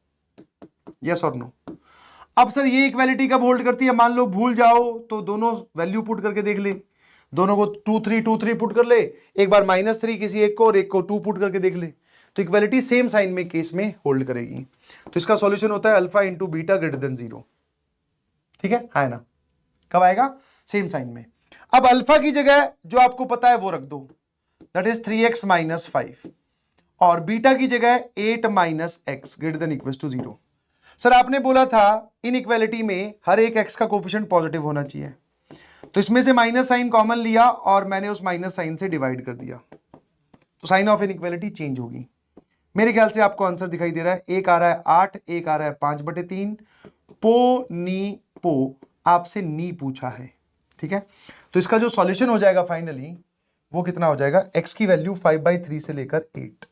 yes और नो। अब सर ये इक्वालिटी कब होल्ड करती है, मान लो भूल जाओ तो दोनों वैल्यू पुट करके देख ले, दोनों को 2 3 पुट कर ले, एक बार -3 किसी एक को और एक को 2 पुट करके देख ले, तो इक्वालिटी सेम साइन में केस में होल्ड करेगी। तो इसका सॉल्यूशन होता है alpha into beta greater than 0, ठीक है ना। कब आएगा, सेम साइन में। अब अल्फा की जगह जो आपको पता है वो रख दो, दैट इज 3x - 5, और बीटा की जगह 8 - x greater than equal to 0। Sir आपने बोला था इन इक्वालिटी में हर एक x का कोफिशिएंट पॉजिटिव होना चाहिए, तो इसमें से माइनस साइन कॉमन लिया और मैंने उस माइनस साइन से डिवाइड कर दिया, तो साइन ऑफ इनइक्वालिटी चेंज होगी। मेरे ख्याल से आपको आंसर दिखाई दे रहा है, एक आ रहा है 8, एक आ रहा है 5/3। पो नी पो, आपसे नी पूछा है, ठीक है। तो इसका जो सॉल्यूशन हो जाएगा फाइनली वो कितना हो जाएगा, x की वैल्यू 5/3 से लेकर 8।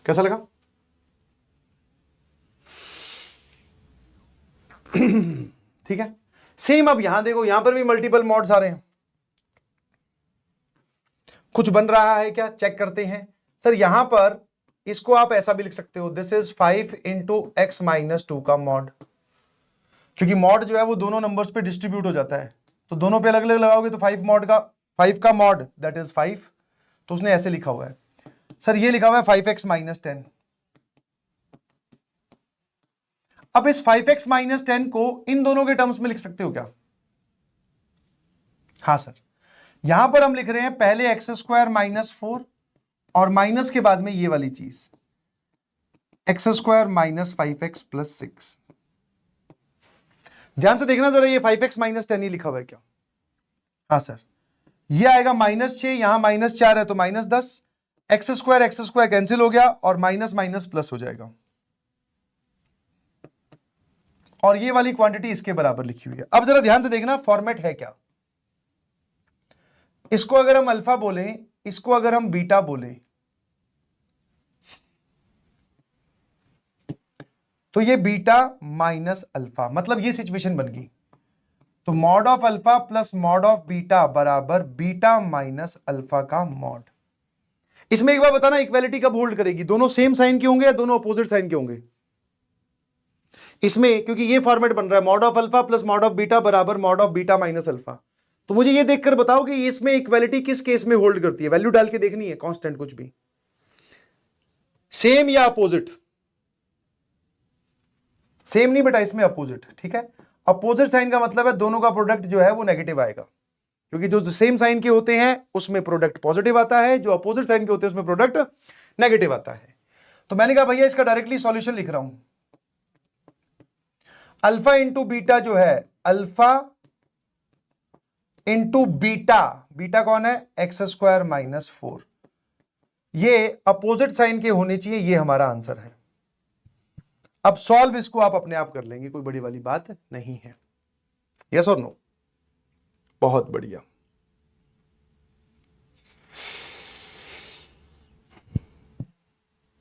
कैसा लगा? ठीक है। सेम अब यहां देखो, यहां पर भी मल्टीपल मॉड्स आ रहे हैं। कुछ बन रहा है क्या, चेक करते हैं। सर यहां पर इसको आप ऐसा भी लिख सकते हो, this is 5 into x minus 2 का मॉड, क्योंकि मॉड जो है वो दोनों नंबर्स पे डिस्ट्रीब्यूट हो जाता है, तो दोनों पे अलग अलग लगाओगे तो 5 का मॉड दैट इज 5, तो उसने ऐसे लिखा हुआ है। सर ये लिखा हुआ है 5x माइनस 10। अब इस 5x माइनस 10 को इन दोनों के टर्म्स में लिख सकते हो क्या? हाँ सर, यहां पर हम लिख रहे हैं पहले x² माइनस 4 और माइनस के बाद में ये वाली चीज x² माइनस 5x प्लस 6। ध्यान से देखना जरा, ये 5x माइनस 10 ही लिखा हुआ है क्या? हाँ सर, ये आएगा -6, यहां -4 है तो -10, x² कैंसिल हो गया और माइनस माइनस प्लस हो जाएगा, और ये वाली क्वांटिटी इसके बराबर लिखी हुई है। अब जरा ध्यान से देखना फॉर्मेट है क्या। इसको अगर हम अल्फा बोले, इसको अगर हम बीटा बोले, तो ये बीटा माइनस अल्फा, मतलब ये सिचुएशन बन गई। तो mod of alpha plus mod of beta बराबर बीटा माइनस अल्फा का मॉड। इसमें एक बार बताना, इक्वालिटी कब होल्ड करेगी? दोनों सेम साइन के होंगे या दोनों अपोजिट साइन के होंगे? इसमें क्योंकि ये फॉर्मेट बन रहा है mod of alpha plus mod of beta बराबर mod of beta minus alpha, तो मुझे ये देखकर बताओ कि इसमें इक्वालिटी किस केस में होल्ड करती है। वैल्यू डाल के देखनी है, कांस्टेंट कुछ भी, सेम या अपोजिट। सेम नहीं बेटा, इसमें अपोजिट। ठीक है, अपोजिट साइन का मतलब है दोनों का प्रोडक्ट जो है वो नेगेटिव आएगा, क्योंकि जो सेम साइन के होते हैं उसमें प्रोडक्ट पॉजिटिव आता है, जो अपोजिट साइन के होते हैं उसमें प्रोडक्ट नेगेटिव आता है। तो मैंने कहा भैया इसका डायरेक्टली सॉल्यूशन लिख रहा हूं, अल्फा इंटू बीटा जो है, अल्फा इंटू बीटा, बीटा कौन है, x² माइनस 4, ये अपोजिट साइन के होने चाहिए, ये हमारा आंसर है। अब सॉल्व इसको आप अपने आप कर लेंगे, कोई बड़ी वाली बात नहीं है। यस और नो? बहुत बढ़िया।